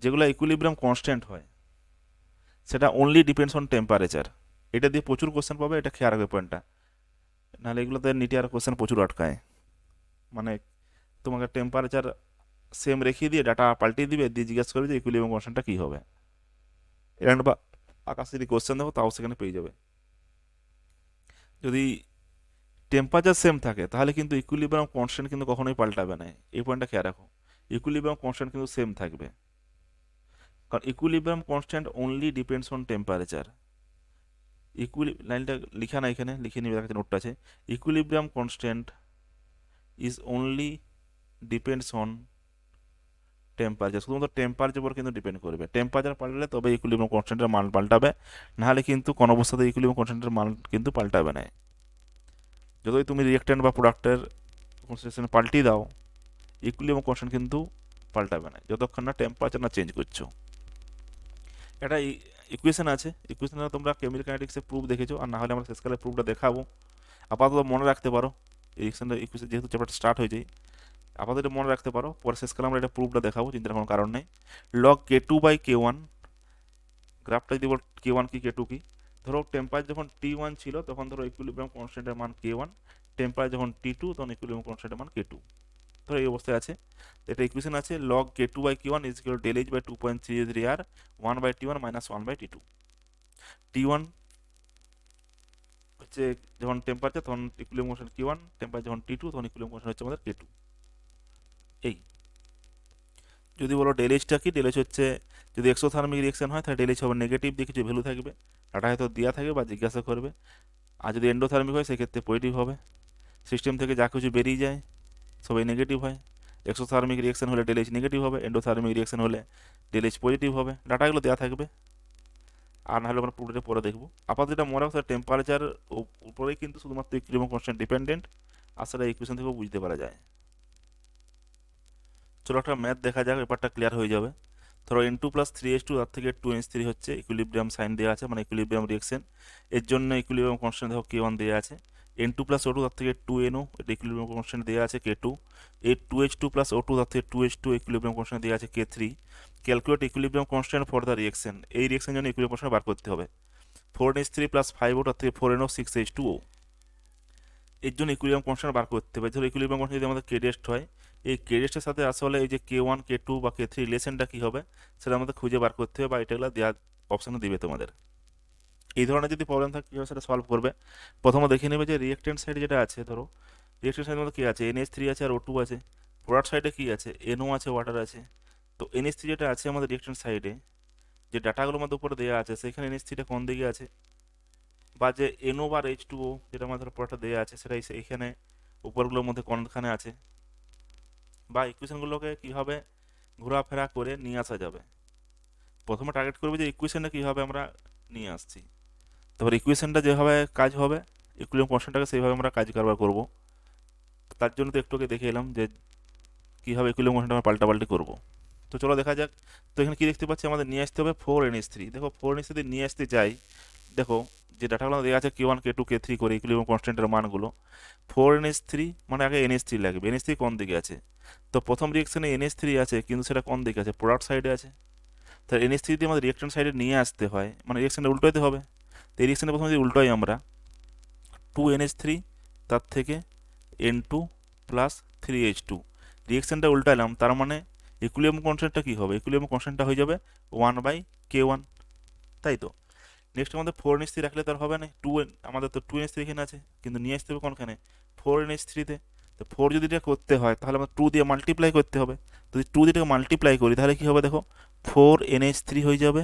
যেগুলো ইকুইলিব্রিয়াম কনস্ট্যান্ট হয় সেটা অনলি ডিপেন্ডস অন টেম্পারেচার, এটা দিয়ে প্রচুর কোশ্চেন পাবে, এটা খেয়াল রাখবে পয়েন্টটা। নাহলে এগুলোতে নিটে আর কোশ্চেন প্রচুর আটকায়। মানে তোমাকে টেম্পারেচার সেম রেখে দিয়ে ডাটা পাল্টিয়ে দিবে, দিয়ে জিজ্ঞাসা করবে যে ইকুইলিব্রিয়াম কনস্ট্যান্টটা কী হবে। এরকম বা আকাশে যদি কোশ্চেন দেখো তাও সেখানে পেয়ে যাবে। যদি টেম্পারেচার সেম থাকে তাহলে কিন্তু ইকুইলিব্রিয়াম কনস্ট্যান্ট কিন্তু কখনোই পাল্টাবে না, এই পয়েন্টটা খেয়াল রাখো। ইকুইলিব্রিয়াম কনস্ট্যান্ট কিন্তু সেম থাকবে, কারণ equilibrium constant only depends on temperature. লাইনটা লিখা না, এখানে লিখে নিবে, একটা নোটটা আছে, equilibrium constant is only depends on temperature. শুধুমাত্র টেম্পারেচার উপর কিন্তু ডিপেন্ড করবে, টেম্পারেচার পাল্টালে তবে ইকুইলিব্রিয়াম কনস্ট্যান্টের মান পাল্টাবে, নাহলে কিন্তু কোনো অবস্থাতে ইকুইলিব্রিয়াম কনস্ট্যান্টের মান কিন্তু পাল্টাবে না। যতই তুমি রিয়েক্ট্যান্ট বা প্রোডাক্টের কনসেন্ট্রেশন পাল্টিয়ে দাও, ইকুইলিব্রিয়াম কনস্ট্যান্ট কিন্তু পাল্টাবে না যতক্ষণ না টেম্পারেচার না চেঞ্জ করছো। একটা ইকুয়েশন আছে, ইকুয়েশনটা তোমরা কেমিক্যাল কাইনেটিক্সে প্রুফ দেখেছো, আর না হলে আমরা শেষকালে প্রুফটা দেখাবো। আপাতত মনে রাখতে পারো, ইকুয়েশন যেহেতু চ্যাপ্টার স্টার্ট হয়ে যায়, আপাতত এটা মনে রাখতে পারো, পরে শেষকালে আমরা এটা প্রুফটা দেখাবো, চিন্তার কোনো কারণ নেই। লগ K2/K1, গ্রাফটা যদি বল K1 কি K2 কি, ধরো টেম্পারেচার যখন T1 ছিল তখন ধরো ইকুইলিব্রিয়াম কনস্ট্যান্টের মান K1, টেম্পারেচার যখন T2 তখন ইকুইলিব্রিয়াম কনস্ট্যান্টের মান K2। ধরো এই অবস্থায় আছে, এটা ইকুয়েশন আছে, log K2/K1 is equal del H by 2.33R 1/T1 minus 1/T2। T1 হচ্ছে যখন টেম্পারেচার, তখন ইকুইলিব্রিয়াম কনস্ট্যান্ট K1, টেম্পারেচার যখন T2 তখন ইকুইলিব্রিয়াম কনস্ট্যান্ট হচ্ছে আমাদের K2। এই যদি বলো ডেল এইচটা কি, ডেল এইচ হচ্ছে যদি এক্সোথার্মিক রিয়েকশন হয় তাহলে ডেল এইচ হবে নেগেটিভ দিয়ে কিছু ভ্যালু থাকবে, ডাটা হয়তো দেওয়া থাকবে বা জিজ্ঞাসা করবে। আর যদি এন্ডোথার্মিক হয় সেক্ষেত্রে পজিটিভ হবে, সিস্টেম থেকে যা কিছু বেরিয়ে যায় সবাই নেগেটিভ হয়। এক্সোথার্মিক রিয়েকশন হলে ডেল এইচ নেগেটিভ হবে, এন্ডোথার্মিক রিয়েকশন হলে ডেল এইচ পজিটিভ হবে, ডাটাগুলো দেওয়া থাকবে। আর নাহলে আমরা পুরোটা পরে দেখবো। আপাতত এটা মনে রাখতে টেম্পারেচার উপরেই কিন্তু শুধুমাত্র ইকুইলিব্রিয়াম কনস্ট্যান্ট ডিপেন্ডেন্ট, আর সেটা ইকুয়েশন থেকেও বুঝতে পারা যায়। চলো একটা ম্যাথ দেখা যাক, ব্যাপারটা ক্লিয়ার হয়ে যাবে। ধরো N2+3H2 তার থেকে 2H3 হচ্ছে ইকুইলিব্রিয়াম সাইন দেওয়া আছে, মানে ইকুইলিব্রিয়াম রিয়েকশন। এর জন্য ইকুইলিব্রিয়াম কনস্ট্যান্ট দেখো K1 দেওয়া আছে। N2+O2 তার থেকে 2NO, এটা ইকুইলিব্রিয়াম কনস্ট্যান্ট দেওয়া আছে K2। এই 2H2+O2 তার থেকে 2H2 ইকুইলিব্রিয়াম কনস্ট্যান্ট দেওয়া আছে K3। Calculate equilibrium constant for the reaction, এই রিয়েকশনের জন্য ইকুইলিব্রিয়াম কনস্ট্যান্ট বার করতে হবে। 4NH3+5O তার থেকে 4NO6H2O, এর জন্য ইকুইলিব্রিয়াম কনস্ট্যান্ট বার করতে হবে। ধরো ইকুইলিব্রিয়াম কনস্ট্যান্ট যদি আমাদের কেডেস্ট হয়, এই কেডেস্টের সাথে আসলে এই যে K1 K2 বা K3 রিলেশনটা কী হবে সেটা আমাদের খুঁজে বার করতে হবে, বা এটাগুলো দেওয়ার অপশানে দিবে তোমাদের। এই ধরনের যদি প্রবলেম থাকে কীভাবে সেটা সলভ করবে, প্রথমে দেখে নেবে যে রিয়েক্টেন্ট সাইডে যেটা আছে, ধরো রিয়েক্টেন্ট সাইডের মধ্যে কী আছে, NH3 আছে আর O2 আছে। প্রোডাক্ট সাইডে কী আছে, NO আছে, ওয়াটার আছে। তো NH3 যেটা আছে আমাদের রিয়েক্টেন্ট সাইডে, যে ডাটাগুলোর মধ্যে উপরে দেওয়া আছে সেখানে NH3টা কোন দিকে আছে, বা যে NO বা H2O যেটা আমাদের পুরোটা দেওয়া আছে সেটা এখানে উপরগুলোর মধ্যে কোনখানে আছে, বা ইকুয়েশনগুলোকে কীভাবে ঘোরাফেরা করে নিয়ে আসা যাবে। প্রথমে টার্গেট করবে যে ইকুয়েশনটা কীভাবে আমরা নিয়ে আসছি, তারপর ইকুয়েশনটা যেভাবে কাজ হবে ইকুইলিব্রিয়াম কনস্ট্যান্টটাকে সেইভাবে আমরা কাজ কারবার করবো। তার জন্য তো একটু আগে দেখে এলাম যে কীভাবে ইকুইলিব্রিয়াম কনস্ট্যান্ট আমরা পাল্টাপাল্টি করবো। তো চলো দেখা যাক। তো এখানে কী দেখতে পাচ্ছি, আমাদের নিয়ে আসতে হবে 4NH3। দেখো 4NH3 যদি নিয়ে আসতে চাই, দেখো যে ডাটাগুলো দেওয়া আছে K1 K2 K3 করে ইকুইলিব্রিয়াম কনস্ট্যান্টের মানগুলো, 4NH3 মানে আগে NH3 লাগবে। NH3 কোন দিকে আছে, তো প্রথম রিয়েকশনে NH3 আছে কিন্তু সেটা কোন দিকে আছে, প্রোডাক্ট সাইডে আছে। তাহলে NH3 যদি আমাদের রিয়েকশন সাইডে নিয়ে আসতে হয় মানে রিয়েকশনটা উল্টোতে হবে। তো এই রিয়েকশনটা প্রথমে যদি উল্টোই আমরা 2NH3 তার থেকে N2+3H2 রিয়েকশনটা উল্টালাম, তার মানে ইকুইলিব্রিয়াম কনস্ট্যান্টটা কী হবে, ইকুইলিব্রিয়াম কনস্ট্যান্টটা হয়ে যাবে 1/K1, তাই তো। নেক্সট আমাদের 4NH3 রাখলে তার হবে না, আমাদের তো 2NH3 এখানে আছে, কিন্তু নিয়ে আসতে হবে কোনখানে, 4NH3-তে। তো 4 যদি এটা করতে হয় তাহলে আমার 2 দিয়ে মাল্টিপ্লাই করতে হবে। যদি 2 দিয়ে মাল্টিপ্লাই করি তাহলে কী হবে, দেখো 4NH3 হয়ে যাবে,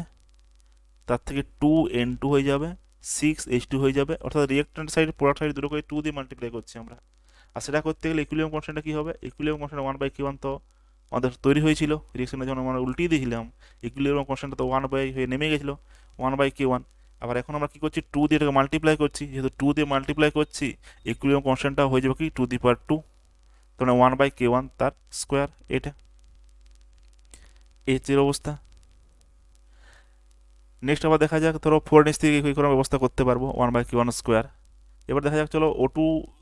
তার থেকে 2N2 হয়ে যাবে, 6H2 হয়ে যাবে। অর্থাৎ রিয়েক্ট্যান্ট সাইড প্রোডাক্ট সাইড দুটো করে 2 দিয়ে মাল্টিপ্লাই করছি আমরা। আর সেটা করতে গেলে ইকুইলিব্রিয়াম কনস্ট্যান্টটা কী হবে, ইকুইলিব্রিয়াম কনস্ট্যান্ট 1/K1 তো আমাদের তৈরি হয়েছিল, রিয়েকশনটা যখন আমরা উল্টিয়ে দিয়েছিলাম ইকুইলিব্রিয়াম কনস্ট্যান্টটা তো 1 হয়ে নেমে গেছিলো 1/K1। আবার এখন আমরা কী করছি, 2 দিয়ে এটাকে মাল্টিপ্লাই করছি, যেহেতু 2 দিয়ে মাল্টিপ্লাই করছি ইকুইলিব্রিয়াম কনস্ট্যান্টটা হয়ে যাবে কি 2^2, তাহলে 1/K1 তার স্কোয়ার। এটা এই হচ্ছে অবস্থা। নেক্সট আবার দেখা যাক, ধরো 4NH থেকে কী করে ব্যবস্থা করতে পারবো 1/K1 স্কোয়ার। এবার দেখা যাক, চলো O2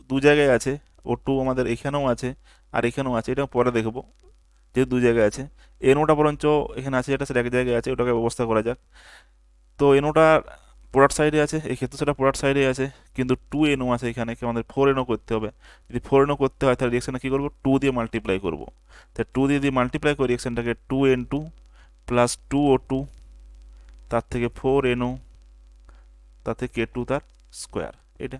দু জায়গায় আছে, O2 আমাদের এখানেও আছে আর এখানেও আছে, এটা পরে দেখবো যেহেতু দু জায়গায় আছে। NOটা বরঞ্চ এখানে আছে, যেটা সেটা এক জায়গায় আছে, ওটাকে ব্যবস্থা করা যাক। তো NOটা প্রোডাক্ট সাইডে আছে, এই ক্ষেত্রে সেটা প্রোডাক্ট সাইডে আছে, কিন্তু 2NO আছে এখানে, কি আমাদের 4NO করতে হবে। যদি 4NO করতে হয় তাহলে রিয়েকশনটা কী করবো, 2 দিয়ে মাল্টিপ্লাই করবো। তাই 2 দিয়ে দিয়ে মাল্টিপ্লাই করে রিয়েকশনটাকে 2N2 প্লাস 2O2 তার থেকে 4NO তার থেকে K2 তার স্কোয়ার। এটা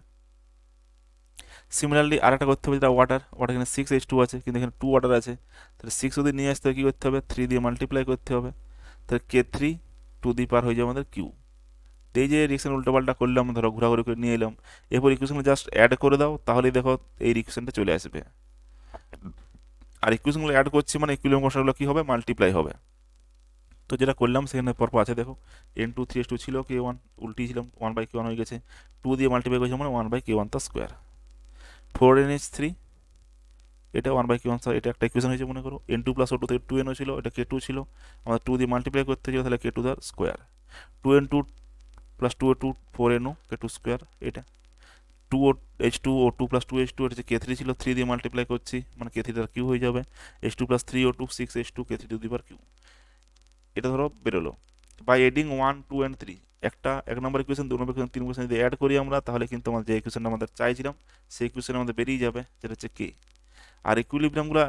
সিমিলারলি আরেকটা করতে হবে, যেটা ওয়াটার এখানে 6H2 আছে, কিন্তু এখানে 2 ওয়াটার আছে, তাহলে 6 যদি নিয়ে আসতে হবে কী করতে হবে, 3 দিয়ে মাল্টিপ্লাই করতে হবে, তাহলে K3 2 দিয়ে পার হয়ে যাবে আমাদের কিউ। এই যে রিয়েকশন উল্টোপাল্টা করলাম, ধরো ঘোরাঘুরি করে নিয়ে এলাম, এরপর ইকুয়েশনগুলো জাস্ট অ্যাড করে দাও, তাহলেই দেখো এই ইকুয়েশনটা চলে আসবে। আর ইকুয়েশনগুলো অ্যাড করছি মানে ইকুইলিব্রিয়াম কনস্ট্যান্টগুলো কী হবে, মাল্টিপ্লাই হবে। তো যেটা করলাম সেখানে পরপর আছে দেখো, N2 3H2 ছিল, K1 উল্টিয়েছিলাম, 1/K1 হয়ে গেছে, 2 দিয়ে মাল্টিপ্লাই করেছি মানে 1/K1 তার স্কোয়ার। 4NH3 এটা 1/K1 স্কোয়ার, এটা একটা ইকুয়েশন হয়েছে মনে করো। N2 প্লাস O2 থেকে 2NO ছিল, এটা K2 ছিল, আমাদের 2 দিয়ে মাল্টিপ্লাই করতে ছিল, তাহলে K2 তার square. 2N2 plus 2O2 4NO K2 square. এটা 2H2O2 প্লাস 2H2, এটা হচ্ছে K3 ছিল, 3 দিয়ে মাল্টিপ্লাই করছি মানে K3 তার কিউ হয়ে যাবে, H2 plus 3O2 6H2 K3 to the power Q. এটা ধরো বেরোলো। বাই এডিং 1 2 অ্যান্ড 3, একটা 1 নম্বর ইকুয়েশন 2 নম্বর ইকুয়েশন 3 ইকুয়েশন যদি অ্যাড করি আমরা, তাহলে কিন্তু আমাদের যে ইকুয়েশনটা আমাদের চাইছিলাম সেই ইকুয়েশন আমাদের বেরিয়ে যাবে, যেটা হচ্ছে কে। আর ইকুইলিব্রিয়ামগুলো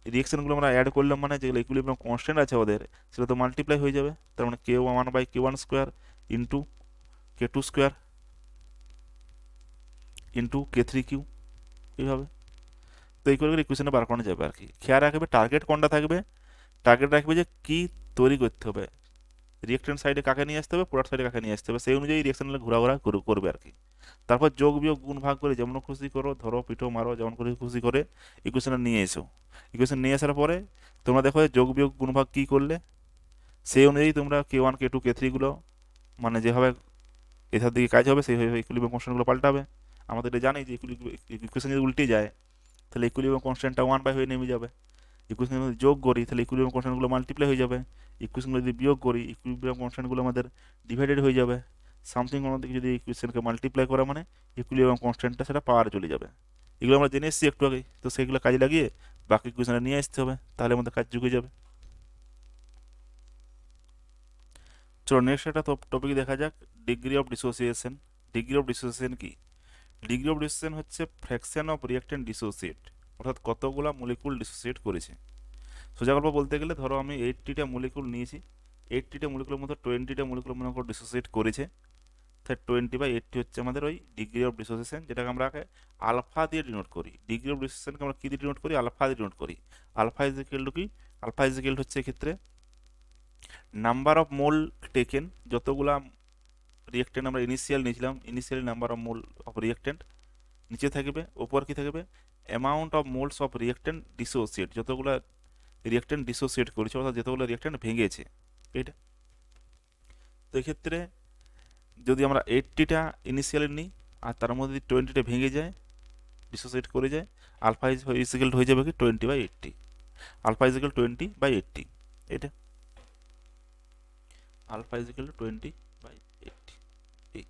রিয়েকশনগুলো আমরা অ্যাড করলাম মানে যেগুলো ইকুইলিব্রিয়াম কনস্ট্যান্ট আছে ওদের, সেটা তো মাল্টিপ্লাই হয়ে যাবে, তার মানে K1/K1 square into K2 square into K3 Q, এইভাবে। তো এই করে ইকুয়েশনটা বার করানো যাবে আর কি। খেয়াল রাখবে টার্গেট কোনটা থাকবে, টার্গেট রাখবে যে কি তৈরি করতে হবে, রিয়েক্টেন্ট সাইডে কাকে নিয়ে আসতে হবে, প্রোডাক্ট সাইডে কাকে নিয়ে আসতে হবে, সেই অনুযায়ী রিয়েকশনগুলো ঘোরাঘোরা করবে আর কি। তারপর যোগ বিয়োগ গুণ ভাগ করে যেমন খুশি করো, ধরো পিঠো মারো, যেমন করে খুশি করে ইকুয়েশনটা নিয়ে এসো। ইকুয়েশন নিয়ে আসার পরে তোমরা দেখো যোগ বিয়োগ গুণ ভাগ কী করলে, সেই অনুযায়ী তোমরা K1 K2 K3গুলো মানে যেভাবে এটার দিকে কাজ হবে সেইভাবে ইকুইলিব্রিয়াম কনস্ট্যান্টগুলো পাল্টাবে। আমাদের এটা জানি যে ইকুয়েশন যদি উল্টে যায় তাহলে ইকুইলিব্রিয়াম কনস্ট্যান্টটা 1/, হয়ে নেমে যাবে। ইকুয়েশন যদি যোগ করি তাহলে ইকুইলিব্রিয়াম কনস্ট্যান্টগুলো মাল্টিপ্লাই হয়ে যাবে। ইকুয়েশনগুলো যদি বিয়োগ করি ইকুইলিব্রিয়াম কনস্ট্যান্টগুলো আমাদের ডিভাইডেড হয়ে যাবে। সামথিং কোনো দিকে যদি ইকুয়েশনকে মাল্টিপ্লাই করা মানে ইকুইলিব্রিয়াম কনস্ট্যান্টটা সেটা পাওয়ার চলে যাবে। এগুলো আমরা জেনে এসেছি একটু আগেই, তো সেগুলো কাজে লাগিয়ে বাকি ইকুয়েশনটা নিয়ে আসতে হবে, তাহলে আমাদের কাজ যুগে যাবে। চলো নেক্সট একটা টপিক দেখা যাক, degree of dissociation. Degree of dissociation কি? ডিগ্রি অফ ডিসোসিয়েশন হচ্ছে ফ্র্যাকশন অফ রিঅ্যাক্ট্যান্ট ডিসোসিয়েট, অর্থাৎ কতগুলা মলিকুল ডিসোসিয়েট করেছে। সোজা গল্প বলতে গেলে ধরো আমি 80টা মলিকুল নিয়েছি, 80টা মলিকুলের মধ্যে 20টা মলিকুল মনে করো ডিসোসিয়েট করেছে, তাই 20/80 হচ্ছে আমাদের ওই ডিগ্রি অফ ডিসোসিয়েশন, যেটাকে আমরা আলফা দিয়ে ডিনোট করি। ডিগ্রি অফ ডিসোসিয়েশনকে আমরা কী দিয়ে ডিনোট করি, আলফা দিয়ে ডিনোট করি। আলফা ইজ ইকুয়াল টু কি, আলফা ইজ ইকুয়াল হচ্ছে এক্ষেত্রে নাম্বার অফ মোল টেকেন, যতগুলা রিয়েক্টেন্ট আমরা ইনিশিয়াল নিয়েছিলাম, initial number of mole of reactant নিচে থাকবে, ওপর কি থাকবে, amount of moles of reactant dissociate, যতগুলা রিয়েক্টেন্ট ডিসোসিয়েট করেছে অর্থাৎ যতগুলো রিয়েক্টেন্ট ভেঙেছে এটা। তো এক্ষেত্রে যদি আমরা 80টা ইনিশিয়ালি নিই আর তার মধ্যে যদি 20টা ভেঙে যায়, ডিসোসিয়েট করে যায়, আলফা ইজিক্যাল হয়ে যাবে কি 20/80। আলফা ইজিক্যাল 20/80, এটা আলফা ইজিক্যাল 20/80। এই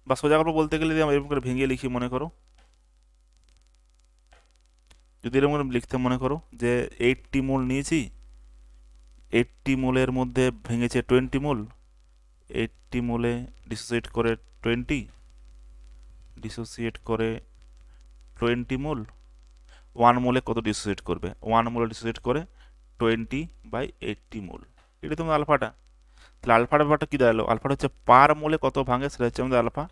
বা সোজা গল্প বলতে গেলে যদি আমরা এরকম করে ভেঙে লিখি, মনে করো যদি এরকম করে লিখতে, মনে করো যে 80 মোল নিয়েছি, 80 মোলের মধ্যে ভেঙেছে 20 মোল, 80 মোলে ডিসোসিয়েট করে 20, ডিসোসিয়েট করে 20 মোল, 1 মোলে কত ডিসোসিয়েট করবে, 1 মোলে ডিসোসিয়েট করে 20/80 মোল। এটা তোমাদের আলফাটা। তাহলে আলফার ব্যাপারটা কী দাঁড়ালো, আলফাটা হচ্ছে পার মোলে কত ভাঙে, সেটা হচ্ছে আমাদের আলফা,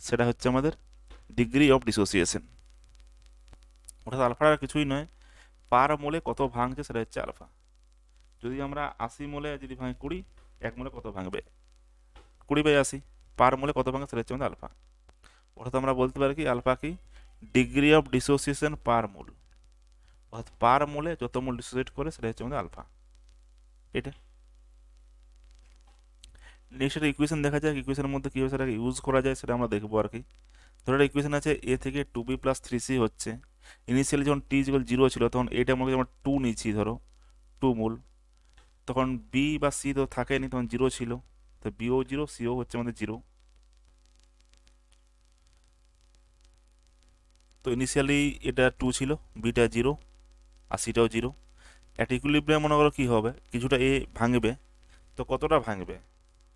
সেটা হচ্ছে আমাদের ডিগ্রি অফ ডিসোসিয়েশন। অর্থাৎ আলফাটা কিছুই নয়, পার মোলে কত ভাঙছে সেটা হচ্ছে আলফা। যদি আমরা 80 মোলে যদি ভাঙে 20, 1 মোলে কত ভাঙবে, 20/80, পার মোলে কত ভাঙে সেটা হচ্ছে আমাদের আলফা। অর্থাৎ আমরা বলতে পারি কি আলফা কি, ডিগ্রি অফ ডিসোসিয়েশন পার মোল, অর্থাৎ পার মোলে যত মোল ডিসোসিয়েট করে সেটা হচ্ছে আমাদের আলফা। এটা নেক্সট একটা ইকুয়েশন দেখা যাক, ইকুয়েশনের মধ্যে কীভাবে সেটাকে ইউজ করা যায় সেটা আমরা দেখবো আর কি। ধরো একটা ইকুয়েশন আছে এ থেকে 2b + 3c হচ্ছে, ইনিশিয়ালি যখন t = 0 ছিল তখন এটা মনে আমরা 2 নিচ্ছি, ধরো 2 মোল, তখন b বা c তো থাকেনি, তখন 0 ছিল, তো bও 0 cও হচ্ছে আমাদের 0। তো ইনিশিয়ালি এটা 2 ছিল, বিটা 0 আর সিটাও 0। একটা ইকুইলিব্রিয়াম মনে করো কী হবে, কিছুটা এ ভাঙবে, তো কতটা ভাঙবে,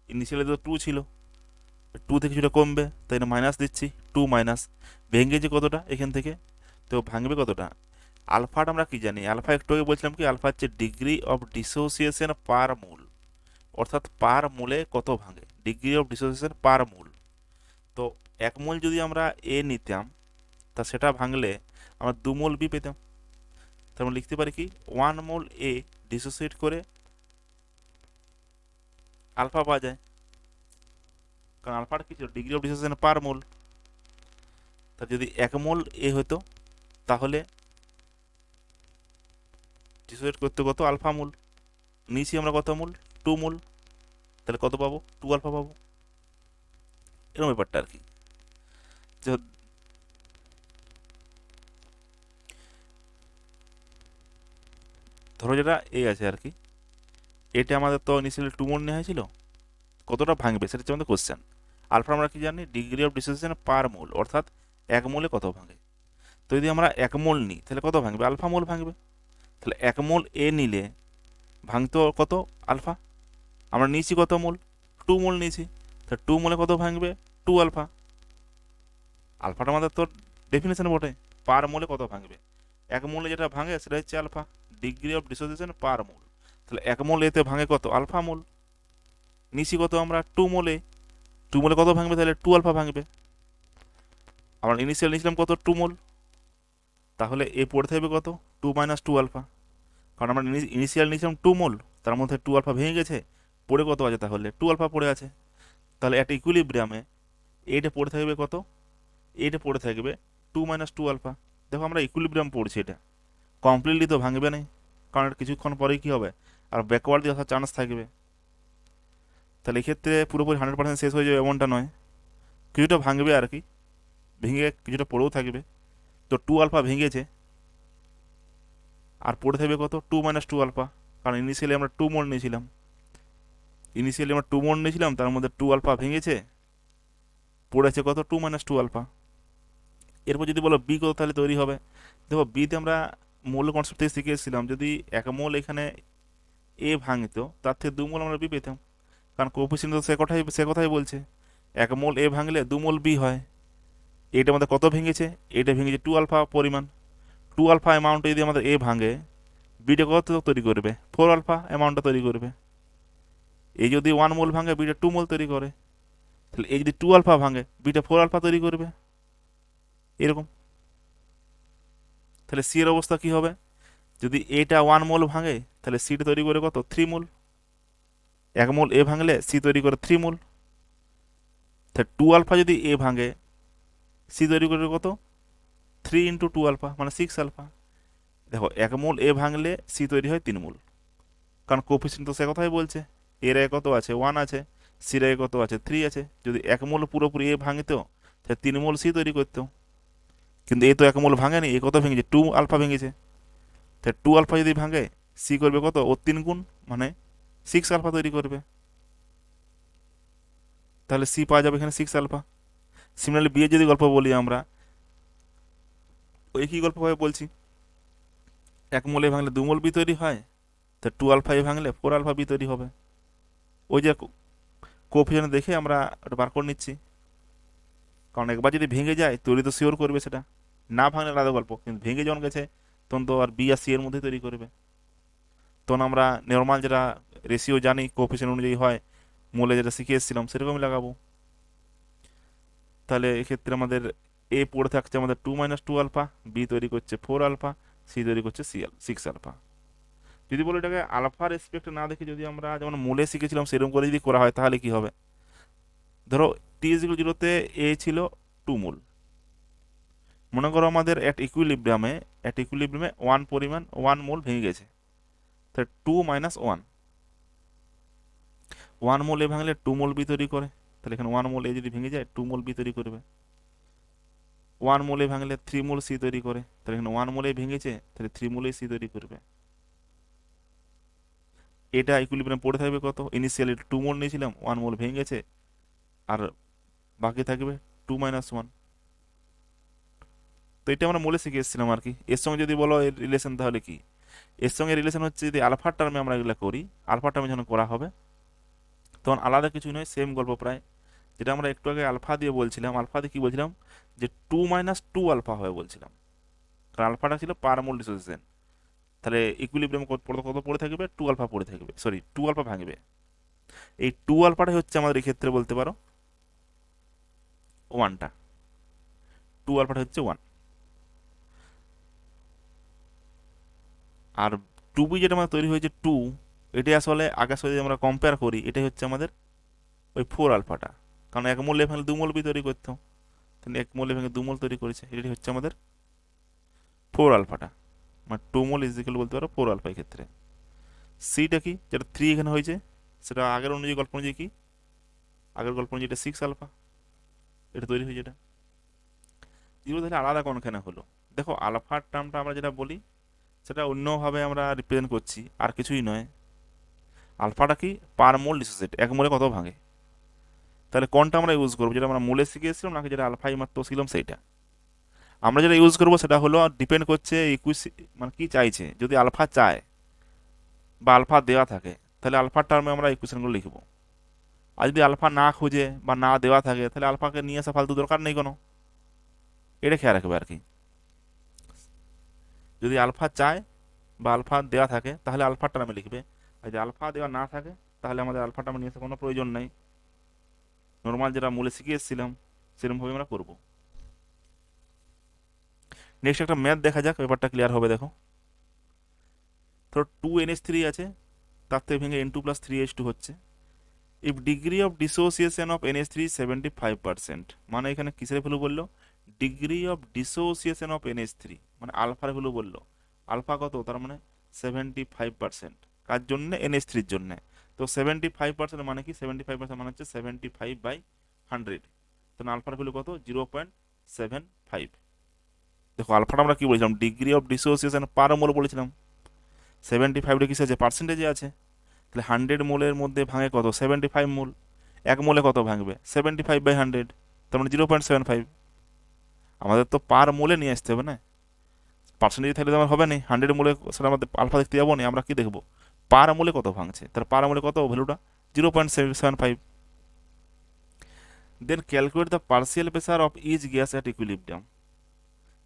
ইনিশিয়ালি তো 2 ছিল, 2 থেকে কিছুটা কমবে, তাই না মাইনাস দিচ্ছি, 2 মাইনাস ভেঙেছে কতটা এখান থেকে, তো ভাঙবে কতটা। আলফাটা আমরা কি জানি, আলফা একটু আগে বলছিলাম কি, আলফা হচ্ছে ডিগ্রি অফ ডিসোসিয়েশন পার মোল, অর্থাৎ পার মোলে কত ভাঙে, ডিগ্রি অফ ডিসোসিয়েশন পার মোল। তো 1 মোল যদি আমরা এ নিতাম, তা সেটা ভাঙলে আমরা 2 মোল বি পেতাম। তার মানে লিখতে পারি কি 1 মোল এ ডিসোসিয়েট করে আলফা পাওয়া যায়, কারণ আলফাটা কি ছিল, ডিগ্রি অফ ডিসোসিয়েশন পার মোল। তা যদি 1 মোল এ হতো, তাহলে ডিসোসিয়েট করতে কত আলফা মোল, নিয়েছি আমরা কত মোল, 2 মোল, তাহলে কত পাবো, 2 আলফা পাবো। এরকম ব্যাপারটা আর কি। ধরো যেটা এ আছে আর কি, এটা আমাদের তো ইনিশিয়ালি 2 মোল নেওয়া হয়েছিল, কতটা ভাঙবে সেটা হচ্ছে আমাদের কোশ্চেন। আলফা আমরা কি জানি, ডিগ্রি অফ ডিসোসিয়েশন পার মোল, অর্থাৎ 1 মোলে কত ভাঙে। তো যদি আমরা 1 মোল নিই তাহলে কত ভাঙবে, আলফা মোল ভাঙবে। তাহলে 1 মোল এ নিলে ভাঙতো কত আলফা, আমরা নিয়েছি কত মোল, 2 মোল নিয়েছি, তাহলে 2 মোলে কত ভাঙবে, 2 আলফা। আলফাটা আমাদের তো ডেফিনেশন বটে, পার মোলে কত ভাঙবে, 1 মোলে যেটা ভাঙে সেটা হচ্ছে আলফা, ডিগ্রি অফ ডিসোসিয়েশন পার মোল। তাহলে 1 মোল এতে ভাঙে কত, আলফা মোল, নিছি কত আমরা, 2 মোলে, 2 মোলে কত ভাঙবে, তাহলে 2 আলফা ভাঙবে। আমরা ইনিশিয়াল নিয়েছিলাম কত, 2 মোল, তাহলে এ পড়ে থাকবে কত, 2 মাইনাস 2 আলফা, কারণ আমরা ইনিশিয়াল নিয়েছিলাম 2 মোল, তার মধ্যে 2 আলফা ভেঙে গেছে, পড়ে কত আছে, তাহলে 2 আলফা পড়ে আছে। তাহলে একটা ইকুইলিব্রিয়ামে এইটা পড়ে থাকবে কত, এইটা পড়ে থাকবে 2 মাইনাস 2 আলফা। দেখো আমরা ইকুইলিব্রিয়াম পড়ছি, এটা কমপ্লিটলি তো ভাঙবে না, কারণ এটা কিছুক্ষণ পরেই কী হবে, আর ব্যাকওয়ার্ড দিয়ে আসার চান্স থাকবে। তাহলে এক্ষেত্রে পুরোপুরি 100% শেষ হয়ে যাবে এমনটা নয়, কিছুটা ভাঙবে আর কি, ভেঙে কিছুটা পড়েও থাকবে। তো 2 আলফা ভেঙেছে, আর পড়ে থাকবে কত, 2 মাইনাস 2 আলফা, কারণ ইনিশিয়ালি আমরা 2 মোল নিয়েছিলাম, তার মধ্যে 2 আলফা ভেঙেছে, পড়েছে কত, 2 মাইনাস 2 আলফা। এরপর যদি বলো বি কত তাহলে তৈরি হবে, দেখো বিতে আমরা মৌল কনসেপ্ট থেকে শিখে এসেছিলাম, যদি 1 মোল এখানে এ ভাঙতো, তার থেকে 2 মোল আমরা বি পেতাম, কারণ কোএফিসিয়েন্ট তো সে কথাই বলছে, 1 মোল এ ভাঙলে 2 মোল বি হয়। এটা আমাদের কত ভেঙেছে, এটা ভেঙেছে 2 আলফা পরিমাণ, 2 আলফা অ্যামাউন্টে যদি আমাদের এ ভাঙে, বিটা কত তৈরি করবে, 4 আলফা অ্যামাউন্টটা তৈরি করবে। এই যদি 1 মোল ভাঙে, বিটা 2 মোল তৈরি করে, তাহলে এই যদি 2 আলফা ভাঙে, বিটা 4 আলফা তৈরি করবে, এরকম। তাহলে সি এর অবস্থা কি হবে, যদি এটা 1 মোল ভাঙে, তাহলে সিটা তৈরি করে কত, 3 মোল, 1 মোল এ ভাঙলে সি তৈরি করে 3 মোল। তাহলে 2 আলফা যদি এ ভাঙে, সি তৈরি করে কত, 3 ইন্টু 2 আলফা মানে 6 আলফা। দেখো 1 মোল এ ভাঙলে সি তৈরি হয় 3 মোল, কারণ কোএফিসিয়েন্ট তো সে কথাই বলছে, এর এ কত আছে, 1 আছে, সির এ কত আছে, 3 আছে। যদি 1 মোল পুরোপুরি এ ভাঙতো, তাহলে 3 মোল সি তৈরি করতো, কিন্তু এ তো 1 মোল ভাঙেনি, এ কত ভেঙেছে, 2 আলফা ভেঙেছে। তাহলে 2 আলফা যদি ভাঙে, সি করবে কত, ও 3 গুণ মানে 6 আলফা তৈরি করবে, তাহলে সি পাওয়া যাবে এখানে 6 আলফা। সিমিলারলি বি এর যদি গল্প বলি আমরা, ওই কি গল্প ভাবে বলছি, 1 মোল এ ভাঙলে 2 মোল বি তৈরি হয়, তা 2 আলফা এ ভাঙলে 4 আলফা বি তৈরি হবে। ওই যে কোএফিসিয়েন্ট দেখে আমরা ওটা বার করে নিচ্ছি, কারণ একবার যদি ভেঙে যায় তৈরি তো শিওর করবে সেটা, না ভাঙলে আলাদা গল্প, কিন্তু ভেঙে যখন গেছে তখন তো আর বি আর সি এর মধ্যে তৈরি করবে। তখন আমরা নর্মাল যেটা রেশিও জানি কোএফিসিয়েন্ট অনুযায়ী হয়, মোলে যেটা শিখে এসেছিলাম সেরকমই লাগাবো। তাহলে এক্ষেত্রে আমাদের এ পড়ে থাকছে আমাদের 2 মাইনাস 2 আলফা, বি তৈরি করছে 4 আলফা, সি তৈরি করছে 6 আলফা। যদি বলো এটাকে আলফা রেসপেক্ট না দেখে যদি আমরা যেমন মোলে শিখেছিলাম সেরকম করে যদি করা হয়, তাহলে কি হবে, ধরো টি ইজ ইকুয়াল 0-তে এ ছিল 2 মোল, মনে করো আমাদের অ্যাট ইকুইলিব্রিয়ামে 1 পরিমাণ 1 মোল ভেঙে গেছে, তাহলে 2 মাইনাস 1 মোল এ ভাঙলে 2 মোল বি তৈরি করে, তাহলে এখানে 1 মোল এ যদি ভেঙে যায় 2 মোল বি তৈরি করবে। 1 মোল এ ভাঙলে 3 মোল সি তৈরি করে, তাহলে এখানে 1 মোল এ ভেঙেছে, তাহলে 3 মোল সি তৈরি করবে। এটা ইকুইলিব্রিয়াম পড়ে থাকবে কত, ইনিশিয়ালি 2 মোল নিয়েছিলাম, 1 মোল ভেঙে গেছে, আর বাকি থাকবে 2 মাইনাস 1। তো এটা আমরা মোলে শিখে এসেছিলাম আর কি। এর সঙ্গে যদি বলো এর রিলেশন, তাহলে কি, এর সঙ্গে রিলেশন হচ্ছে যদি আলফার টার্মে আমরা এগুলো করি, আলফার টার্মে যখন করা হবে, তখন আলাদা কিছুই নয়, সেম গল্প প্রায়, যেটা আমরা একটু আগে আলফা দিয়ে বলছিলাম। আলফা দিয়ে কি বলছিলাম, যে 2 - 2 আলফা হয় বলছিলাম, কারণ আলফাটা ছিল পার মোল ডিসোসিয়েশন। তাহলে ইকুইলিব্রিয়াম কত কত পড়ে থাকবে, 2 আলফা পড়ে থাকবে, সরি 2 আলফা ভাঙবে। এই 2 আলফাটাই হচ্ছে আমাদের এই ক্ষেত্রে বলতে পারো ওয়ানটা, 2 আলফাটা হচ্ছে ওয়ান। আর 2 বি যেটা আমাদের তৈরি হয়েছে টু, এটাই আসলে আগের সাথে যদি আমরা কম্পেয়ার করি, এটাই হচ্ছে আমাদের ওই 4 আলফাটা, কারণ এক মোলে ভাঙলে 2 মোল বি তৈরি করতাম, তাহলে এক মোলে ভেঙে 2 মোল তৈরি করেছে, এটাই হচ্ছে আমাদের 4 আলফাটা। মানে 2 মোল ইজিক্যাল বলতে পারো 4 আলফা এই ক্ষেত্রে। সিটা কি, যেটা 3 এখানে হয়েছে, সেটা আগের অনুযায়ী গল্প অনুযায়ী কি, আগের গল্প অনুযায়ী এটা 6 আলফা, এটা তৈরি হয়েছে এটা। জিরো তাহলে আলাদা কোনখানে হলো, দেখো আলফার টার্মটা আমরা যেটা বলি সেটা অন্যভাবে আমরা রিপ্রেজেন্ট করছি, আর কিছুই নয়। আলফাটা কি, পার মোল ডিসোসিয়েট, এক মোলে কত ভাঙে। তাহলে কোনটা আমরা ইউজ করবো, যেটা আমরা মোলে শিখেছিলাম নাকি যেটা আলফাই মাত্র ছিলাম সেইটা। আমরা যেটা ইউজ করবো সেটা হলো ডিপেন্ড করছে মানে কি চাইছে। যদি আলফা চায় বা আলফা দেওয়া থাকে, তাহলে আলফার টার্মে আমরা ইকুয়েশনগুলো লিখবো। আর যদি আলফা না খুঁজে বা না দেওয়া থাকে, তাহলে আলফাকে নিয়ে আসা ফালতু দরকার নেই কোনো, এটা খেয়াল রাখবে আর কি। যদি আলফা চায় বা আলফা দেওয়া থাকে, তাহলে আলফার টার্মে লিখবে। আর যদি আলফা দেওয়া না থাকে, তাহলে আমাদের আলফা টার্মে নিয়ে আসা কোনো প্রয়োজন নেই, নর্মাল যেটা মূলে শিখে এসেছিলাম সেরকমভাবে আমরা করবো। নেক্সট একটা ম্যাথ দেখা যাক, ব্যাপারটা ক্লিয়ার হবে। দেখো ধরো 2NH3 আছে, তার থেকে ভেঙে N2+3H2 হচ্ছে। If degree of dissociation of NH3 75%, মানে এখানে কিসের ভ্যালু বললো, degree of dissociation of NH3, মানে আলফার ভ্যালু বললো। আলফা কত, তার মানে 75%, কার জন্য, NH3-র জন্য। তো 75% মানে কি, 75% মানে হচ্ছে 75/100, তাহলে আলফার ভ্যালু কত, 0.75। দেখো আলফাটা আমরা কি বলেছিলাম, ডিগ্রি অফ ডিসোসিয়েশন পার মোল বলেছিলাম, 75টা কিসে আছে, পার্সেন্টেজে আছে। তাহলে 100 মোলের মধ্যে ভাঙে কত, 75 মোল। এক মোলে কত ভাঙবে, 75/100, তার মানে 0.75। আমাদের তো পার মোলে নিয়ে আসতে হবে না, পার্সেন্টেজ থাকলে তো আমার হবে না। 100 মোলে সেটা আমাদের আলফা দেখতে যাবো না, আমরা কি দেখবো, পার মোলে কত ভাঙছে, তার পার মোলে কত ভ্যালুটা, 0.75। Then calculate the partial pressure of each gas at equilibrium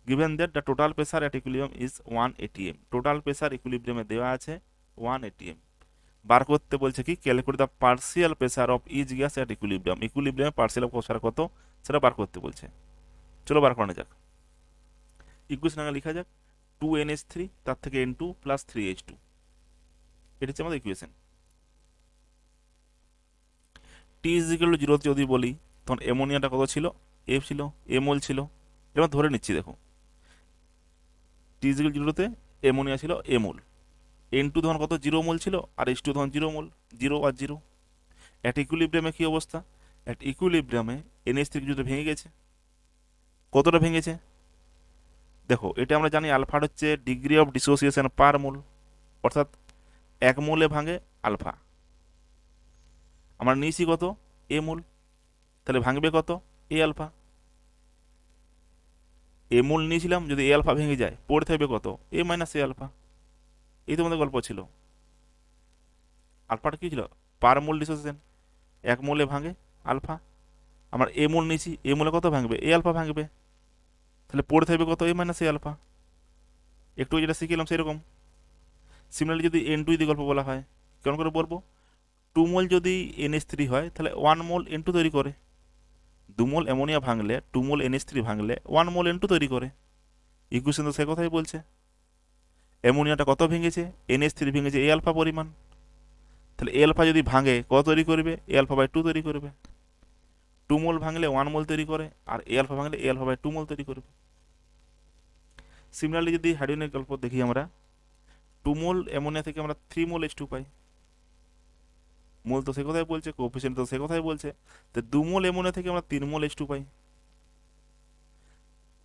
given that the total pressure at equilibrium is 1 atm। Total pressure ইকুইলিব্রিয়ামে দেওয়া আছে 1 atm। বার করতে বলছে কি, calculate the partial pressure of each gas at equilibrium, ইকুইলিব্রিয়ামে পার্সিয়াল প্রেসার কত সেটা বার করতে বলছে। চলো বার করানো যাক। ইকুয়েশন আগে লেখা যাক, 2NH3 তার থেকে N2+3H2, এটা হচ্ছে আমাদের ইকুয়েশন। T=0 যদি বলি, তখন অ্যামোনিয়াটা কত ছিল, এফ ছিল, মোল ছিল। এবার ধরে নিচ্ছি, দেখো T=0-তে অ্যামোনিয়া ছিল মোল, N2 তখন কত, 0 মোল ছিল, আর H2 তখন 0 মোল, 0 আর 0। অ্যাট ইকুইলিব্রিয়ামে কি অবস্থা, অ্যাট ইকুইলিব্রিয়ামে NH3 কিছুটা ভেঙে গেছে। কতটা ভেঙেছে, দেখো এটা আমরা জানি আলফা হচ্ছে ডিগ্রি অফ ডিসোসিয়েশন পার মোল, অর্থাৎ এক মোলে ভাঙে আলফা। আমরা নিয়েছি কত, মোল, তাহলে ভাঙবে কত, আলফা। মোল নিয়েছিলাম, যদি আলফা ভেঙে যায় পড়ে থাকবে কত, -আলফা। এই তো আমাদের গল্প ছিল। আলফাটা কি ছিল, পার মোল ডিসোসিয়েশন, এক মোলে ভাঙে আলফা। আমার মোল নিয়েছি, মোলে কত ভাঙবে, আলফা ভাঙবে, তাহলে পড়ে থাকবে কত, আলফা। একটু যেটা শিখলাম সেরকম। সিমিলারলি যদি N2 যদি গল্প বলা হয়, কেমন করে বলবো, 2 মোল যদি NH3 হয়, তাহলে 1 মোল N2 তৈরি করে। 2 মোল অ্যামোনিয়া ভাঙলে, 2 মোল NH3 ভাঙলে 1 মোল N2 তৈরি করে। ইকুয়েশন তো সে কথাই বলছে। অ্যামোনিয়াটা কত ভেঙেছে, NH3 ভেঙেছে আলফা পরিমাণ, তাহলে আলফা যদি ভাঙে কত তৈরি করবে, আলফা/2 তৈরি করবে। 2 মোল ভাঙলে 1 মোল তৈরি করে, আর আলফা ভাঙলে আলফা/2 মোল তৈরি করবে। সিমিলারলি যদি হাইড্রোজেনের গল্প দেখি আমরা, 2 মোল অ্যামোনিয়া থেকে আমরা 3 মোল H2 পাই। মোল তো সে কথাই বলছে, কোএফিসিয়েন্ট তো সে কথাই বলছে, তো 2 মোল অ্যামোনিয়া থেকে আমরা 3 মোল H2 পাই।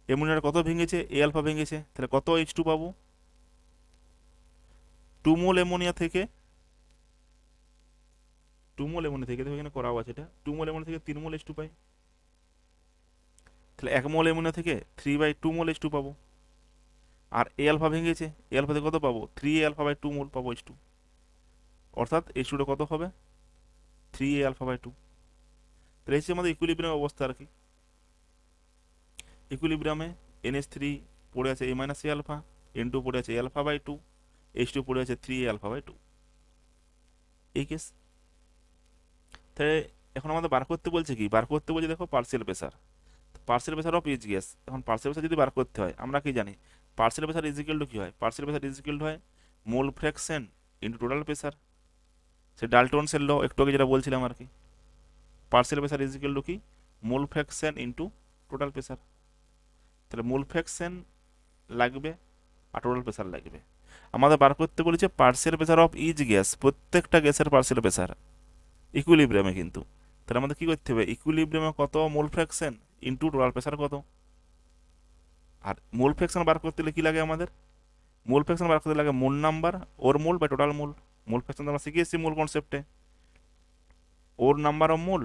অ্যামোনিয়ার কত ভেঙেছে, আলফা ভেঙেছে, তাহলে কত H2 পাবো, 2 মোল অ্যামোনিয়া থেকে, 2 মোল অ্যামোনিয়া থেকে, দেখো এখানে করাও আছে এটা, 2 মোল অ্যামোনিয়া থেকে 3 মোল H2 পাই। তাহলে 1 মোল অ্যামোনিয়া থেকে 3/2 মোল H2 পাবো। আর আলফা ভেঙেছে, আলফা থেকে কত পাবো, 3 আলফা/2 মোল পাবো H2। অর্থাৎ H2টা কত হবে, 3a আলফা বাই 2। তাহলে এই হচ্ছে আমাদের ইকুইলিব্রিয়াম অবস্থা আর কি। ইকুইলিব্রিয়ামে NH3 পড়ে আছে a minus A alpha, N2 পড়ে আছে a আলফা বাই 2, H2 পড়ে আছে 3a আলফা বাই 2। এই কেস। তাহলে এখন আমাদের বার করতে বলছে কি, বার করতে বলছে দেখো partial pressure, partial pressure of each gas. এখন পার্সিয়াল প্রেসার যদি বার করতে হয় আমরা কি জানি, partial pressure is equal to কি হয়, partial pressure is equal to হয় mole fraction into total pressure. সে ডাল্টনসের ল একটু আগে যেটা বলছিলাম আর কি, partial pressure is equal to কি, mole fraction into total pressure. তাহলে মোল ফ্র্যাকশন লাগবে আর টোটাল প্রেসার লাগবে। আমাদের বার করতে বলেছে partial pressure of each gas, প্রত্যেকটা গ্যাসের পার্সিয়াল প্রেসার ইকুইলিব্রিয়ামে কিন্তু। তাহলে আমাদের কি করতে হবে, ইকুইলিব্রিয়ামে কত মোল ফ্র্যাকশন ইনটু টোটাল প্রেসার কত। আর মোল ফ্র্যাকশন বার করতে গেলে কি লাগে আমাদের, মোল ফ্র্যাকশন বার করতে লাগে মোল নাম্বার ওর mole by total mole. Mole fraction আমরা শিখে এসেছি মোল কনসেপ্টে, ওর number of mole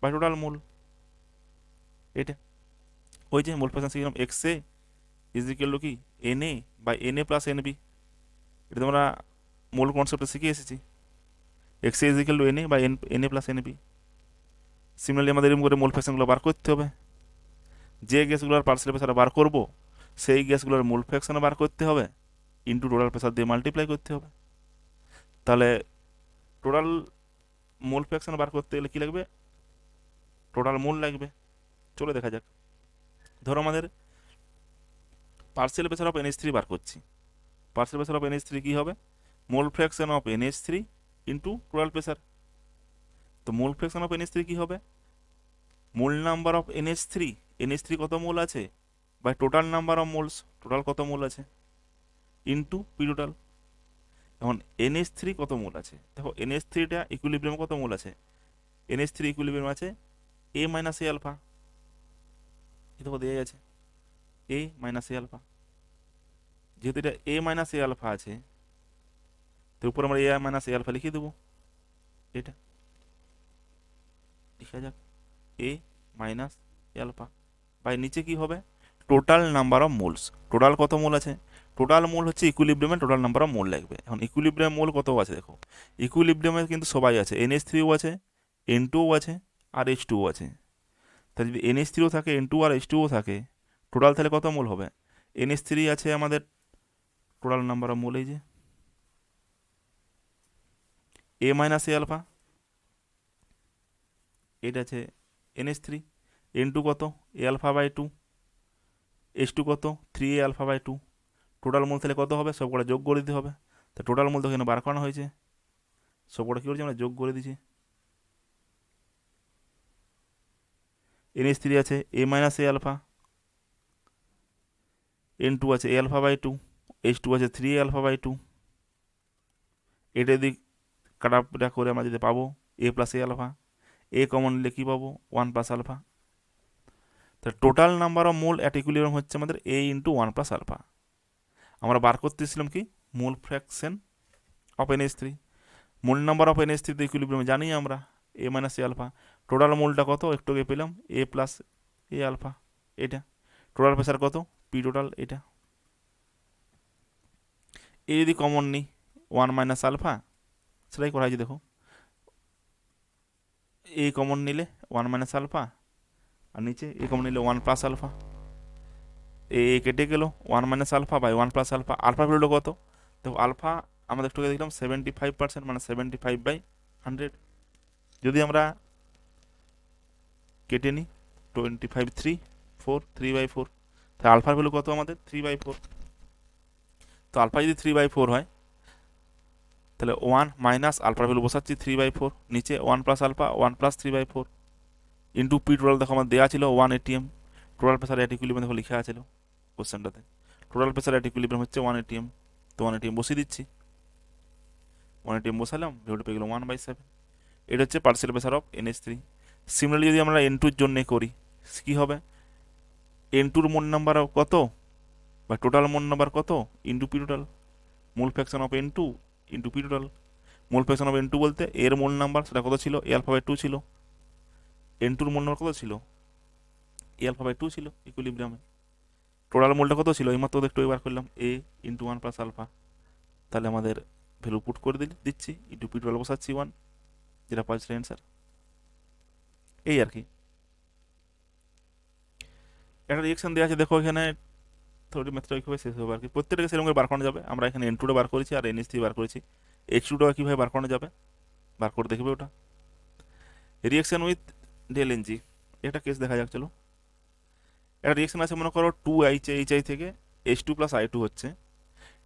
by total mole. এটা ওই যে মোল ফ্র্যাকশন শিখলাম x A is equal to কি n A by n A plus n B, এটা তোমরা মোল কনসেপ্টে শিখে এসেছি। X A is equal to n A by n A plus n B. Similarly আমাদের এরকম করে মোল ফ্র্যাকশনগুলো বার করতে হবে। যে গ্যাসগুলোর পার্সিয়াল প্রেসার বার করব সেই গ্যাসগুলোর মোল ফ্র্যাকশন বার করতে হবে ইনটু টোটাল প্রেসার দিয়ে মাল্টিপ্লাই করতে হবে। তাহলে টোটাল মোল ফ্র্যাকশন বার করতে গেলে কী লাগবে, টোটাল মোল লাগবে। চলো দেখা যাক। ধরো আমাদের পার্সিয়াল প্রেসার অফ NH3 বার করছি, পার্সিয়াল প্রেসার অফ NH3 কী হবে, mole fraction of NH3 into total pressure. তো মোল ফ্র্যাকশন অফ NH3 কী হবে, মোল নাম্বার অফ NH3, NH3 কত মোল আছে by total number of moles, total কত মোল আছে ইনটু পি টোটাল। এখন NH3 কত মোল আছে, দেখো NH3টা ইকুইলিব্রিয়ামে কত মোল আছে, NH3 ইকুইলিব্রিয়াম আছে a মাইনাস এ আলফা, এই দেখো দেওয়া আছে a মাইনাস এ আলফা। যেহেতু এটা a মাইনাস এ আলফা আছে তো উপর আমরা a মাইনাস এ আলফা লিখে দেবো, এটা লিখা যাক a minus A alpha by নিচে কি হবে total number of moles. Total কত মোল আছে, টোটাল মোল হচ্ছে ইকুইলিব্রিয়ামে টোটাল নাম্বার অফ মোল লাগবে। এখন ইকুইলিব্রিয়াম মোল কত আছে দেখো, ইকুইলিব্রিয়ামে কিন্তু সবাই আছে, NH3ও আছে, N2ও আছে আর H2ও আছে। তাহলে যদি NH3ও থাকে, N2 আর H2ও থাকে, টোটাল তাহলে কত মোল হবে, NH3 আছে আমাদের টোটাল নাম্বার অফ মোল এই যে a মাইনাস এ আলফা, এটা আছে NH3, N2 কত এ আলফা বাই 2, H2 কত 3a alpha by 2। Total mole তাহলে কত হবে, সব কটা যোগ করে দিতে হবে। তা টোটাল মোল তো এখানে বার করানো হয়েছে, সব কটা কী করছি আমরা যোগ করে দিচ্ছি। NH3 আছে a minus A alpha, N2 আছে a আলফা বাই 2, H2 আছে 3a আলফা বাই 2। এটা যদি কাটাটা করে আমরা যদি পাবো a plus A alpha, a common নিলে কী পাবো 1 প্লাস আলফা। তাহলে total number of mole at equilibrium হচ্ছে আমাদের a ইন্টু 1 প্লাস আলফা। আমরা বার করতেছিলাম কি mole fraction of NH3, mole number of NH3 তো ইকুইলিব্রিয়াম জানি আমরা a minus A alpha. Total মোলটা কত একটু আগে পেলাম a প্লাস এ আলফা, এটা টোটাল প্রেসার কত পি টোটাল, এটা এ যদি কমন নিই 1 মাইনাস আলফা, সেটাই করা হয়েছে দেখো, এ কমন নিলে 1 মাইনাস আলফা আর নিচে এ কমন নিলে 1 প্লাস আলফা, এ কেটে গেল 1 minus alpha by 1 plus alpha. Alpha ভ্যালুটা কত দেখো, আলফা আমাদের একটু আগে দেখলাম 75%, মানে 75/100। যদি আমরা কেটে নিই 25 3 4 3/4, তাহলে আলফার ভ্যালু কত আমাদের 3/4। তো আলফা যদি 3/4 হয় তাহলে 1 মাইনাস আলফার ভ্যালু বসাচ্ছি 3/4, নিচে 1 plus alpha 1 plus 3/4 into P total দেখো আমার দেওয়া ছিল 1 ATM। Total pressure at equilibrium দেখো লেখা আছে কোশ্চেনটাতে, টোটাল প্রেসার অ্যাট ইকুইলিব্রিয়াম হচ্ছে 1 ATM। তো 1 ATM বসিয়ে দিচ্ছি, 1 ATM বসালাম, ভ্যালুটা পেয়ে গেল 1/7। এটা হচ্ছে partial pressure of NH3। Similarly যদি আমরা N2-র জন্য করি কী হবে, N2-র মোল নাম্বার কত বা টোটাল মোল নাম্বার কত into P total, mole fraction of N2 into P total. Mole fraction of N2 বলতে এর মোল নাম্বার সেটা কত ছিল a আলফা বাই 2 ছিল, N2-র মোল নাম্বার কত ছিল a আলফা বাই 2 ছিল ইকুইলিব্রিয়ামে। টোটাল মোলটা কত ছিল এইমাত্র একটু এবার করলাম a ইন্টু 1 প্লাস আলফা। তাহলে আমাদের ভ্যালু পুট করে দিচ্ছি ইন্টু পি টোটাল বসাচ্ছি 1। যেটা পাচ্ছিল অ্যান্সার। এই আর কি। একটা রিয়েকশন দেওয়া আছে, দেখো এখানে থোড়ি ম্যাথটা কীভাবে শেষ হবে আর কি, প্রত্যেকটাকে সেরকম করে বার করানো যাবে। আমরা এখানে N2টা বার করেছি আর NH3 বার করেছি, H2টা কীভাবে বার করানো যাবে বার করে দেখবে ওটা। রিয়েকশন উইথ ডেলএনজি, একটা কেস দেখা যাক চলো। একটা রিয়েকশন আছে, মনে করো 2HI থেকে H2+I2 হচ্ছে।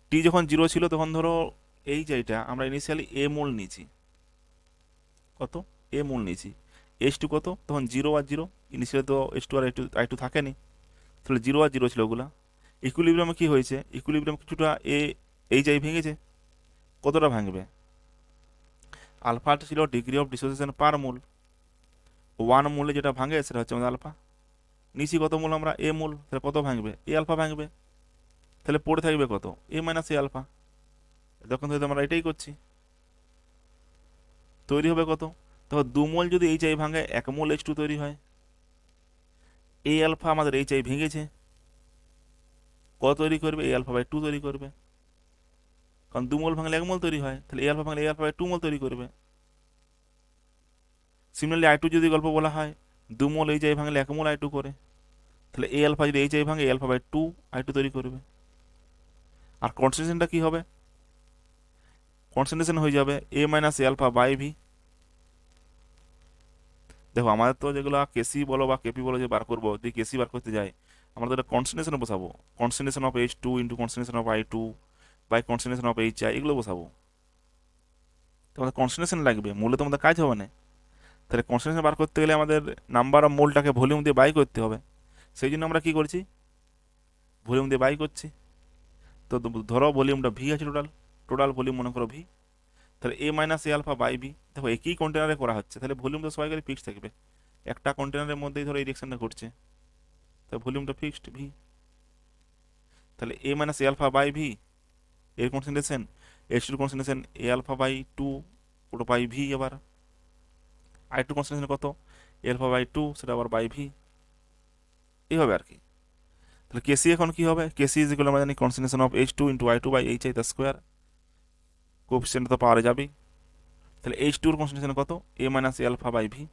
টি যখন 0 ছিল তখন ধরো এইচআইটা আমরা ইনিশিয়ালি এ মোল নিয়েছি, কত এ মোল নিয়েছি। H2 কত তখন 0 আর 0, ইনিশিয়ালি তো H2 আর I2 থাকেনি, তাহলে 0 আর 0 ছিল ওগুলা। ইকুইলিব্রিয়ামে কি হয়েছে, ইকুইলিব্রিয়াম কিছুটা এইচআই ভেঙেছে, কতটা ভাঙবে, আলফাটা ছিল ডিগ্রি অফ ডিসোসিয়েশন পার মোল, 1 মোলে যেটা ভাঙে সেটা হচ্ছে আমাদের আলফা। নিচি কত মোল আমরা এ মোল, তাহলে কত ভাঙবে এ আলফা ভাঙবে, তাহলে পড়ে থাকবে কত এ মাইনাস এ আলফা। তখন তো আমরা এটাই করছি, তৈরি হবে কত, তখন 2 মোল যদি এইচআই ভাঙে 1 মোল H2 তৈরি হয়। এ আলফা আমাদের এইচআই ভেঙেছে, কত তৈরি করবে এ আলফা বাই 2 তৈরি করবে, কারণ 2 মোল ভাঙলে 1 মোল তৈরি হয়, তাহলে এ আলফা ভাঙলে এ আলফা বাই 2 মোল তৈরি করবে। সিমিলারলি I2 যদি গল্প বলা হয়, 2 মোল এইচআই ভাঙলে 1 মোল I2 করে, তাহলে এ আলফা যদি এইচআই ভাঙে এ আলফা বাই 2 I2 তৈরি করবে। আর কনসেন্ট্রেশনটা কি হবে, কনসেন্ট্রেশন হয়ে যাবে A minus A alpha by V. দেখো আমাদের তো যেগুলো কেসি বলো বা কেপি বলো যে বার করবো, যদি কেসি বার করতে যাই আমরা তো কনসেন্ট্রেশনে বসাবো, concentration of H2 into concentration of I2 by concentration of HI, এগুলো বসাবো। তোমাদের কনসেন্ট্রেশন লাগবে, মোলে তোমাদের কাজ হবে না। তাহলে কনসেন্ট্রেশন বার করতে গেলে আমাদের নাম্বার অফ মোলটাকে ভলিউম দিয়ে বাই করতে হবে, সেই জন্য আমরা কি করছি ভলিউম দিয়ে বাই করছি। তো ধরো ভলিউমটা ভি আছে, টোটাল টোটাল ভলিউম মনে করো ভি, তাহলে A minus A alpha by V. দেখো একই কন্টেনারে করা হচ্ছে, তাহলে ভলিউম তো সবাই ফিক্সড থাকবে, একটা কন্টেনারের মধ্যেই ধরো এই রিয়েকশনটা ঘটছে, তাহলে ভলিউমটা ফিক্সড ভি। তাহলে A minus A alpha by V এর concentration, H2 concentration A alpha by 2 পুরো বাই ভি। আবার I2 কনসেন্ট্রেশন কত এ আলফা বাই 2, সেটা আবার বাই ভি, এইভাবে আর কি। তাহলে কেসি এখন কি হবে, কেসি ইজ ইকুয়াল আমরা জানি concentration of H2 into I2 by HI তার স্কোয়ার, কোএফিসিয়েন্ট তো পাওয়া যাবেই। তাহলে H2 এর কনসেন্ট্রেশন কত A minus A alpha by V,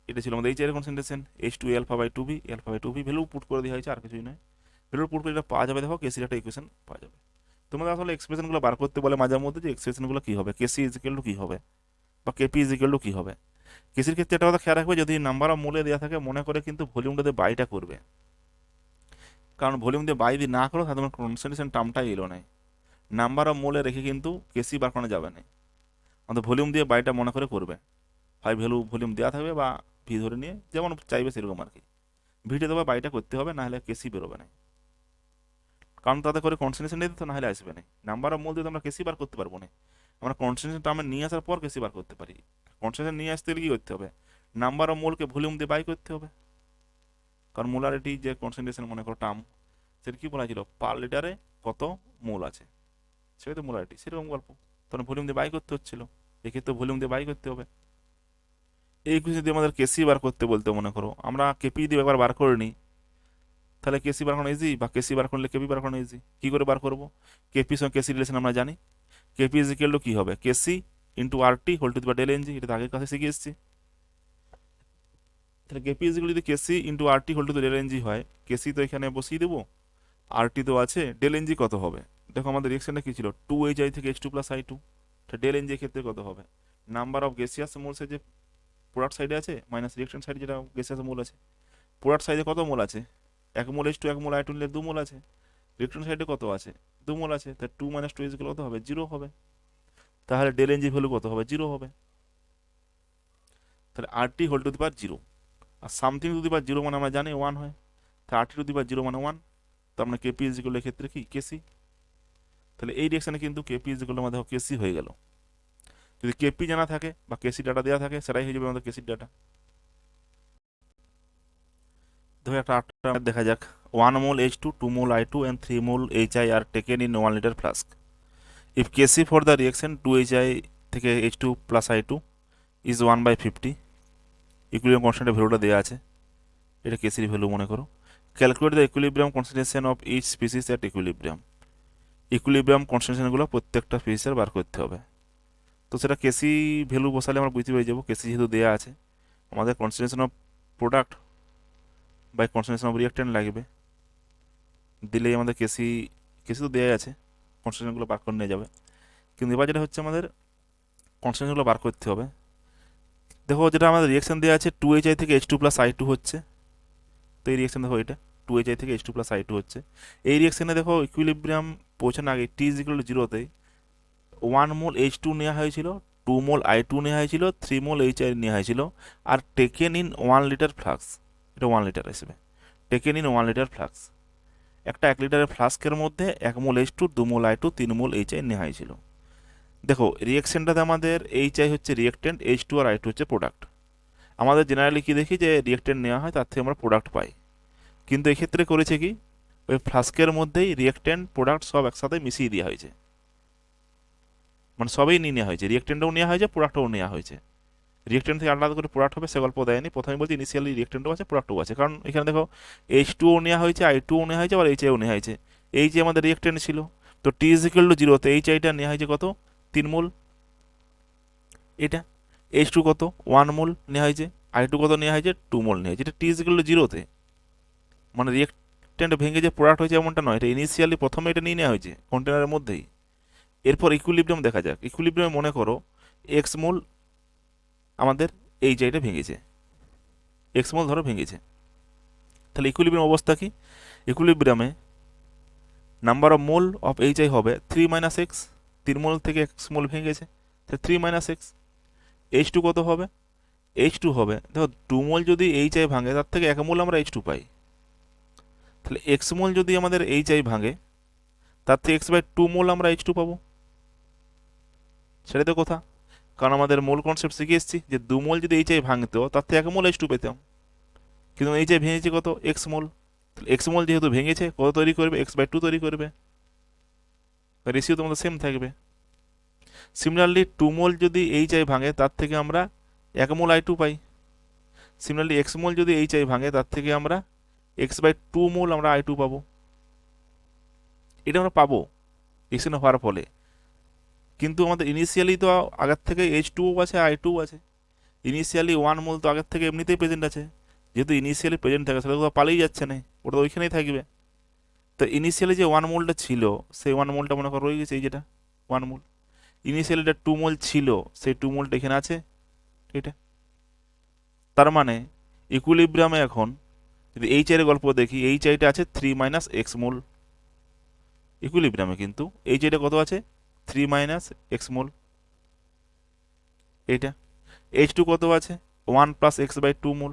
এটা ছিল আমাদের এইচআই এর concentration. H2 A alpha by 2 V, A alpha by 2 V value put করে দেওয়া হয়েছে, আর কিছুই নয়। ভ্যালু পুট করে এটা পাওয়া যাবে, দেখো কেসির একটা ইকুয়েশন পাওয়া যাবে। তোমাদের আসলে এক্সপ্রেশনগুলো বার করতে বলে মাঝে মধ্যে, যে এক্সপ্রেশনগুলো কী হবে, কেসি ইজ ইকুয়াল টু কী হবে বা কেপি ইজ ইকুয়াল টু কী হবে। কেসির ক্ষেত্রে একটা কথা খেয়াল রাখবে, যদি নাম্বার অফ মোলে দেওয়া থাকে মনে করে কিন্তু ভলিউমটাতে বাইটা করবে, কারণ ভলিউম দিয়ে বাই দিয়ে না করো তাহলে তোমার কনসেন্ট্রেশন টার্মটাই এলো নাই। নাম্বার অফ মোলে রেখে কিন্তু কেসি বার করানো যাবে না, আমাদের ভলিউম দিয়ে বাইটা মনে করে করবে, হয় ভ্যালু ভলিউম দেওয়া থাকবে বা ভি ধরে নিয়ে যেমন চাইবে সেরকম আর কি, ভিটে দেওয়া বাইটা করতে হবে, না হলে কেসি বেরোবে না, কারণ তাতে করে কনসেন্ট্রেশন নিয়ে তো না হলে আসবে না। নাম্বার অফ মোল দিয়ে তো আমরা কেসি বার করতে পারবো না, আমরা কনসেন্ট্রেশন টার্মে নিয়ে আসার পর কেসি বার করতে পারি। কনসেন্ট্রেশন নিয়ে আসতে গেলে কী করতে হবে, নাম্বার অফ মোলকে ভলিউম দিয়ে বাই করতে হবে, কারণ মোলারিটি যে কনসেন্ট্রেশন মনে করো টার্ম, সেটা কী বলা ছিল পার লিটারে কত মোল আছে, সেটাই তো মোলারিটি, সেরকম গল্প, তখন ভলিউম দিয়ে বাই করতে হচ্ছিল, এক্ষেত্রে ভলিউম দিয়ে বাই করতে হবে। এই কিছু যদি আমাদের কেসি বার করতে বলতে মনে করো, আমরা কেপি দিয়ে একবার বার করে নিই, তাহলে কেসি বার করানো ইজি, বা কেসি বার করলে কেপি বার করানো ইজি। কী করে বার করবো, কেপির সঙ্গে কেসি রিলেশন আমরা জানি, কেপি ইজ ইকুয়াল টু কী হবে KC into RT whole to the power del NG, এটা তো আগের কাছে শিখে এসেছি। তাহলে কেপি ইজ ইকুয়াল যদি KC into RT whole to the del NG হয়, কেসি তো এখানে বসিয়ে দেবো, RT তো আছে, ডেল এনজি কত হবে, দেখো আমাদের রিয়েকশনটা কী ছিল 2HI থেকে H2+I2, ডেল এনজি ক্ষেত্রে কত হবে, নাম্বার অফ গেসিয়াস মোলসে যে প্রোডাক্ট সাইডে আছে মাইনাস রিয়েকশন সাইডে যেটা গেসিয়াস মোল আছে, প্রোডাক্ট সাইডে কত মোল আছে 1 মোল H2, 1 মোল I2 নিলে 2 মোল আছে, রিয়েকশন সাইডে কত আছে 2 মোল আছে, তাহলে 2 মাইনাস 2 ইজ কত হবে 0 হবে, তাহলে ডেল এনজি ভ্যালু কত হবে 0 হবে। তাহলে RT whole to the power 0, আর সামথিং টু দি পাওয়ার 0 মানে আমরা জানি 1 হয়, তাহলে RT টু দি পাওয়ার 0 মানে 1, তো আমরা কেপি ইজ ইকুয়াল ক্ষেত্রে কি কেসি, তাহলে এই রিয়েকশনে কিন্তু কেপি ইজ ইকুয়াল আমাদের কেসি হয়ে গেল। যদি কেপি জানা থাকে বা কেসি ডাটা দেওয়া থাকে সেটাই হয়ে যাবে আমাদের কেসির ডাটা। ধরো একটা আটটা দেখা যাক, 1 mole H2, 2 mole I2 and 3 mole HI are taken in 1 liter flask. If Kc for the reaction 2HI থেকে H2 plus I2 is 1/50, equilibrium কনস্ট্যান্টের ভ্যালুটা দেওয়া আছে, এটা কেসির ভ্যালু মনে করো। Calculate the equilibrium concentration of each species at equilibrium, ইকুইলিব্রিয়াম কনসেন্ট্রেশনগুলো প্রত্যেকটা ফেজের বার করতে হবে। তো সেটা কেসি ভ্যালু বসালে আমরা বুঝতে পেরে যাবো, কেসি যেহেতু দেওয়া আছে আমাদের concentration of product by concentration of reactant লাগবে, দিলেই আমাদের কেসি, কেসি তো দেওয়া আছে, কনসেন্ট্রেশনগুলো বার করে নিয়ে যাবে। কিন্তু এবার যেটা হচ্ছে আমাদের কনসেন্ট্রেশনগুলো বার করতে হবে। দেখো যেটা আমাদের রিয়াকশন দেওয়া আছে 2HI থেকে H2+I2 হচ্ছে, তো এই রিয়াকশন দেখো এটা 2HI থেকে H2+I2 হচ্ছে। এই রিয়াকশনে দেখো ইকুইলিব্রিয়াম পৌঁছানোর আগে T=0 1 মোল H2 নেওয়া হয়েছিল, 2 মোল I2 নেওয়া হয়েছিল, 3 মোল HI নেওয়া হয়েছিল, are taken in 1 litre flux, এটা 1 লিটার হিসেবে টেকেন ইন 1 লিটার ফ্লাক্স। একটা 1 লিটারের ফ্লাস্কের মধ্যে 1 মোল H2, 2 মোল I2, 3 মোল HI নেওয়া হয়েছিল। দেখো রিয়াকশনটাতে আমাদের HI হচ্ছে রিয়েক্টেন্ট, H2 আর I2 হচ্ছে প্রোডাক্ট। আমাদের জেনারেলি কি দেখি যে রিয়েক্টেন্ট নেওয়া হয় তার থেকে আমরা প্রোডাক্ট পাই, কিন্তু এক্ষেত্রে করেছে কি ওই ফ্লাস্কের মধ্যেই রিয়েক্টেন্ট প্রোডাক্ট সব একসাথে মিশিয়ে দেওয়া হয়েছে, মানে সবই নিয়ে নেওয়া হয়েছে, রিয়েক্টেন্টও নেওয়া হয়েছে, প্রোডাক্টও নেওয়া হয়েছে। রিয়েক্টেন্ট থেকে আলাদা করে প্রোডাক্ট হবে সে গল্প দেয়নি, প্রথমে বলছি ইনিশিয়ালি রিয়েক্টেন্টও আছে প্রোডাক্টও আছে, কারণ এখানে দেখো H2ও নেওয়া হয়েছে, I2ও নেওয়া হয়েছে, আবার HIও নেওয়া হয়েছে। এই যে আমাদের রিয়েক্টেন্ট ছিল, তো T=0 HIটা নেওয়া হয়েছে কত 3 মোল, এটা H2 কত 1 মোল নেওয়া হয়েছে, I2 কত নেওয়া হয়েছে 2 মোল নেওয়া হয়েছে। এটা T=0 মানে রিয়েক্টেন্ট ভেঙে যে প্রোডাক্ট হয়েছে এমনটা নয়, এটা ইনিশিয়ালি প্রথমে এটা নিয়ে নেওয়া হয়েছে কন্টেনারের মধ্যেই। এরপর ইকুইলিব্রিয়াম দেখা যাক। ইকুইলিব্রিয়াম মনে করো এক্স মোল আমাদের HIটা ভেঙেছে, এক্স মোল ধরো ভেঙেছে, তাহলে ইকুইলিব্রিয়াম অবস্থা কি, ইকুইলিব্রিয়ামে number of mole of HI হবে 3 - x, 3 মোল থেকে এক্স মোল ভেঙেছে, তাহলে 3 - x। H2 কত হবে, H2 হবে দেখো 2 মোল যদি HI ভাঙে তার থেকে 1 মোল আমরা H2 পাই, তাহলে এক্স মোল যদি আমাদের HI ভাঙে তার থেকে x/2 মোল আমরা H2 পাবো। সেটা তো কথা, কারণ আমাদের মোল কনসেপ্ট শিখে এসেছি যে 2 মোল যদি HI ভাঙতো তার থেকে 1 মোল H2 পেতাম, কিন্তু HI ভেঙেছে কত এক্স মোল, তাহলে এক্স মোল যেহেতু ভেঙেছে কত তৈরি করবে x/2 তৈরি করবে, রেশিও তোমাদের সেম থাকবে। সিমিলারলি 2 মোল যদি HI ভাঙে তার থেকে আমরা 1 মোল I2 পাই। সিমিলারলি এক্স মোল যদি HI ভাঙে তার থেকে আমরা x/2 মোল আমরা I2 পাবো। এটা আমরা পাবো রিয়েকশন হওয়ার ফলে, কিন্তু আমাদের ইনিশিয়ালি তো আগের থেকে H2ও আছে, I2ও আছে। ইনিশিয়ালি 1 মোল তো আগের থেকে এমনিতেই প্রেজেন্ট আছে, যেহেতু ইনিশিয়ালি প্রেজেন্ট থাকে সেটা তো পালিয়ে যাচ্ছে না, ওটা তো ওইখানেই থাকবে। তো ইনিশিয়ালি যে 1 মোলটা ছিল সেই 1 মোলটা মনে করো রয়ে গেছে, এই যেটা 1 মোল। ইনিশিয়ালি এটা 2 মোল ছিল, সেই 2 মোলটা এখানে আছে, এটা তার মানে ইকুইলিব্রিয়ামে এখন যদি HI এর গল্প দেখি, HIটা আছে 3 - x মোল ইকুইলিব্রিয়ামে, কিন্তু HIটা কত আছে 3 - x মোল। এইটা H2 কত আছে 1 + x/2 মোল,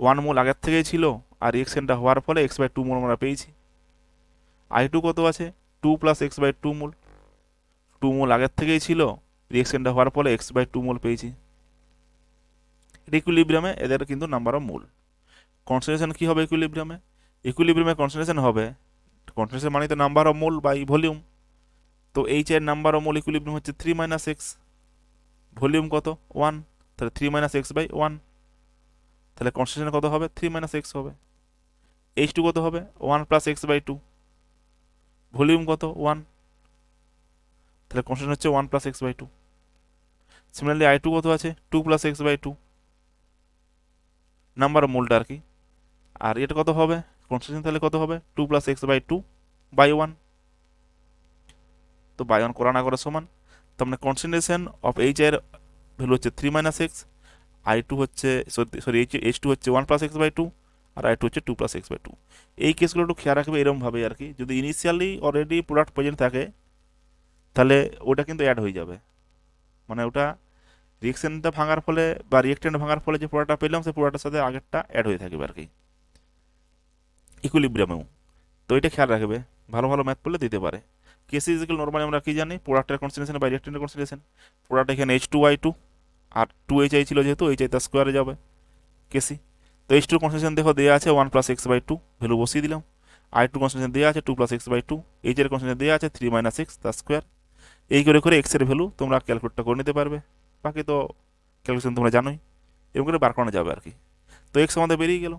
1 মোল আগের থেকেই ছিল আর রিয়েকশনটা হওয়ার ফলে x/2 মোল আমরা পেয়েছি। I2 কত আছে 2 + x/2 মোল, 2 মোল আগের থেকেই ছিল, রিয়েকশনটা হওয়ার ফলে x/2 মোল পেয়েছি। ইকুইলিব্রিয়ামে এদের কিন্তু নাম্বার অফ মোল। কনসেন্ট্রেশন কি হবে ইকুইলিব্রিয়ামে, ইকুইলিব্রিয়ামে কনসেন্ট্রেশন হবে, কনসেন্ট্রেশন মানে তো number of mole by volume, তো HI এর নাম্বার অফ মোল ইকুইলিব্রিয়াম হচ্ছে 3 - x, ভলিউম কত 1, তাহলে 3 - x/1, তাহলে কনসেন্ট্রেশন কত হবে 3 - x হবে। H2 কত হবে 1 + x/2, ভলিউম কত 1, তাহলে কনসেন্ট্রেশন হচ্ছে 1 + x/2। সিমিলারলি I2 কত আছে 2 + x/2, নাম্বার অফ মোলটা আর কি, আর এটা কত হবে কনসেন্ট্রেশন তাহলে কত হবে 2 + x/2 বাই 1, তো বাই 1 করা না করা সমান। তার মানে কনসেন্ট্রেশন অফ HI এর ভ্যালু হচ্ছে 3 - x, I2 হচ্ছে সরি H2 হচ্ছে 1 + x/2, আর I2 হচ্ছে 2 + x/2। এই কেসগুলো একটু খেয়াল রাখবে এরকমভাবে আর কি, যদি ইনিশিয়ালি অলরেডি প্রোডাক্ট প্রেজেন্ট থাকে তাহলে ওটা কিন্তু অ্যাড হয়ে যাবে, মানে ওটা রিয়েকশনটা ভাঙার ফলে বা রিয়েক্টেন্ট ভাঙার ফলে যে প্রোডাক্টটা পেলাম সেই প্রোডাক্টের সাথে আগেরটা অ্যাড হয়ে থাকবে আর কি ইকুইলিব্রিয়ামেও। তো এটা খেয়াল রাখবে, ভালো ভালো ম্যাথ পড়লে দিতে পারে। কেসি ইজিক্যাল নরমালি আমরা কি জানি প্রোডাক্টের কনসেন্ট্রেশন বা রিয়েক্টেন্টের কনসেন্ট্রেশন, প্রোডাক্ট এখানে H2I2 আর 2HI ছিল যেহেতু HI তার স্কোয়ারে যাবে কেসি। তো H2 কনসেন্ট্রেশন দেখো দেওয়া আছে 1 + x/2, ভ্যালু বসিয়ে দিলাম। I2 কনসেন্ট্রেশন দেওয়া আছে 2 + x/2, H এর কনসেন্ট্রেশন দেওয়া আছে 3 - x তার স্কোয়ার। এই করে করে এক্স এর ভ্যালু তোমরা ক্যালকুলেটটা করে নিতে পারবে, বাকি তো ক্যালকুলেশন তোমরা জানোই, এরকম করে বার করানো যাবে আর কি। তো এক্স আমাদের বেরিয়ে গেল,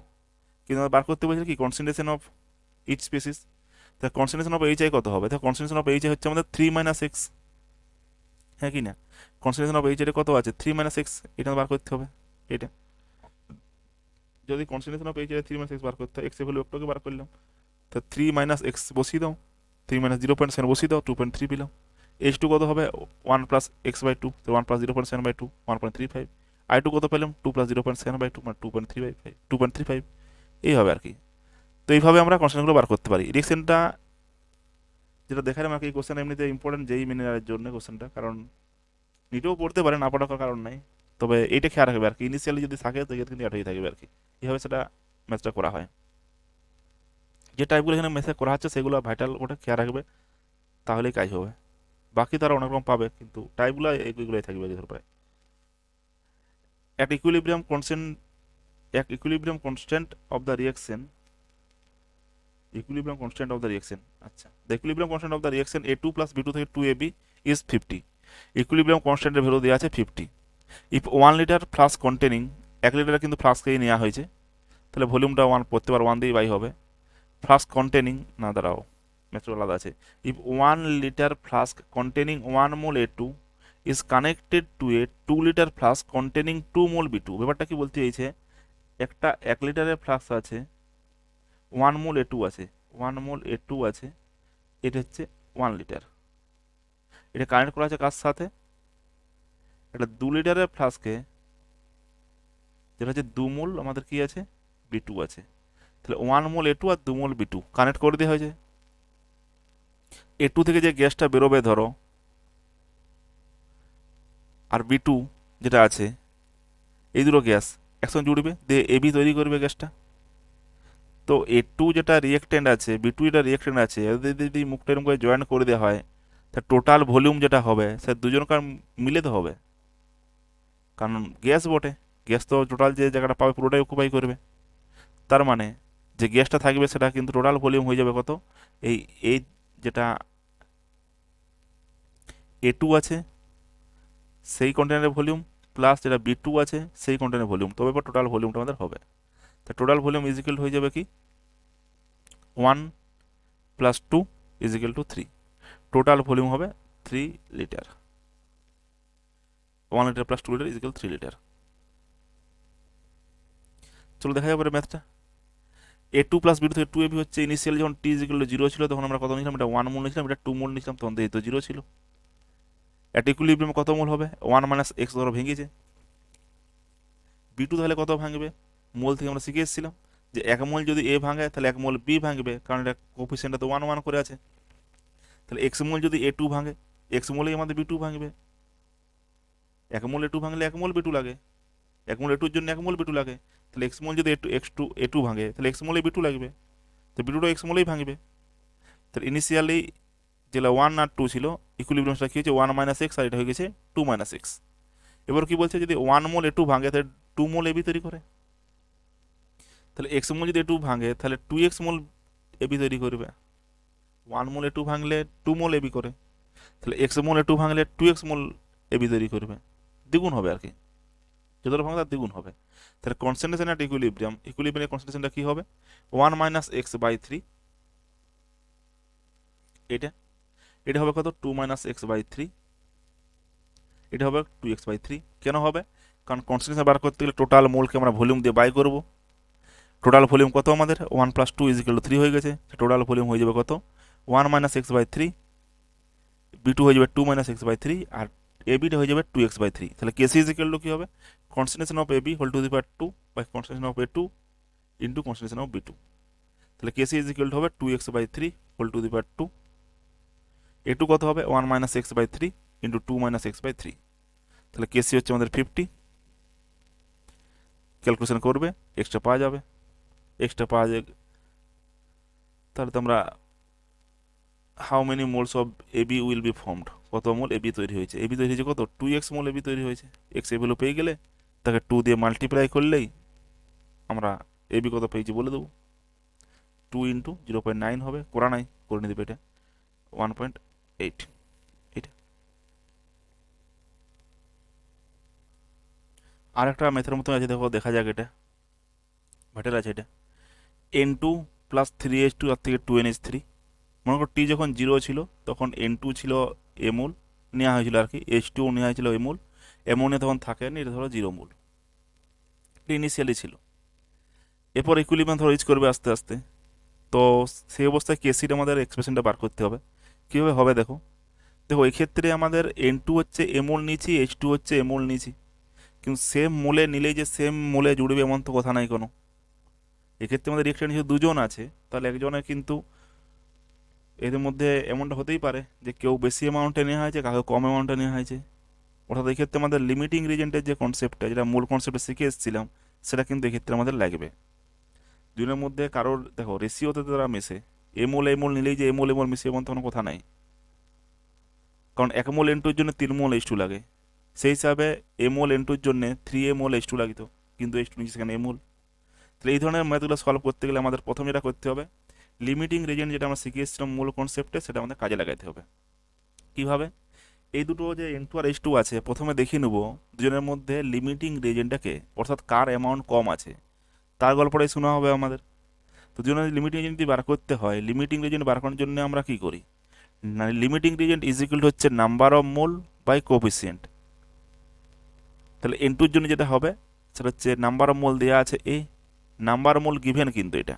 কিন্তু আমরা বার করতে বলছি কি কনসেন্ট্রেশন অফ ইচ স্পেসিস, তা কনসেন্ট্রেশন অফ এইচ আই কত হবে? দেখো কনসেন্ট্রেশন অফ এইচ আই হচ্ছে আমাদের 3 - x, হ্যাঁ কি না? কনসেন্ট্রেশন অফ এইচ আই কত আছে? 3 - x, এটা বার করতে হবে। এটা যদি concentration of H I 3 - x বার করতে হয়, এক্স এর ভ্যালু একটু আগে বার করলাম, তো 3 - x বসিয়ে দাও, 3 - 0.7 বসিয়ে দাও, 2.3 পেলাম। এইচ টু কত হবে? 1 + x/2, তো 1 + 0.7/2, 1.35। আই টু কত পেলাম? 2 + 0.7/2, মানে 2.35, 2.35, এই হবে আর কি। তো এইভাবে আমরা কনস্ট্যান্টগুলো বার করতে পারি। রিয়েকশনটা যেটা দেখালাম আর কি, কোশ্চেন এমনিতে ইম্পর্টেন্ট যেই মিনারের জন্য কোশ্চেনটা, কারণ নিটেও পড়তে পারে, না পড়ার কারণ নাই। তবে এইটা খেয়াল রাখবে আর কি, ইনিশিয়ালি যদি থাকে তো কিন্তু অ্যাড হয়ে থাকবে আর কি। এইভাবে সেটা ম্যাথটা করা হয়। যে টাইপগুলো এখানে মেসে করা হচ্ছে সেগুলো ভাইটাল, ওটা খেয়াল রাখবে, তাহলেই কাজ হবে। বাকি তারা অনেক রকম পাবে, কিন্তু টাইপগুলো এইগুলোই থাকবে ধর প্রায়। এক ইকুইলিব্রিয়াম কনস্ট্যান্ট, এক equilibrium constant of the reaction, equilibrium constant of the reaction, আচ্ছা, the equilibrium constant of the reaction A2 + B2 থেকে 2AB ইজ 50। ইকুইলিব্রিয়াম কনস্ট্যান্টের ভ্যালু দেওয়া আছে 50। If 1 litre flask containing, 1 litre কিন্তু ফ্লাস্কেই নেওয়া হয়েছে, তাহলে ভলিউমটা 1 প্রত্যেকবার 1 দিয়েই বাই হবে। ফ্লাস্ক কন্টেনিং, না দাঁড়াও ম্যাথটা আলাদা আছে। If 1 litre flask containing 1 mole A2 is connected to A 2 litre flask containing 2 mole B2। ব্যাপারটা কি বলতে চাইছে, একটা 1 লিটারের ফ্লাস্ক আছে, 1 মোল A2 আছে, 1 মোল A2 আছে, এটা হচ্ছে 1 লিটার, এটা কানেক্ট করা আছে কার সাথে? এটা 2 লিটারের ফ্লাস্কে, যেটা হচ্ছে 2 মোল আমাদের কি আছে? B2 আছে। তাহলে 1 মোল A2 আর 2 মোল B2 কানেক্ট করে দেওয়া হয়েছে। A2 থেকে যে গ্যাসটা বেরোবে ধরো, আর B2 যেটা আছে, এই দুটো গ্যাস একসঙ্গে জুড়বে দিয়ে AB তৈরি করবে গ্যাসটা। তো A2 যেটা রিয়েক্টেন্ট আছে, B2 যেটা রিয়েক্টেন্ট আছে, এদের যদি মুখটা এরকম করে জয়েন করে দেওয়া হয়, তা টোটাল ভলিউম যেটা হবে সে দুজনকার মিলে তো হবে, কারণ গ্যাস বটে, গ্যাস তো টোটাল যে জায়গাটা পাবে পুরোটাই অকুপাই করবে। তার মানে যে গ্যাসটা থাকবে সেটা কিন্তু টোটাল ভলিউম হয়ে যাবে কত? এই এই যেটা A2 আছে সেই কন্টেনারের ভলিউম, প্লাস যেটা B2 আছে সেই কন্টেনারের ভলিউম, তবে এবার টোটাল ভলিউমটা আমাদের হবে। তা টোটাল ভলিউম ইজ ইকুয়াল হয়ে যাবে কি? 1 + 2 is equal two 3। Total volume হবে 3 litre. 1 litre + 2 litre is equal 3 litre. চলো দেখা যাবে ম্যাথটা। A2 + B2 থেকে 2AB হচ্ছে, ইনিশিয়াল যখন t ইজ ইকুয়াল টু 0 ছিল তখন আমরা কত নিয়েছিলাম? এটা 1 মোল নিয়েছিলাম, এটা 2 মোল নিয়েছিলাম, তখন এই তো 0 ছিল। অ্যাট ইকুইলিব্রিয়াম কত মোল হবে? 1 - x ধরো ভেঙেছে। B2 তাহলে কত ভাঙবে? মোল থেকে আমরা শিখে এসেছিলাম যে 1 মোল যদি A ভাঙে তাহলে 1 মোল B ভাঙবে, কারণ এটা কোফিসিয়েন্টটা তো 1 1 করে আছে। তাহলে x মোল যদি A2 ভাঙে, x মোলেই আমাদের B2 ভাঙবে। 1 মোল A2 ভাঙলে 1 মোল B2 লাগে, 1 মোল A2 এর জন্য 1 মোল B2 লাগে। তাহলে x মোল যদি A2 ভাঙে তাহলে x মোলেই B2 লাগবে, তো B2টা x মোলেই ভাঙবে। তাহলে ইনিশিয়ালি যেটা 1 আর 2 ছিল, ইকুইলিব্রিয়ামটা কি হয়েছে? 1 - x, আর এটা হয়ে গেছে 2 - x। এবার কি বলছে, যদি 1 মোল A2 ভাঙে তাহলে 2 মোল AB তৈরি করে। তাহলে x মোল যদি A2 ভাঙে তাহলে 2x মোল AB তৈরি করবে। 1 মোল A2 ভাঙলে 2 মোল AB করে, তাহলে x মোল A2 ভাঙলে 2x মোল AB তৈরি করবে, দ্বিগুণ হবে আর কি, যতটা ভাঙবে তার দ্বিগুণ হবে। তাহলে কনসেন্ট্রেশন অ্যাট ইকুইলিব্রিয়াম, ইকুইলিব্রিয়ামের কনসেন্ট্রেশনটা কি হবে? 1 - x/3, এটা এটা হবে কত? 2 - x/3, এটা হবে 2x/3। কেন হবে? কারণ কনসেন্ট্রেশন বার করতে গেলে টোটাল মোলকে আমরা ভলিউম দিয়ে বাই করব। টোটাল ভলিউম কত আমাদের? 1 + 2 = 3 হয়ে গেছে, টোটাল ভলিউম হয়ে যাবে কত? 1 - x/3, B2 হয়ে যাবে 2 - x/3, আর ABটা হয়ে যাবে 2x/3। তাহলে KC = কি হবে? Concentration of AB whole to the power 2 by concentration of A2 into concentration of B2। তাহলে KC = হবে 2x/3 whole to the power 2। A2 কত হবে? 1 - x/3 ইন্টু 2 - x/3। তাহলে KC হচ্ছে আমাদের 50। ক্যালকুলেশন করবে, এক্সট্রা পাওয়া যাবে, এক্সট্রা পাওয়া যাবে। তাহলে তোমরা how many moles of AB will be formed, কত মোল AB তৈরি হয়েছে? AB তৈরি হয়েছে কত? 2x মোল AB তৈরি হয়েছে। x এর ভ্যালু পেয়ে গেলে তাকে 2 দিয়ে মাল্টিপ্লাই করলেই আমরা AB কত পেয়েছি বলে দেবো। 2 × 0.9 হবে, করা নাই, করে নিতে এটা 1.8। এটা আর একটা মেথের মতো আছে, দেখো দেখা যাক, এটা ভাটের আছে। এটা N2 + 3H2 আর থেকে 2NH3, মনে করো টি যখন 0 ছিল তখন N2 ছিল এ মোল নেওয়া হয়েছিল আর কি, H2 নেওয়া হয়েছিল এ মোল, অ্যামোনিয়া তখন থাকেনি, এটা ধরো 0 মোল, এটা ইনিশিয়ালি ছিল। এরপর ইকুইলিব্রিয়াম ধরো রিচ করবে আস্তে আস্তে। তো সেই অবস্থায় কেসির আমাদের এক্সপ্রেশনটা বার করতে হবে। কীভাবে হবে দেখো, দেখো এই ক্ষেত্রে আমাদের N2 হচ্ছে এ মোল নিয়েছি, H2 হচ্ছে এ মোল নিয়েছি, কিন্তু সেম মোলে নিলেই যে সেম মোলে জুড়বে এমন তো কথা নাই কোনো। এক্ষেত্রে আমাদের রিয়েকশন যেহেতু দুজন আছে, তাহলে একজনের কিন্তু এদের মধ্যে এমনটা হতেই পারে যে কেউ বেশি অ্যামাউন্টে নেওয়া হয়েছে, কাউকে কম অ্যামাউন্টে নেওয়া হয়েছে। অর্থাৎ এই ক্ষেত্রে আমাদের লিমিটিং রিজেন্টের যে কনসেপ্টটা, যেটা মূল কনসেপ্টে শিখে এসেছিলাম, সেটা কিন্তু এক্ষেত্রে আমাদের লাগবে। দুজনের মধ্যে কারোর দেখো রেশিওতে তারা মেশে, এ মোল নিলেই যে এ মোল মিশে এমন তো কোনো কথা নাই, কারণ 1 মোল N2 এর জন্য 3 মোল H2 লাগে। সেই হিসাবে এ মোল N2 এর জন্য 3 মোল H2 লাগিত, কিন্তু H2 নিচে সেখানে এ মোল। তাহলে এই ধরনের ম্যাথগুলো সলভ করতে গেলে আমাদের প্রথম যেটা করতে হবে, লিমিটিং রিজেন্ট যেটা আমরা শিখে এসেছিলাম মূল কনসেপ্টে, সেটা আমাদের কাজে লাগাতে হবে। কিভাবে? এই দুটো যে N2 আর H2 আছে, প্রথমে দেখিয়ে নেব দুজনের মধ্যে লিমিটিং রিজেন্টটাকে, অর্থাৎ কার অ্যামাউন্ট কম আছে, তার গল্পটাই শোনা হবে আমাদের। তো দুজনের লিমিটিং রিজেন্ট যদি বার করতে হয়, লিমিটিং রিজেন্ট বার করার জন্য আমরা কি করি না, লিমিটিং রিজেন্ট ইজ ইকুয়াল হচ্ছে number of mole by coefficient. তাহলে N2 এর জন্য যেটা হবে সেটা হচ্ছে নাম্বার অফ মোল দেওয়া আছে এ, নাম্বার মোল গিভেন, কিন্তু এটা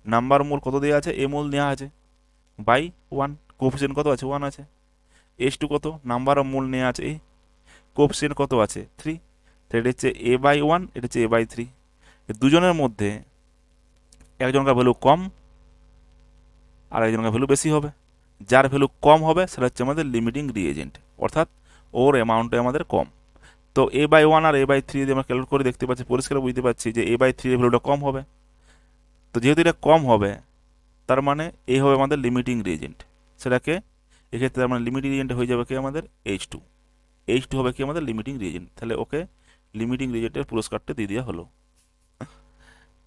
নাম্বার মোল কত দেওয়া আছে, এ মোল নেওয়া আছে, বাই 1, কোফিসিয়েন্ট কত আছে, 1 আছে। H2 কত, নাম্বার অফ মোল নেওয়া আছে এ, কোফিসিয়েন্ট কত আছে 3, তো এটা হচ্ছে A/1, এটা হচ্ছে A/3। দুজনের মধ্যে একজনকার ভ্যালু কম আর একজনকার ভ্যালু বেশি হবে, যার ভ্যালু কম হবে সেটা হচ্ছে আমাদের লিমিটিং রিএজেন্ট, অর্থাৎ ওর অ্যামাউন্টটা আমাদের কম। তো A/1 আর A/3 যদি আমরা ক্যালকুলেট করে দেখতে পাচ্ছি, পরিষ্কার বুঝতে পারছি যে A/3 এর ভ্যালুটা কম হবে। তো যেহেতু এটা কম হবে, তার মানে এই হবে আমাদের লিমিটিং রিএজেন্ট, সেটাকে এক্ষেত্রে আমরা লিমিটিং রিএজেন্ট হয়ে যাবে কি আমাদের H2। H2 হবে কি আমাদের লিমিটিং রিএজেন্ট, তাহলে ওকে লিমিটিং রিএজেন্টের পুরস্কারটা দিয়ে দেওয়া হলো।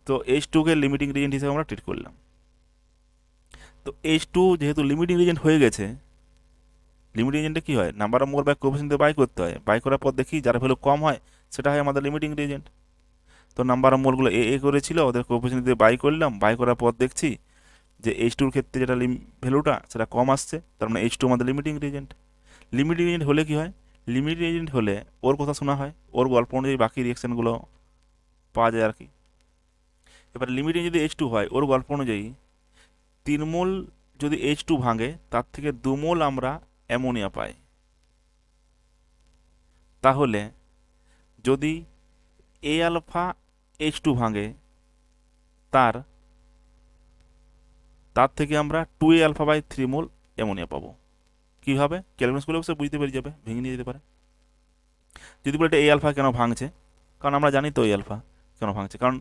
তো H2কে লিমিটিং রিএজেন্ট হিসেবে আমরা ট্রিট করলাম। তো H2 যেহেতু লিমিটিং রিএজেন্ট হয়ে গেছে, লিমিটিং রিএজেন্টে কি হয়, number of mole by coefficient দিয়ে বাই করতে হয়, বাই করার পর দেখি যার ভ্যালু কম হয় সেটা হয় আমাদের লিমিটিং রিএজেন্ট। তো নাম্বার অফ মোলগুলো এ করেছিল, ওদের কোএফিসিয়েন্ট দিয়ে বাই করলাম, বাই করার পর দেখছি যে H2-র ক্ষেত্রে যেটা ভ্যালুটা সেটা কম আসছে, তার মানে H2 আমাদের লিমিটিং রিএজেন্ট। লিমিটিং রিএজেন্ট হলে কি হয়, লিমিটিং রিএজেন্ট হলে ওর কথা শোনা হয়, ওর গল্প অনুযায়ী বাকি রিয়াকশানগুলো পাওয়া যায় আর কি। এবার লিমিটিং যদি H2 হয়, ওর গল্প অনুযায়ী 3 মোল যদি H2 ভাঙে, তার থেকে 2 মোল আমরা অ্যামোনিয়া পাই। তাহলে যদি A আলফা H2 ভাঙে, তার তার থেকে আমরা 2A আলফা/3 মোল অ্যামোনিয়া পাবো। কীভাবে ক্যালকুলেশন করলে অবশ্যই বুঝতে পেরে যাবে, ভেঙে নিয়ে যেতে পারে। যদি বলে এটা A আলফা কেন ভাঙছে, কারণ আমরা জানি তো A আলফা কেন ভাঙছে, কারণ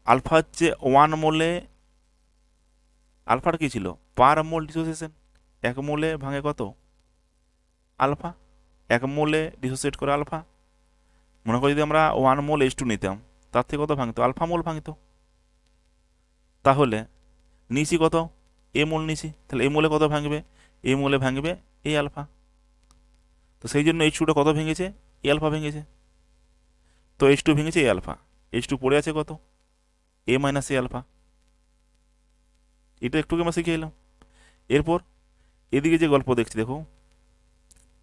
আলফা হচ্ছে 1 মোলে, আলফার কী ছিল, পার মোল ডিসোসিয়েশন, 1 মোলে ভাঙে কত, আলফা, 1 মোলে ডিসোসিয়েট করে আলফা। মনে করি যদি আমরা 1 মোল H2 নিতাম, তার থেকে কত ভাঙতো, আলফা মোল ভাঙতো। তাহলে নিচি কত, এ মোল নিচি, তাহলে এ মোলে কত ভাঙবে, এ মোলে ভাঙবে A আলফা। তো সেই জন্য H2টা কত ভেঙেছে, A আলফা ভেঙেছে। তো H2 ভেঙেছে A আলফা, H2 পড়ে আছে কত, A - A আলফা। এটা একটু আমরা শিখে এলাম। এরপর এদিকে যে গল্প দেখছি দেখো,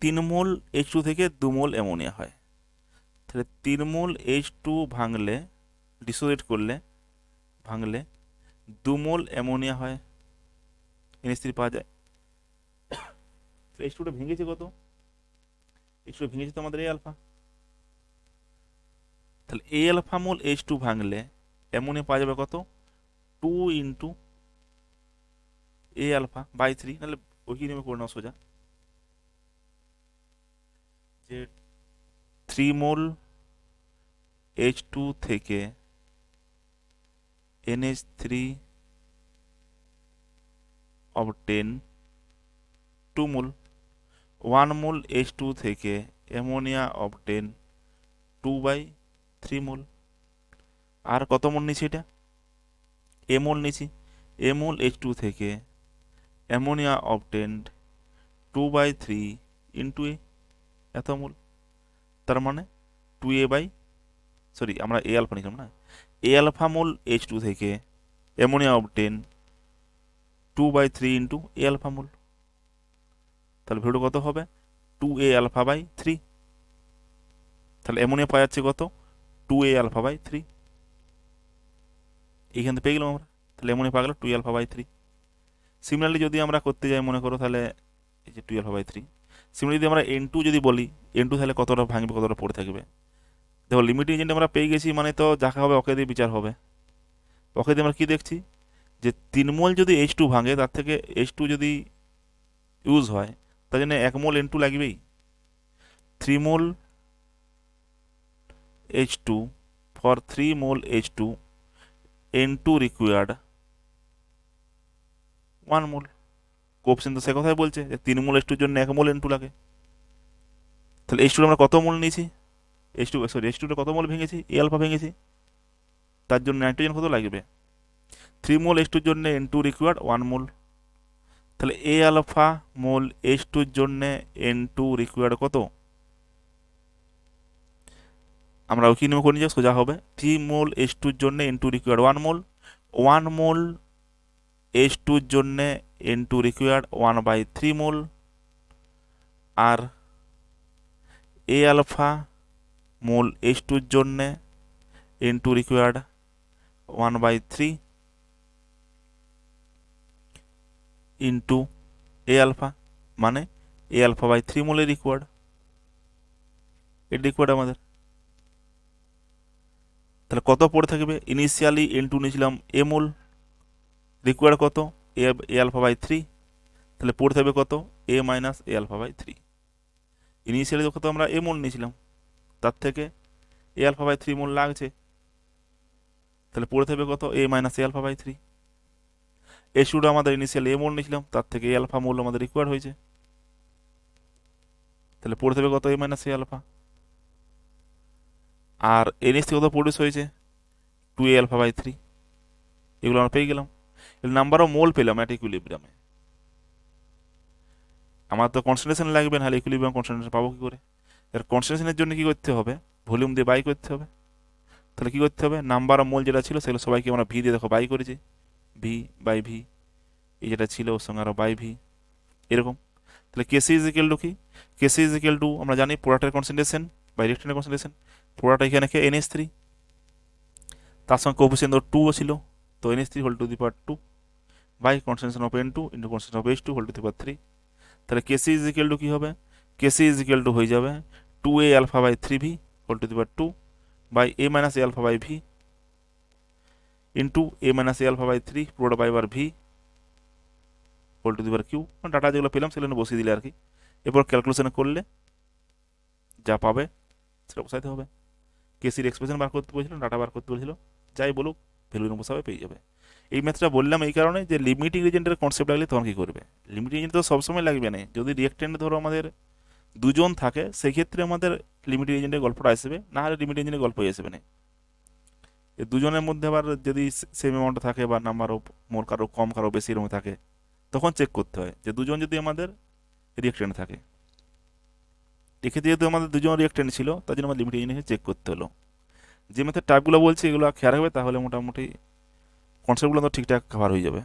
3 মোল H2 থেকে 2 মোল অ্যামোনিয়া হয়, তাহলে 3 মোল H2 ভাঙলে, ডিসোসিয়েট করলে, ভাঙলে 2 মোল অ্যামোনিয়া হয়, NH3 পাওয়া যায়। H2টা ভেঙেছে কত, H2 ভেঙেছে তো আমাদের A আলফা, তাহলে A আলফা মোল H2 ভাঙলে অ্যামোনিয়া পাওয়া যাবে কত, 2 ইন্টু A আলফা/3, নাহলে ওই কি নেমে করে নাও সোজা, যে 3 মোল H2 থেকে NH3 অবটেন 2 মোল, 1 মোল H2 থেকে অ্যামোনিয়া অবটেন 2/3 মোল। আর কত মোল নিচ্ছি, এটা এ মোল নিচ্ছি, এ মোল H2 থেকে অ্যামোনিয়া অবটেন্ড 2/3 ইন্টু এ, এত মোল। তার মানে 2A, সরি আমরা A আলফা নিলাম না, A আলফা মোল H2 থেকে অ্যামোনিয়া অবটেন 2/3 ইন্টু এ আলফা মোল, তাহলে ভ্যালুটা কত হবে 2a আলফা বাই 3। তাহলে অ্যামোনিয়া পাওয়া যাচ্ছে কত 2a আলফা বাই 3, এইখান থেকে পেয়ে গেলাম আমরা। তাহলে অ্যামোনিয়া পাওয়া গেল 2a আলফা বাই 3। সিমিলারলি যদি আমরা করতে যাই মনে করো তাহলে এই যে 2 আলফা বাই 3, সিমিলারলি যদি আমরা n2 যদি বলি, n2 তাহলে কতটা ভাঙবে কতটা পড়ে থাকবে। দেখো লিমিটিং এজেন্ট আমরা পেয়ে গেছি, মানে তো যাকে হবে ওকে দিয়ে বিচার হবে। ওকে দিয়ে আমরা কি দেখছি যে 3 মোল যদি H2 ভাঙে তার থেকে H2 যদি ইউজ হয় তার জন্য 1 মোল N2 লাগবেই। 3 মোল H2 for 3 mole H2 N2 required 1 mole. Coefficient তো সে কথাই বলছে যে 3 মোল H2 এর জন্য 1 মোল N2 লাগে। তাহলে H2 আমরা কত মোল নিয়েছি, H2 কত মোল ভেঙেছি, এ আলফা ভেঙেছি, তার জন্য নাইট্রোজেন কত লাগবে 3 মোল H2 এর জন্য N2 রিকোয়ার্ড 1 মোল। তাহলে এ আলফা মোল H2 এর জন্য N2 রিকোয়ার্ড কত, আমরা ওই কি নিয়ম করে নিয়ে যাবো সোজা হবে 3 মোল H2 এর জন্য N2 রিকোয়ার্ড 1 মোল, 1 মোল H2 এর জন্য N2 রিকোয়ার্ড 1/3 মোল, আর এ আলফা মোল H2 এর জন্য N2 রিকোয়ার্ড 1/3 ইন্টু এ আলফা, মানে এ আলফা বাই 3 মোলের রিকোয়ার্ড, এর রিকোয়ার্ড আমাদের। তাহলে কত পড়ে থাকবে, ইনিশিয়ালি N2 নিয়েছিলাম এ মোল, রিকোয়ার্ড কত এ আলফা বাই 3, তাহলে পড়ে থাকবে কত A minus A alpha by 3। Initially কত আমরা এ মোল নিয়েছিলাম, তার থেকে এ আলফা বাই 3 মোল লাগছে, তাহলে পড়ে থাকবে কত A minus A alpha by 3। H2 আমাদের ইনিশিয়াল এ মোল নিয়েছিলাম, তার থেকে এ আলফা মোল আমাদের রিকোয়ার্ড হয়েছে, তাহলে পড়ে থাকবে কত A minus A alpha. R NH থেকে কত প্রডিউস হয়েছে 2a আলফা বাই 3, এগুলো আমরা পেয়ে গেলাম। নাম্বার অফ মোল পেলাম অ্যাট ইকুইলিব্রিয়ামে। আমার তো কনসেন্ট্রেশন লাগবে, নাহলে ইকুইলিব্রিয়াম কনসেন্ট্রেশন পাবো কি করে। এর কনসেন্ট্রেশনের জন্য কি করতে হবে, ভলিউম দিয়ে বাই করতে হবে। তাহলে কি করতে হবে, নাম্বার অফ মোল যেটা ছিল সেগুলো সবাইকে আমরা ভি দিয়ে দেখো বাই করেছি, ভি বাই ভি, এই যেটা ছিল ওর সঙ্গে আরও বাই ভি, এরকম। তাহলে কেসি ইজ ইকুয়াল টু কি, কেসি ইজ ইকুয়াল টু আমরা জানি প্রোডাক্টের কনসেন্ট্রেশন বাই রিঅ্যাকট্যান্টের কনসেন্ট্রেশন। প্রোডাক্ট এখানে কে NH3, তার সঙ্গে কোফিসিয়েন্ট 2 ছিল, তো NH3 whole to the power 2 by concentration of N2 into concentration of H2 whole to the power 3। তাহলে কেসি ইজ ইকুয়াল টু কি হবে, কেসি ইজ ইকুয়াল টু হয়ে যাবে 2a alpha by 3v whole to the power 2 by a minus a alpha by v into a minus a alpha by 3 পুরোটা বাই বার v whole to the power Q. Data যেগুলো পেলাম সেগুলো বসিয়ে দিলে আর কি, এরপর ক্যালকুলেশন করলে যা পাবে সেটা বসাইতে হবে। কেসির এক্সপ্রেশন বার করতে বলেছিল, ডাটা বার করতে বলেছিল, যাই বলুক ভ্যালু বসাবে পেয়ে যাবে। এই ম্যাথটা বললাম এই কারণে যে লিমিটিং এজেন্টের কনসেপ্ট লাগলে তখন কী করবে, লিমিটিং এজেন্ট তো সবসময় লাগবে না, যদি রিঅ্যাকট্যান্ট ধরো আমাদের দুজন থাকে সেই ক্ষেত্রে আমাদের লিমিটিং এজেন্টের গল্পটা আসবে, না হলে লিমিটিং এজেন্টের গল্পই আসবে না। এই দুজনের মধ্যে আবার যদি সেম অ্যামাউন্ট থাকে বা নাম্বার অফ মোর কারো কম কারো বেশি এরকম থাকে, তখন চেক করতে হয় যে দুজন যদি আমাদের রিঅ্যাকট্যান্ট থাকে। এক্ষেত্রে যেহেতু আমাদের দুজন রিঅ্যাকট্যান্ট ছিল তার জন্য আমার লিমিটিং এজেন্টকে চেক করতে হলো। যে মেথড টাইপগুলো বলছি এগুলো খেয়াল রাখবে, তাহলে মোটামুটি কনসেপ্টগুলো তো ঠিকঠাক কভার হয়ে যাবে।